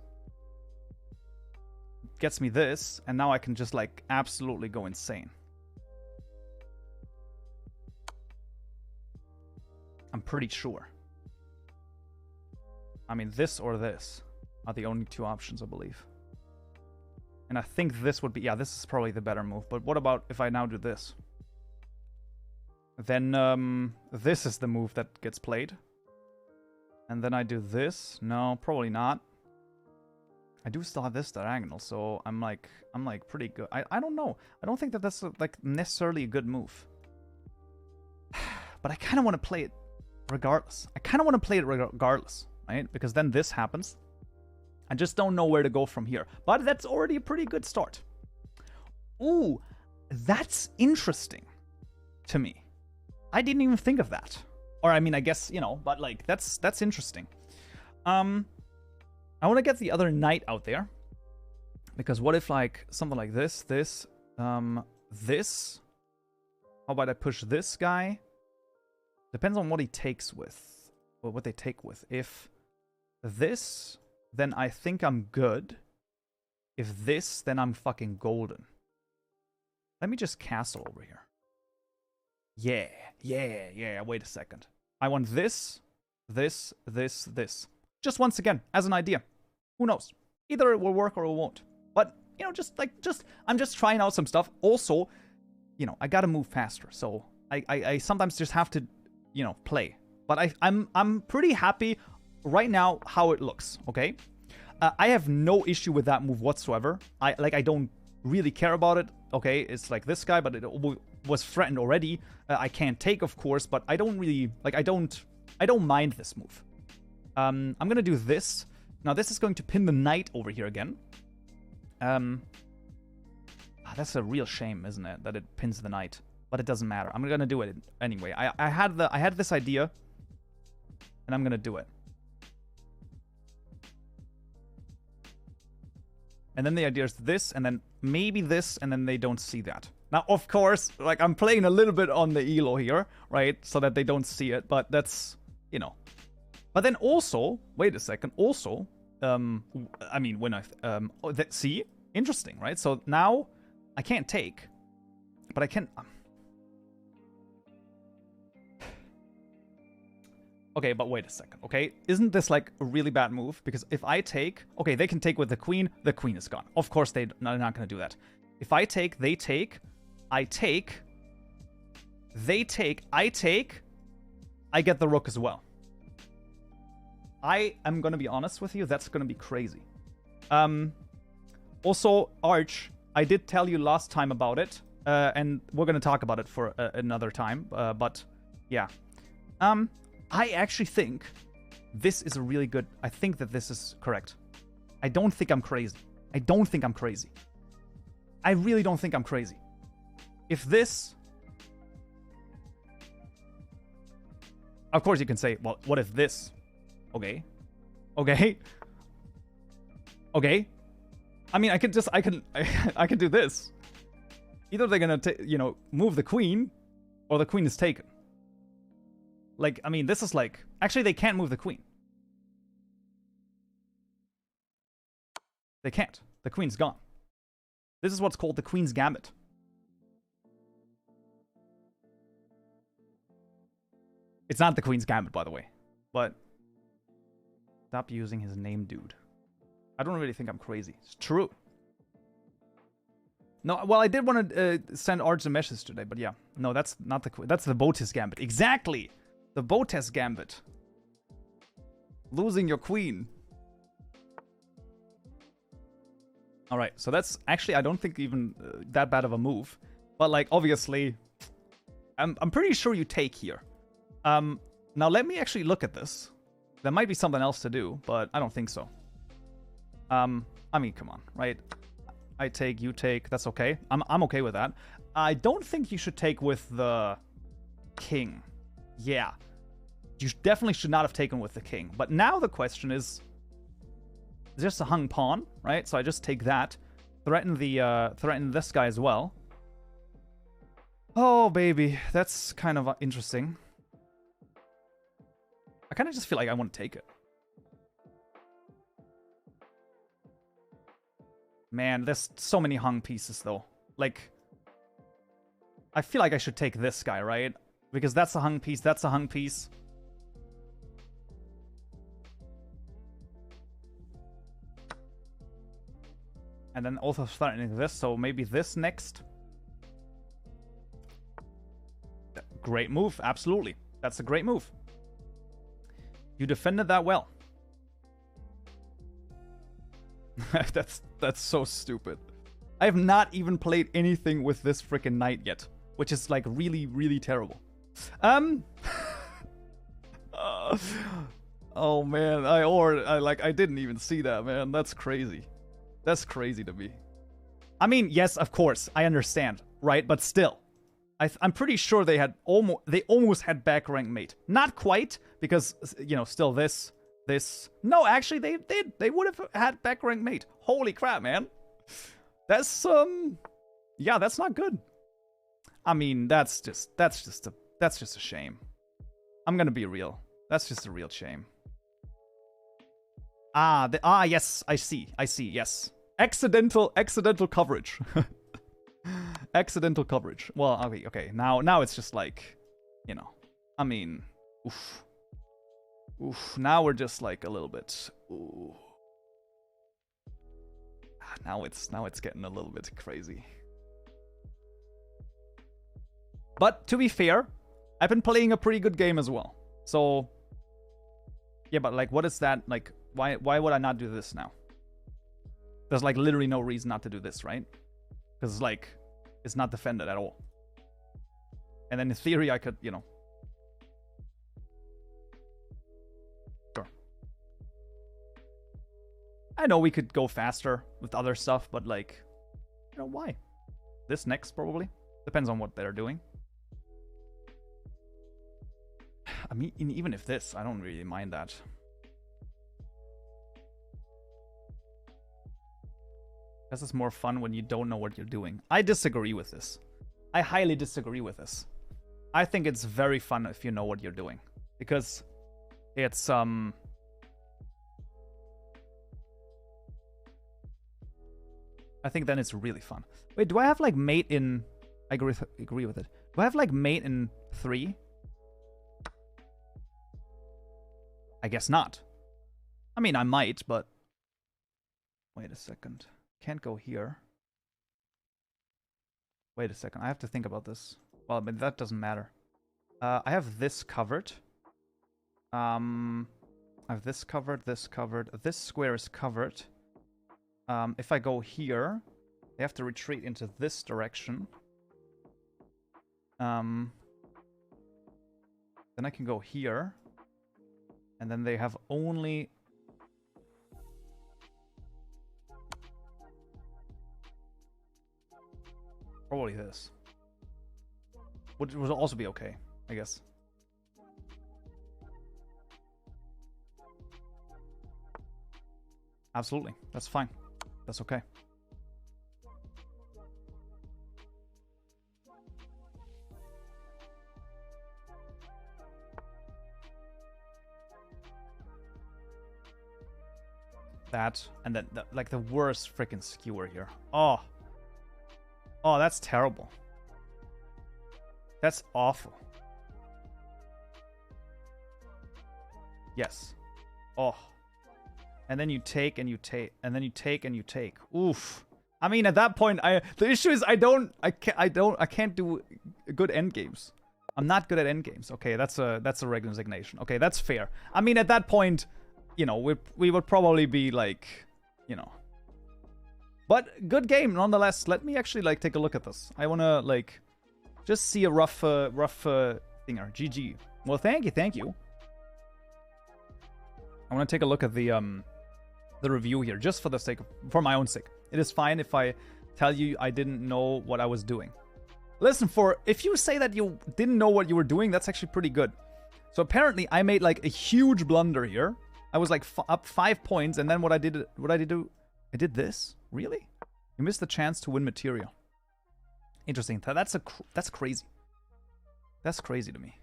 gets me this, and now I can just like absolutely go insane. I'm pretty sure. I mean, this or this are the only two options, I believe. And I think this would be... Yeah, this is probably the better move. But what about if I now do this? Then this is the move that gets played. And then I do this. No, probably not. I do still have this diagonal, so I'm like pretty good. I don't know. I don't think that that's like necessarily a good move. But I kind of want to play it regardless. Right? Because then this happens. I just don't know where to go from here. But that's already a pretty good start. Ooh, that's interesting to me. I didn't even think of that. Or, I mean, I guess, you know, but, like, that's interesting. I want to get the other knight out there. Because what if, like, something like this, this. How about I push this guy? Depends on what he takes with. Or what they take with. If this, then I think I'm good. If this, then I'm fucking golden. Let me just castle over here. Yeah. Wait a second. I want this. Just once again, as an idea. Who knows? Either it will work or it won't. But, you know, I'm just trying out some stuff. Also, you know, I gotta move faster. So, I sometimes just have to, you know, play. But I'm pretty happy right now how it looks, okay? I have no issue with that move whatsoever. I don't really care about it. Okay, it's like this guy, but it was threatened already. I can't take, of course, but I don't really, like, I don't mind this move. I'm gonna do this. Now, this is going to pin the knight over here again. That's a real shame, isn't it, that it pins the knight? But it doesn't matter. I'm gonna do it anyway. I had this idea, and I'm gonna do it. And then the idea is this, and then maybe this, and then they don't see that. Now, of course, like, I'm playing a little bit on the elo here, right? So that they don't see it, but that's, you know. But then also, wait a second, also, I mean, when I, see? Interesting, right? So now, I can't take, but I can... Okay, but wait a second, okay? Isn't this, like, a really bad move? Because if I take... Okay, they can take with the queen is gone. Of course, they're not going to do that. If I take, they take, I take, they take, I take, I get the rook as well. I am going to be honest with you, that's going to be crazy. Also, Arch, I did tell you last time about it, and we're going to talk about it for another time, but yeah. I actually think this is a really good... I think that this is correct. I don't think I'm crazy. I don't think I'm crazy. I really don't think I'm crazy. If this... Of course you can say, well, what if this? Okay. Okay. Okay. I mean, I could do this. Either they're gonna, you know, move the queen, or the queen is taken. Like, I mean, this is like... Actually, they can't move the queen. They can't. The queen's gone. This is what's called the queen's gambit. It's not the queen's gambit, by the way. But... Stop using his name, dude. I don't really think I'm crazy. It's true. No, well, I did want to send Arch a message today, but yeah. No, that's not the... That's the Botis gambit. Exactly! The Botes gambit. Losing your queen. Alright, so that's actually, I don't think even that bad of a move. But, like, obviously, I'm pretty sure you take here. Now, let me actually look at this. There might be something else to do, but I don't think so. I mean, come on, right? I take, you take, that's okay. I'm okay with that. I don't think you should take with the king. Yeah. You definitely should not have taken with the king. But now the question is just a hung pawn, right? So I just take that. Threaten this guy as well. Oh, baby. That's kind of interesting. I kind of just feel like I want to take it. Man, there's so many hung pieces, though. Like, I feel like I should take this guy, right? Because that's a hung piece, that's a hung piece. And then also threatening this, so maybe this next. Great move, absolutely. That's a great move. You defended that well. That's so stupid. I have not even played anything with this freaking knight yet, which is like really, really terrible. Oh man, I didn't even see that, man. That's crazy. That's crazy to me. I mean, yes, of course, I understand, right? But still, I'm pretty sure they almost had back rank mate. Not quite, because, you know, still this. No, actually, they would have had back rank mate. Holy crap, man. That's, yeah, that's not good. I mean, that's just a shame. I'm gonna be real. That's just a real shame. Yes, I see, yes. Accidental coverage. Accidental coverage. Well, okay. Now it's just like, you know, I mean, oof. Now we're just like a little bit. Ooh. Now it's getting a little bit crazy. But to be fair, I've been playing a pretty good game as well. So yeah, but like, what is that like? Why would I not do this now? There's like literally no reason not to do this, right? Because like, it's not defended at all. And then in theory, I could, you know. Sure. I know we could go faster with other stuff, but like, you know, why? This next, probably. Depends on what they're doing. I mean, even if this, I don't really mind that. This is more fun when you don't know what you're doing. I disagree with this. I highly disagree with this. I think it's very fun if you know what you're doing. Because it's, I think then it's really fun. Wait, do I have like mate in... I agree with it. Do I have like mate in 3? I guess not. I mean, I might, but... Wait a second. Can't go here. Wait a second. I have to think about this. Well, but that doesn't matter. I have this covered. I have this covered, this covered. This square is covered. If I go here, they have to retreat into this direction. Then I can go here. And then they have only... Probably this. Would also be okay, I guess. Absolutely. That's fine. That's okay. That, and then, like, the worst freaking skewer here. Oh, that's terrible. That's awful. Yes. Oh. And then you take and you take, and then you take and you take. Oof. I mean, at that point, the issue is I can't do good end games. I'm not good at end games. Okay, that's a resignation. Okay, that's fair. I mean, at that point, you know, we would probably be like, you know. But good game nonetheless. Let me actually like take a look at this. I wanna like just see a rough thinger. GG. Well, thank you. I wanna take a look at the review here, just for my own sake. It is fine if I tell you I didn't know what I was doing. Listen, if you say that you didn't know what you were doing, that's actually pretty good. So apparently I made like a huge blunder here. I was like up 5 points, and then what did I do? I did this? Really? You missed the chance to win material. Interesting. That's crazy. That's crazy to me.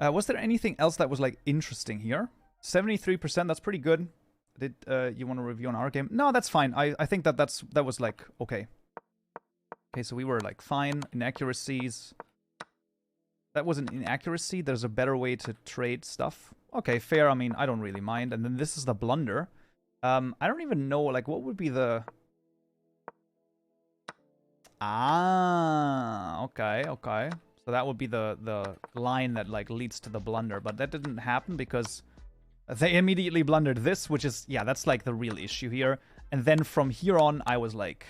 Was there anything else that was like interesting here? 73%. That's pretty good. Did you want to review on our game? No, that's fine. I think that was like okay. Okay, so we were like fine. Inaccuracies. That was an inaccuracy. There's a better way to trade stuff. Okay, fair. I mean, I don't really mind. And then this is the blunder. I don't even know, like, what would be the... Okay. So that would be the line that, like, leads to the blunder. But that didn't happen because they immediately blundered this, which is, yeah, that's, like, the real issue here. And then from here on, I was, like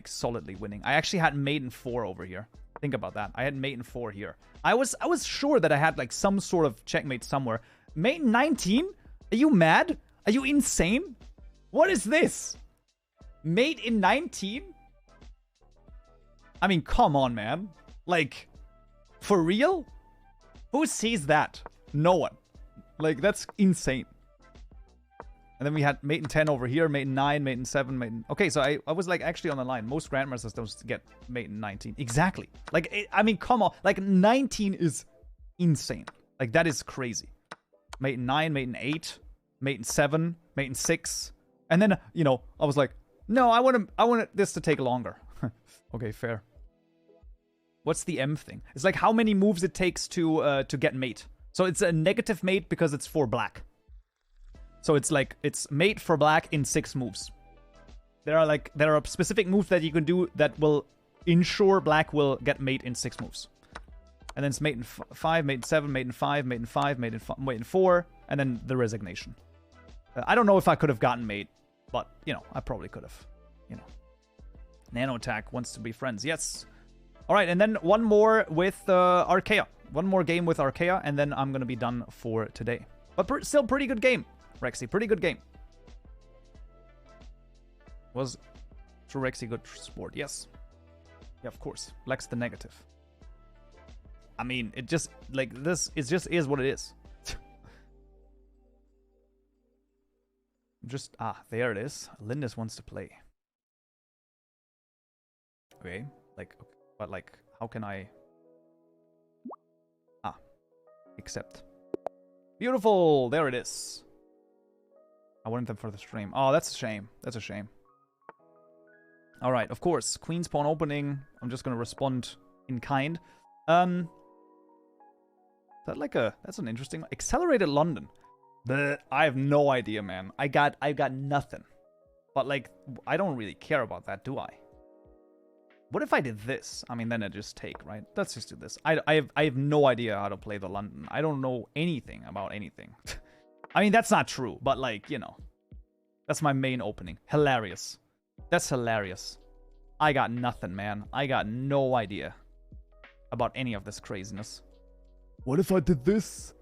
solidly winning. I actually had mate in 4 over here. Think about that. I had mate in 4 here. I was sure that I had, like, some sort of checkmate somewhere. Mate in 19? Are you mad? Are you insane? What is this? Mate in 19? I mean, come on, man. Like, for real? Who sees that? No one. Like, that's insane. And then we had mate in 10 over here, mate in 9, mate in 7, mate in... Okay, so I was, like, actually on the line. Most Grandmasters don't get mate in 19. Exactly. Like, I mean, come on. Like, 19 is insane. Like, that is crazy. Mate in 9, mate in 8, mate in 7, mate in 6. And then, you know, I was like, no, I want this to take longer. Okay, fair. What's the M thing? It's like how many moves it takes to get mate. So it's a negative mate because it's for black. So it's like, it's mate for black in 6 moves. There are specific moves that you can do that will ensure black will get mate in 6 moves. And then it's mate in 5, mate in 7, mate in 5, mate in 5, mate in 4, and then the resignation. I don't know if I could have gotten mate, but, you know, I probably could have. You know. Nano Attack wants to be friends. Yes. All right, and then one more with Archaea. One more game with Archaea, and then I'm going to be done for today. But still pretty good game, Rexy. Pretty good game. Was True Rexy good sport? Yes. Yeah, of course. Lex the negative. I mean, it just, like, this, it just is what it is. Just, there it is. Lindis wants to play. Okay, like, but, like, how can I... accept. Beautiful! There it is. I wanted them for the stream. Oh, that's a shame. That's a shame. Alright, of course. Queen's Pawn opening. I'm just gonna respond in kind. Is that like a... That's an interesting... Accelerated London. But I have no idea, man. I got nothing. But, like, I don't really care about that, do I? What if I did this? I mean, then I just take, right? Let's just do this. I have no idea how to play the London. I don't know anything about anything. I mean, that's not true, but, like, you know. That's my main opening. Hilarious. That's hilarious. I got nothing, man. I got no idea about any of this craziness. What if I did this?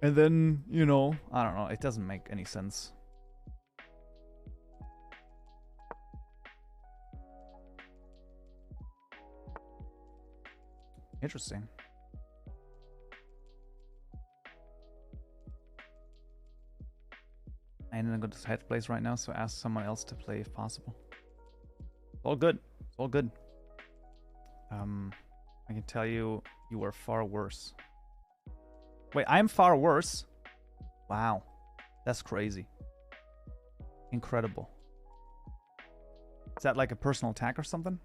And then, you know, I don't know. It doesn't make any sense. Interesting. And I'm going to head place right now, so ask someone else to play if possible. It's all good. It's all good. I can tell you, you are far worse. Wait, I'm far worse? Wow. That's crazy. Incredible. Is that like a personal attack or something?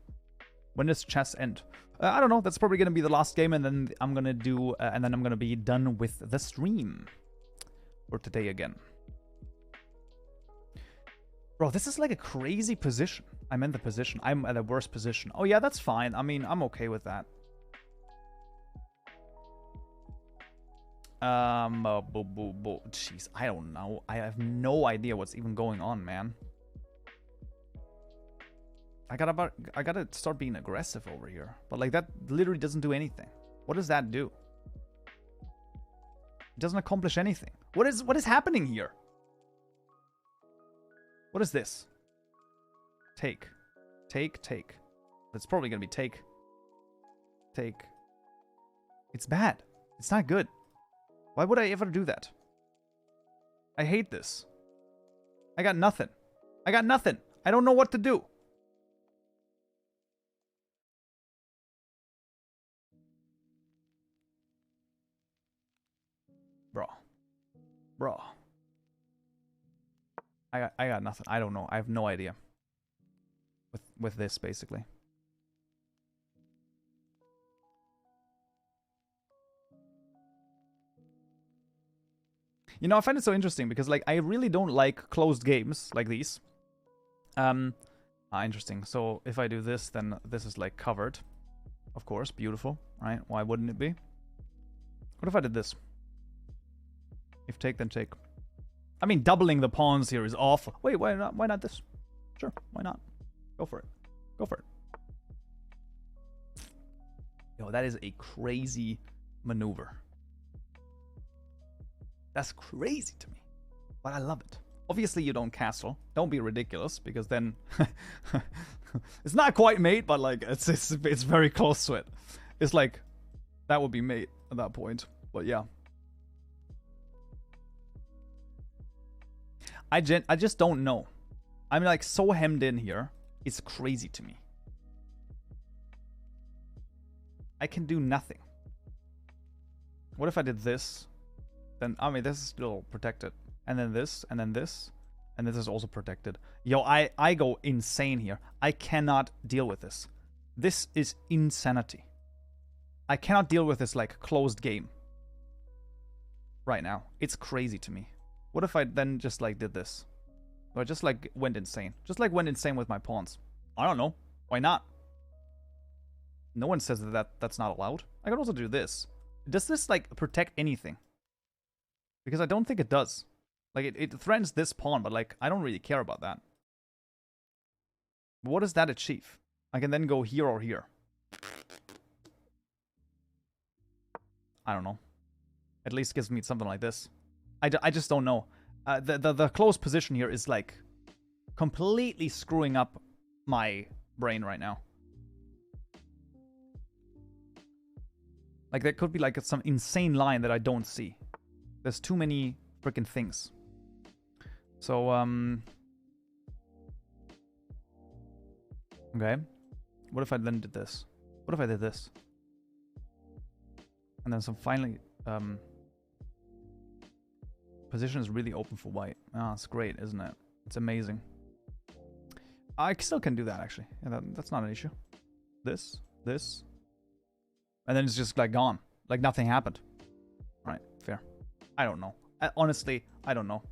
When does chess end? I don't know. That's probably going to be the last game, and then I'm going to do... and then I'm going to be done with the stream. For today again. Bro, this is like a crazy position. I'm in the position. I'm at a worse position. Oh, yeah, that's fine. I mean, I'm okay with that. Jeez, I don't know. I have no idea what's even going on, man. I gotta start being aggressive over here. But, like, that literally doesn't do anything. What does that do? It doesn't accomplish anything. What is happening here? What is this? Take. Take, take. That's probably gonna be take. Take. It's bad. It's not good. Why would I ever do that? I hate this. I got nothing. I got nothing. I don't know what to do. Bro. I got nothing. I don't know. I have no idea. With this, basically. You know, I find it so interesting because, like, I really don't like closed games like these. Interesting. So if I do this, then this is, like, covered. Of course, beautiful, right? Why wouldn't it be? What if I did this? If take, then take. I mean, doubling the pawns here is awful. Wait, why not? Why not this? Sure, why not? Go for it. Go for it. Yo, that is a crazy maneuver. That's crazy to me. But I love it. Obviously, you don't castle. Don't be ridiculous, because then it's not quite mate, but like it's very close to it. It's like that would be mate at that point. But yeah, I just don't know. I'm like so hemmed in here. It's crazy to me. I can do nothing. What if I did this? Then, I mean, this is still protected. And then this, and then this. And this is also protected. Yo, I go insane here. I cannot deal with this. This is insanity. I cannot deal with this, like, closed game. Right now. It's crazy to me. What if I then just, like, did this? Or just, like, went insane? Just, like, went insane with my pawns. I don't know. Why not? No one says that's not allowed. I can also do this. Does this, like, protect anything? Because I don't think it does. Like, it threatens this pawn, but, like, I don't really care about that. What does that achieve? I can then go here or here. I don't know. At least gives me something like this. I just don't know. The close position here is, like, completely screwing up my brain right now. Like, there could be, like, some insane line that I don't see. There's too many freaking things. So, okay. What if I then did this? What if I did this? And then some finally, position is really open for white. Ah, it's great, isn't it? It's amazing. I still can do that, actually. Yeah, that's not an issue. This. And then it's just, like, gone. Like, nothing happened. Alright, fair. I don't know. Honestly, I don't know.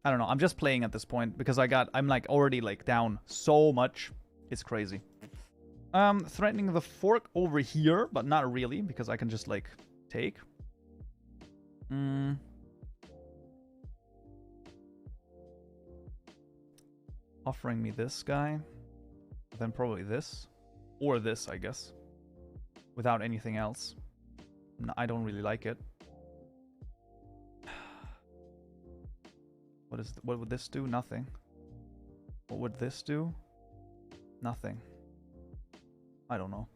I don't know. I'm just playing at this point because I'm, like, already, like, down so much. It's crazy. Threatening the fork over here, but not really, because I can just, like, take. Offering me this guy. Then probably this. Or this, I guess. Without anything else. No, I don't really like it. What would this do? Nothing. What would this do? Nothing. I don't know.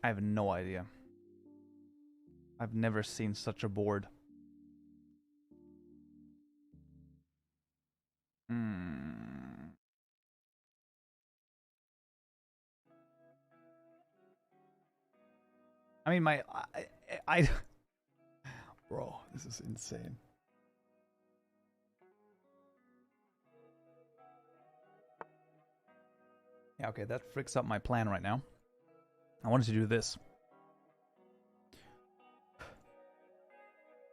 I have no idea. I've never seen such a board. I mean, I bro, this is insane. Yeah, okay, that freaks up my plan right now. I wanted to do this.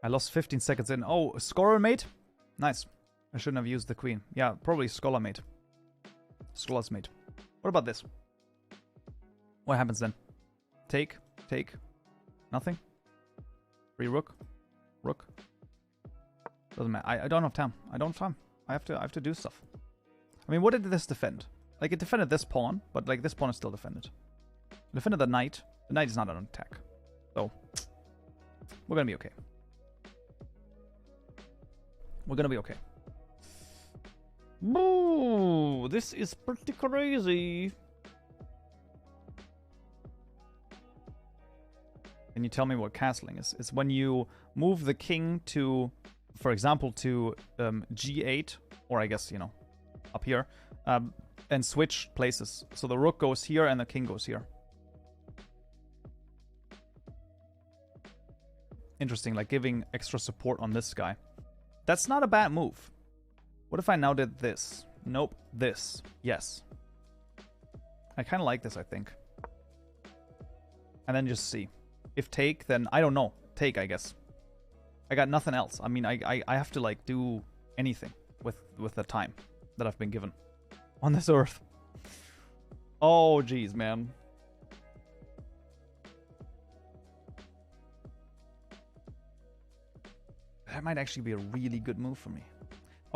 I lost 15 seconds in. Oh, Scholar Mate? Nice. I shouldn't have used the queen. Yeah, probably Scholar Mate. Scholar's Mate. What about this? What happens then? Take. Nothing. Free rook. Rook. Doesn't matter. I don't have time. I don't have time. I have to do stuff. I mean, what did this defend? Like, it defended this pawn, but, like, this pawn is still defended. It defended the knight. The knight is not on attack. So, we're gonna be okay. We're gonna be okay. Ooh, this is pretty crazy. Can you tell me what castling is? It's when you move the king to, for example, to g8, or I guess, you know, up here, and switch places. So the rook goes here and the king goes here. Interesting, like giving extra support on this guy. That's not a bad move. What if I now did this? Nope, this. Yes. I kind of like this, I think. And then just see. If take, then I don't know. Take, I guess. I got nothing else. I mean, I have to, like, do anything with the time that I've been given on this earth. Oh, jeez, man. That might actually be a really good move for me.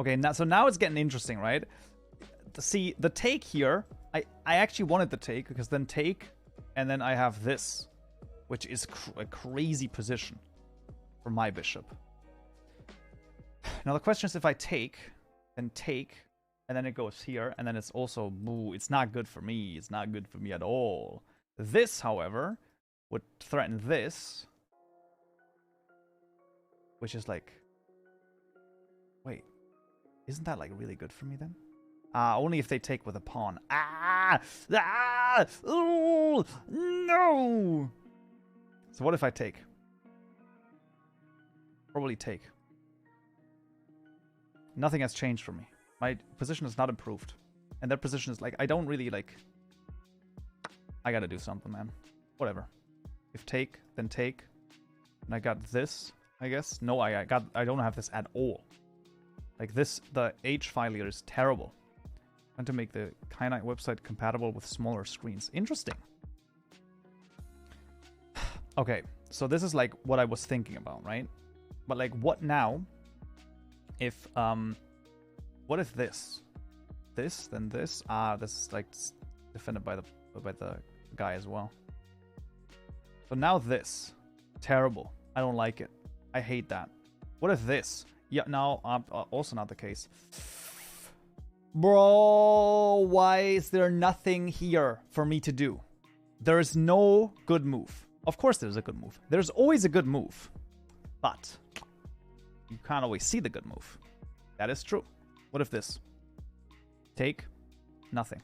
Okay, so now it's getting interesting, right? See, the take here, I actually wanted the take, because then take, and then I have this, which is a crazy position for my bishop. Now the question is, if I take, then take, and then it goes here, and then it's also, boo, it's not good for me. It's not good for me at all. This, however, would threaten this, which is like, wait, isn't that like really good for me then? Only if they take with a pawn. Oh, no. So what if I take? Probably take. Nothing has changed for me. My position is not improved. And their position is like, I don't really like... I gotta do something, man. Whatever. If take, then take. And I got this, I guess. No, I don't have this at all. Like this, the H file here is terrible. And to make the Kyanite website compatible with smaller screens. Interesting. Okay, so this is like what I was thinking about, right? But like, what now if, what if this? This, then this? This is like defended by the guy as well. So now this. Terrible. I don't like it. I hate that. What if this? Yeah, now, also not the case. Bro, why is there nothing here for me to do? There is no good move. Of course there's a good move. There's always a good move. But you can't always see the good move. That is true. What if this? Take? Nothing.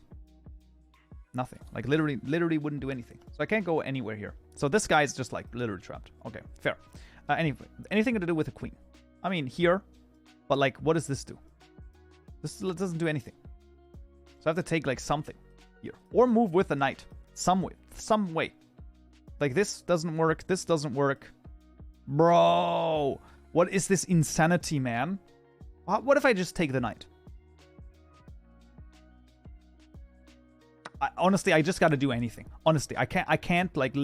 Nothing. Like literally wouldn't do anything. So I can't go anywhere here. So this guy is just like literally trapped. Okay, fair. Anyway, anything to do with the queen? I mean, here. But like, what does this do? This doesn't do anything. So I have to take like something here. Or move with the knight. Some way. Like this doesn't work. This doesn't work. Bro. What is this insanity, man? What if I just take the knight? Honestly, I just got to do anything. Honestly, I can't like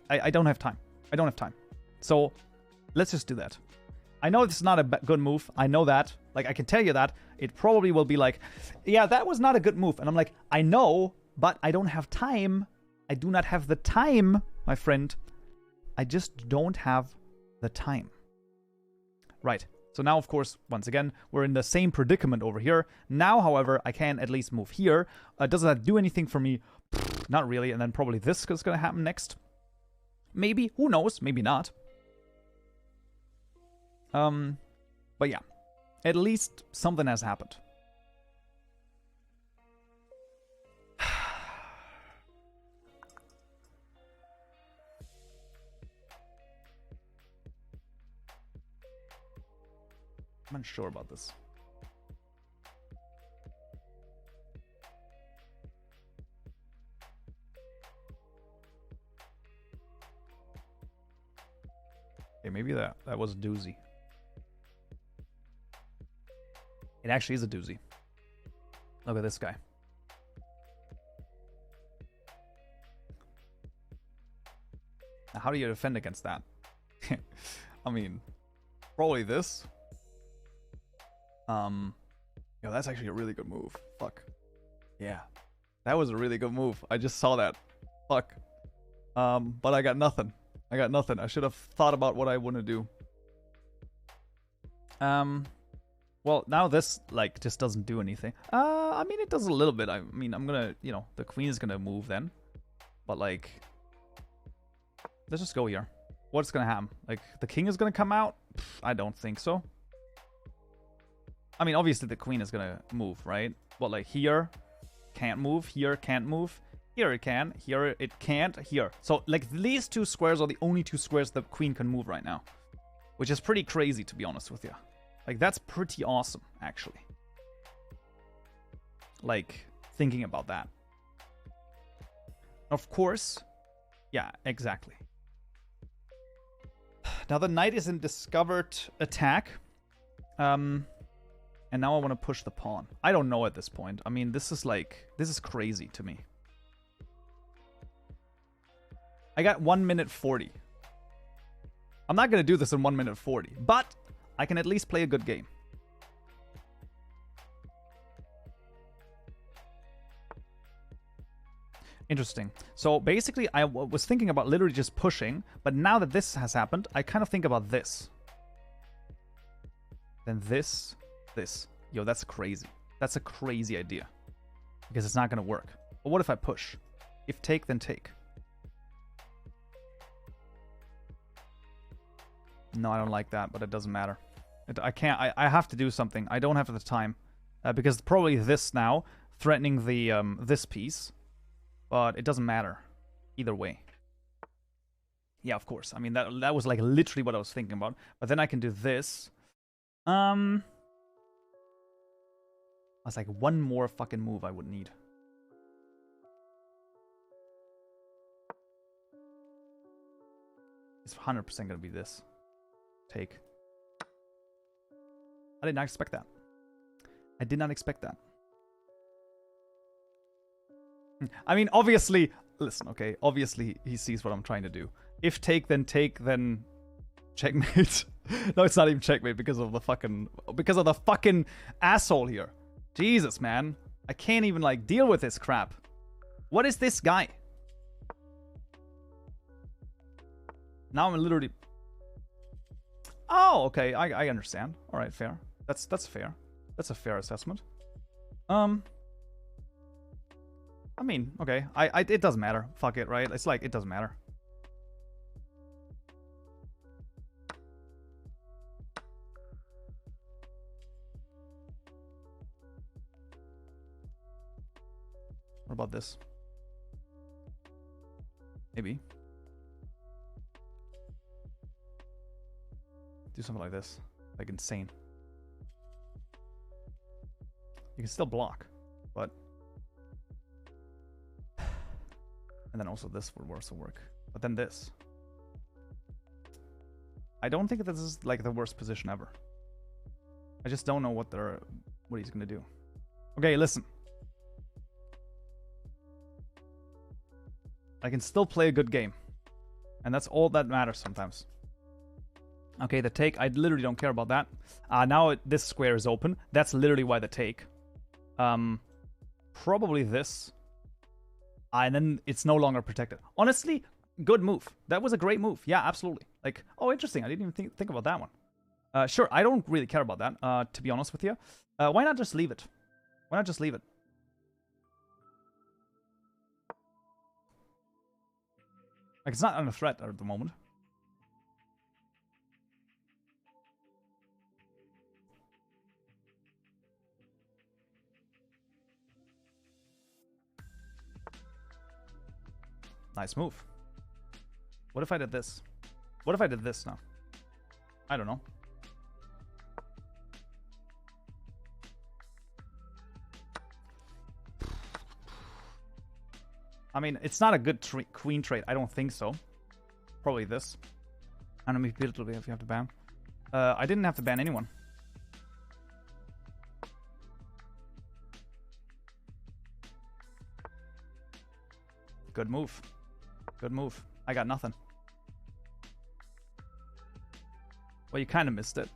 I don't have time. I don't have time. So let's just do that. I know it's not a good move. I know that. Like, I can tell you that. It probably will be like, yeah, that was not a good move. And I'm like, I know, but I don't have time. I do not have the time, my friend. I just don't have the time. Right. So now, of course, once again, we're in the same predicament over here. Now, however, I can at least move here. Does that do anything for me? Not really. And then probably this is going to happen next. Maybe. Who knows? Maybe not. But yeah. At least something has happened. I'm unsure about this. Okay, maybe that was a doozy. It actually is a doozy. Look at this guy. Now, how do you defend against that? I mean, probably this. Yo, that's actually a really good move. Fuck. Yeah. That was a really good move. I just saw that. Fuck. But I got nothing. I got nothing. I should have thought about what I want to do. Well, now this, like, just doesn't do anything. I mean, it does a little bit. I mean, I'm gonna, you know, the queen is gonna move then. But, like, let's just go here. What's gonna happen? Like, the king is gonna come out? Pff, I don't think so. I mean, obviously the queen is gonna move, right? But, like, here, can't move. Here, can't move. Here it can. Here it can't. Here. So, like, these two squares are the only two squares the queen can move right now. Which is pretty crazy, to be honest with you. Like, that's pretty awesome, actually. Like, thinking about that. Of course. Yeah, exactly. Now, the knight is in discovered attack. And now I want to push the pawn. I don't know at this point. I mean, this is like... This is crazy to me. I got 1 minute 40. I'm not going to do this in 1 minute 40. But... I can at least play a good game. Interesting. So basically, I was thinking about literally just pushing, but now that this has happened, I kind of think about this. Then this. Yo, that's crazy. That's a crazy idea. Because it's not going to work. But what if I push? If take, then take. No, I don't like that, but it doesn't matter. I can't. I have to do something. I don't have the time. Because probably this now, threatening the this piece. But it doesn't matter. Either way. Yeah, of course. I mean, that was like literally what I was thinking about. But then I can do this. That's like one more fucking move I would need. It's 100% gonna be this. Take. I did not expect that. I did not expect that. I mean, obviously, listen, okay, obviously he sees what I'm trying to do. If take, then checkmate. No, it's not even checkmate because of the fucking asshole here. Jesus, man. I can't even, like, deal with this crap. What is this guy? Now I'm literally... Oh, okay, I understand. Alright, fair. That's fair. That's a fair assessment. I mean, okay. It doesn't matter. Fuck it, right? It's like, it doesn't matter. What about this? Maybe. Do something like this. Like insane. You can still block, but... And then also this would also work. But then this. I don't think this is like the worst position ever. I just don't know what he's gonna do. Okay, listen. I can still play a good game. And that's all that matters sometimes. Okay, the take. I literally don't care about that. Now this square is open. That's literally why the take. Probably this. And then it's no longer protected. Honestly, good move. That was a great move. Yeah, absolutely. Like, oh, interesting. I didn't even think about that one. Sure, I don't really care about that, to be honest with you. Why not just leave it? Why not just leave it? Like, it's not under threat at the moment. Nice move. What if I did this? What if I did this now? I don't know. I mean, it's not a good queen trade. I don't think so. Probably this. Enemy build if you have to ban. I didn't have to ban anyone. Good move. Good move. I got nothing. Well, you kind of missed it.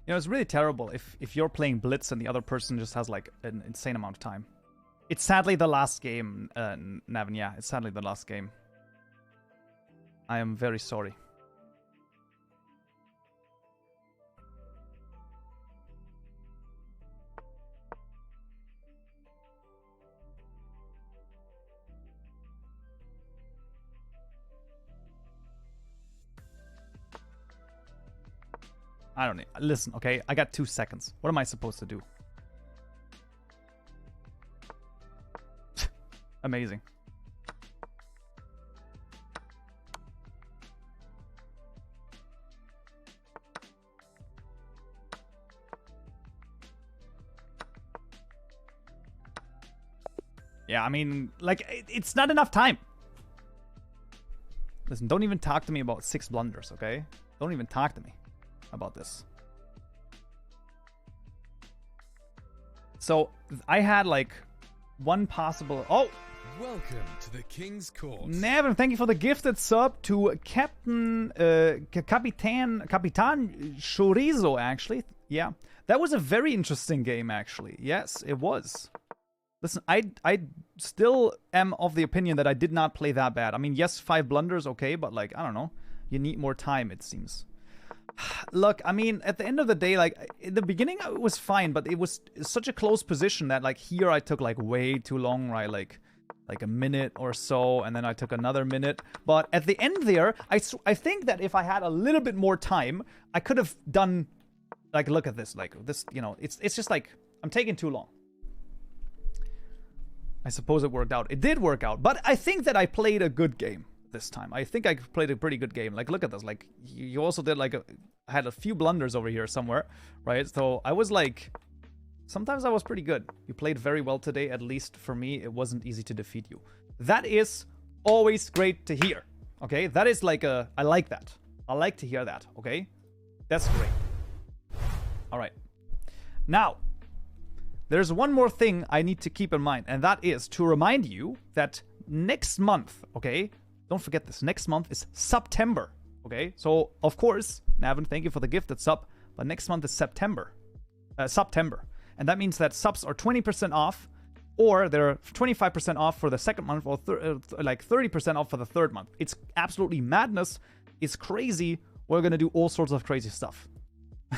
You know, it's really terrible if you're playing Blitz and the other person just has, like, an insane amount of time. It's sadly the last game, Navin. Yeah, it's sadly the last game. I am very sorry. I don't need... Listen, okay? I got 2 seconds. What am I supposed to do? Amazing. Yeah, I mean, like, it's not enough time. Listen, don't even talk to me about 6 blunders, okay? Don't even talk to me about this. So I had like one possible... Oh, Welcome to the King's Court. Nevin, thank you for the gifted sub to Captain Capitan Chorizo, actually. Yeah, that was a very interesting game, actually. Yes, it was. Listen, I still am of the opinion that I did not play that bad. I mean, yes, 5 blunders, okay, but like, I don't know. You need more time, it seems. Look, I mean, at the end of the day, like, in the beginning, it was fine, but it was such a close position that, like, here I took, like, way too long, right? Like a minute or so, and then I took another minute. But at the end there, I think that if I had a little bit more time, I could have done, like, look at this, like, this, you know, it's just like, I'm taking too long. I suppose it worked out. It did work out, but I think that I played a good game this time. I think I played a pretty good game. Like, look at this. Like, you also did, like, had a few blunders over here somewhere, right? So I was like, sometimes I was pretty good. You played very well today. At least for me, it wasn't easy to defeat you. That is always great to hear, okay? That is like I like that. I like to hear that, okay? That's great. All right. Now, there's one more thing I need to keep in mind, and that is to remind you that next month, okay? Don't forget this. Next month is September, okay? So, of course, Navin, thank you for the gifted sub, but next month is September. And that means that subs are 20% off, or they're 25% off for the second month, or like 30% off for the third month. It's absolutely madness. It's crazy. We're going to do all sorts of crazy stuff.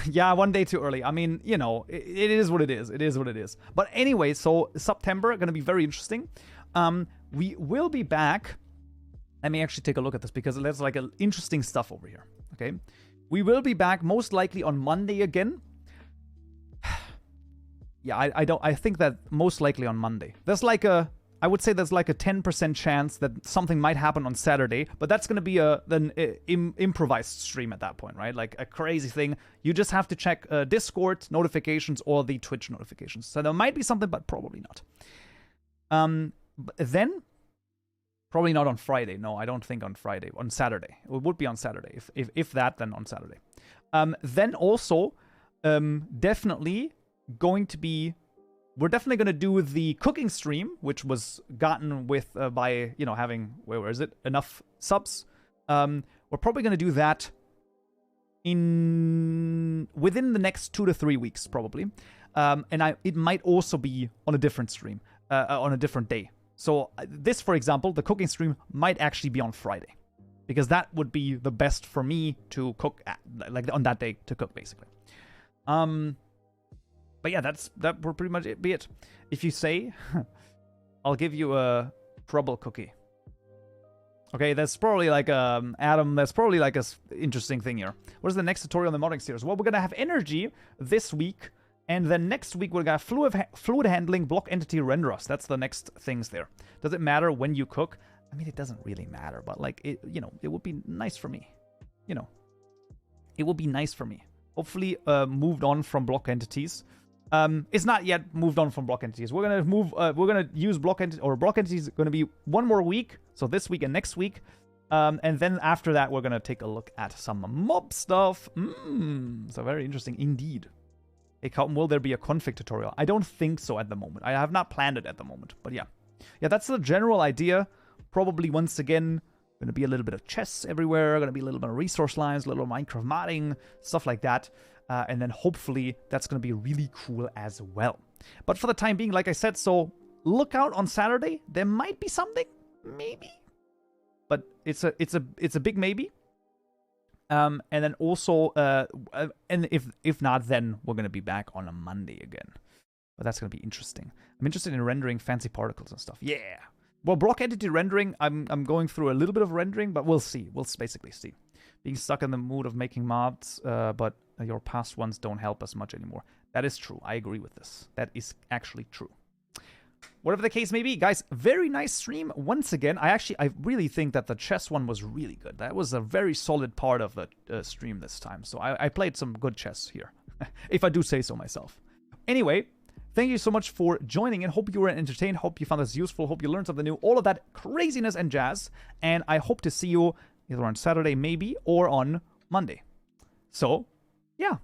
Yeah, one day too early. I mean, you know, it is what it is. It is what it is. But anyway, so September, going to be very interesting. We will be back. Let me actually take a look at this, because there's like interesting stuff over here. Okay. We will be back most likely on Monday again. Yeah, I think that most likely on Monday. There's like I would say there's like a 10% chance that something might happen on Saturday, but that's going to be an improvised stream at that point, right? Like a crazy thing. You just have to check Discord notifications or the Twitch notifications. So there might be something, but probably not. Then, probably not on Friday. No, I don't think on Friday. On Saturday. It would be on Saturday. If that, then on Saturday. Then also, definitely going to be, we're definitely going to do the cooking stream, which was gotten with by, you know, having, where is it, enough subs. We're probably going to do that within the next 2 to 3 weeks, probably. And it might also be on a different stream, on a different day. So this, for example, the cooking stream might actually be on Friday, because that would be the best for me to cook like on that day to cook, basically. But yeah, that will pretty much be it. If you say, I'll give you a trouble cookie. Okay, that's probably like Adam. That's probably like a interesting thing here. What is the next tutorial in the modding series? Well, we're gonna have energy this week, and then next week we're gonna have fluid handling, block entity, renderers. That's the next things there. Does it matter when you cook? I mean, it doesn't really matter, but like it, you know, it would be nice for me. You know, it would be nice for me. Hopefully, moved on from block entities. It's not yet moved on from block entities. We're gonna move. We're gonna use block entities, or block entities are gonna be one more week. So this week and next week, and then after that, we're gonna take a look at some mob stuff. So very interesting indeed. Hey, Kaupenjoe, will there be a config tutorial? I don't think so at the moment. I have not planned it at the moment, but yeah, that's the general idea. Probably once again, gonna be a little bit of chess everywhere. Gonna be a little bit of resource lines, a little Minecraft modding, stuff like that. And then hopefully that's going to be really cool as well. But for the time being, like I said, so look out on Saturday. There might be something, maybe, but it's a big maybe. And then also, and if not, then we're going to be back on a Monday again. But that's going to be interesting. I'm interested in rendering fancy particles and stuff. Yeah. Well, block entity rendering, I'm going through a little bit of rendering, but we'll see. We'll basically see. Being stuck in the mood of making mobs, but your past ones don't help us much anymore. That is true. I agree with this. That is actually true. Whatever the case may be, guys, very nice stream once again. I really think that the chess one was really good. That was a very solid part of the stream this time. So I played some good chess here, if I do say so myself. Anyway, thank you so much for joining in. Hope you were entertained. Hope you found this useful. Hope you learned something new. All of that craziness and jazz. And I hope to see you either on Saturday, maybe, or on Monday. So, yeah.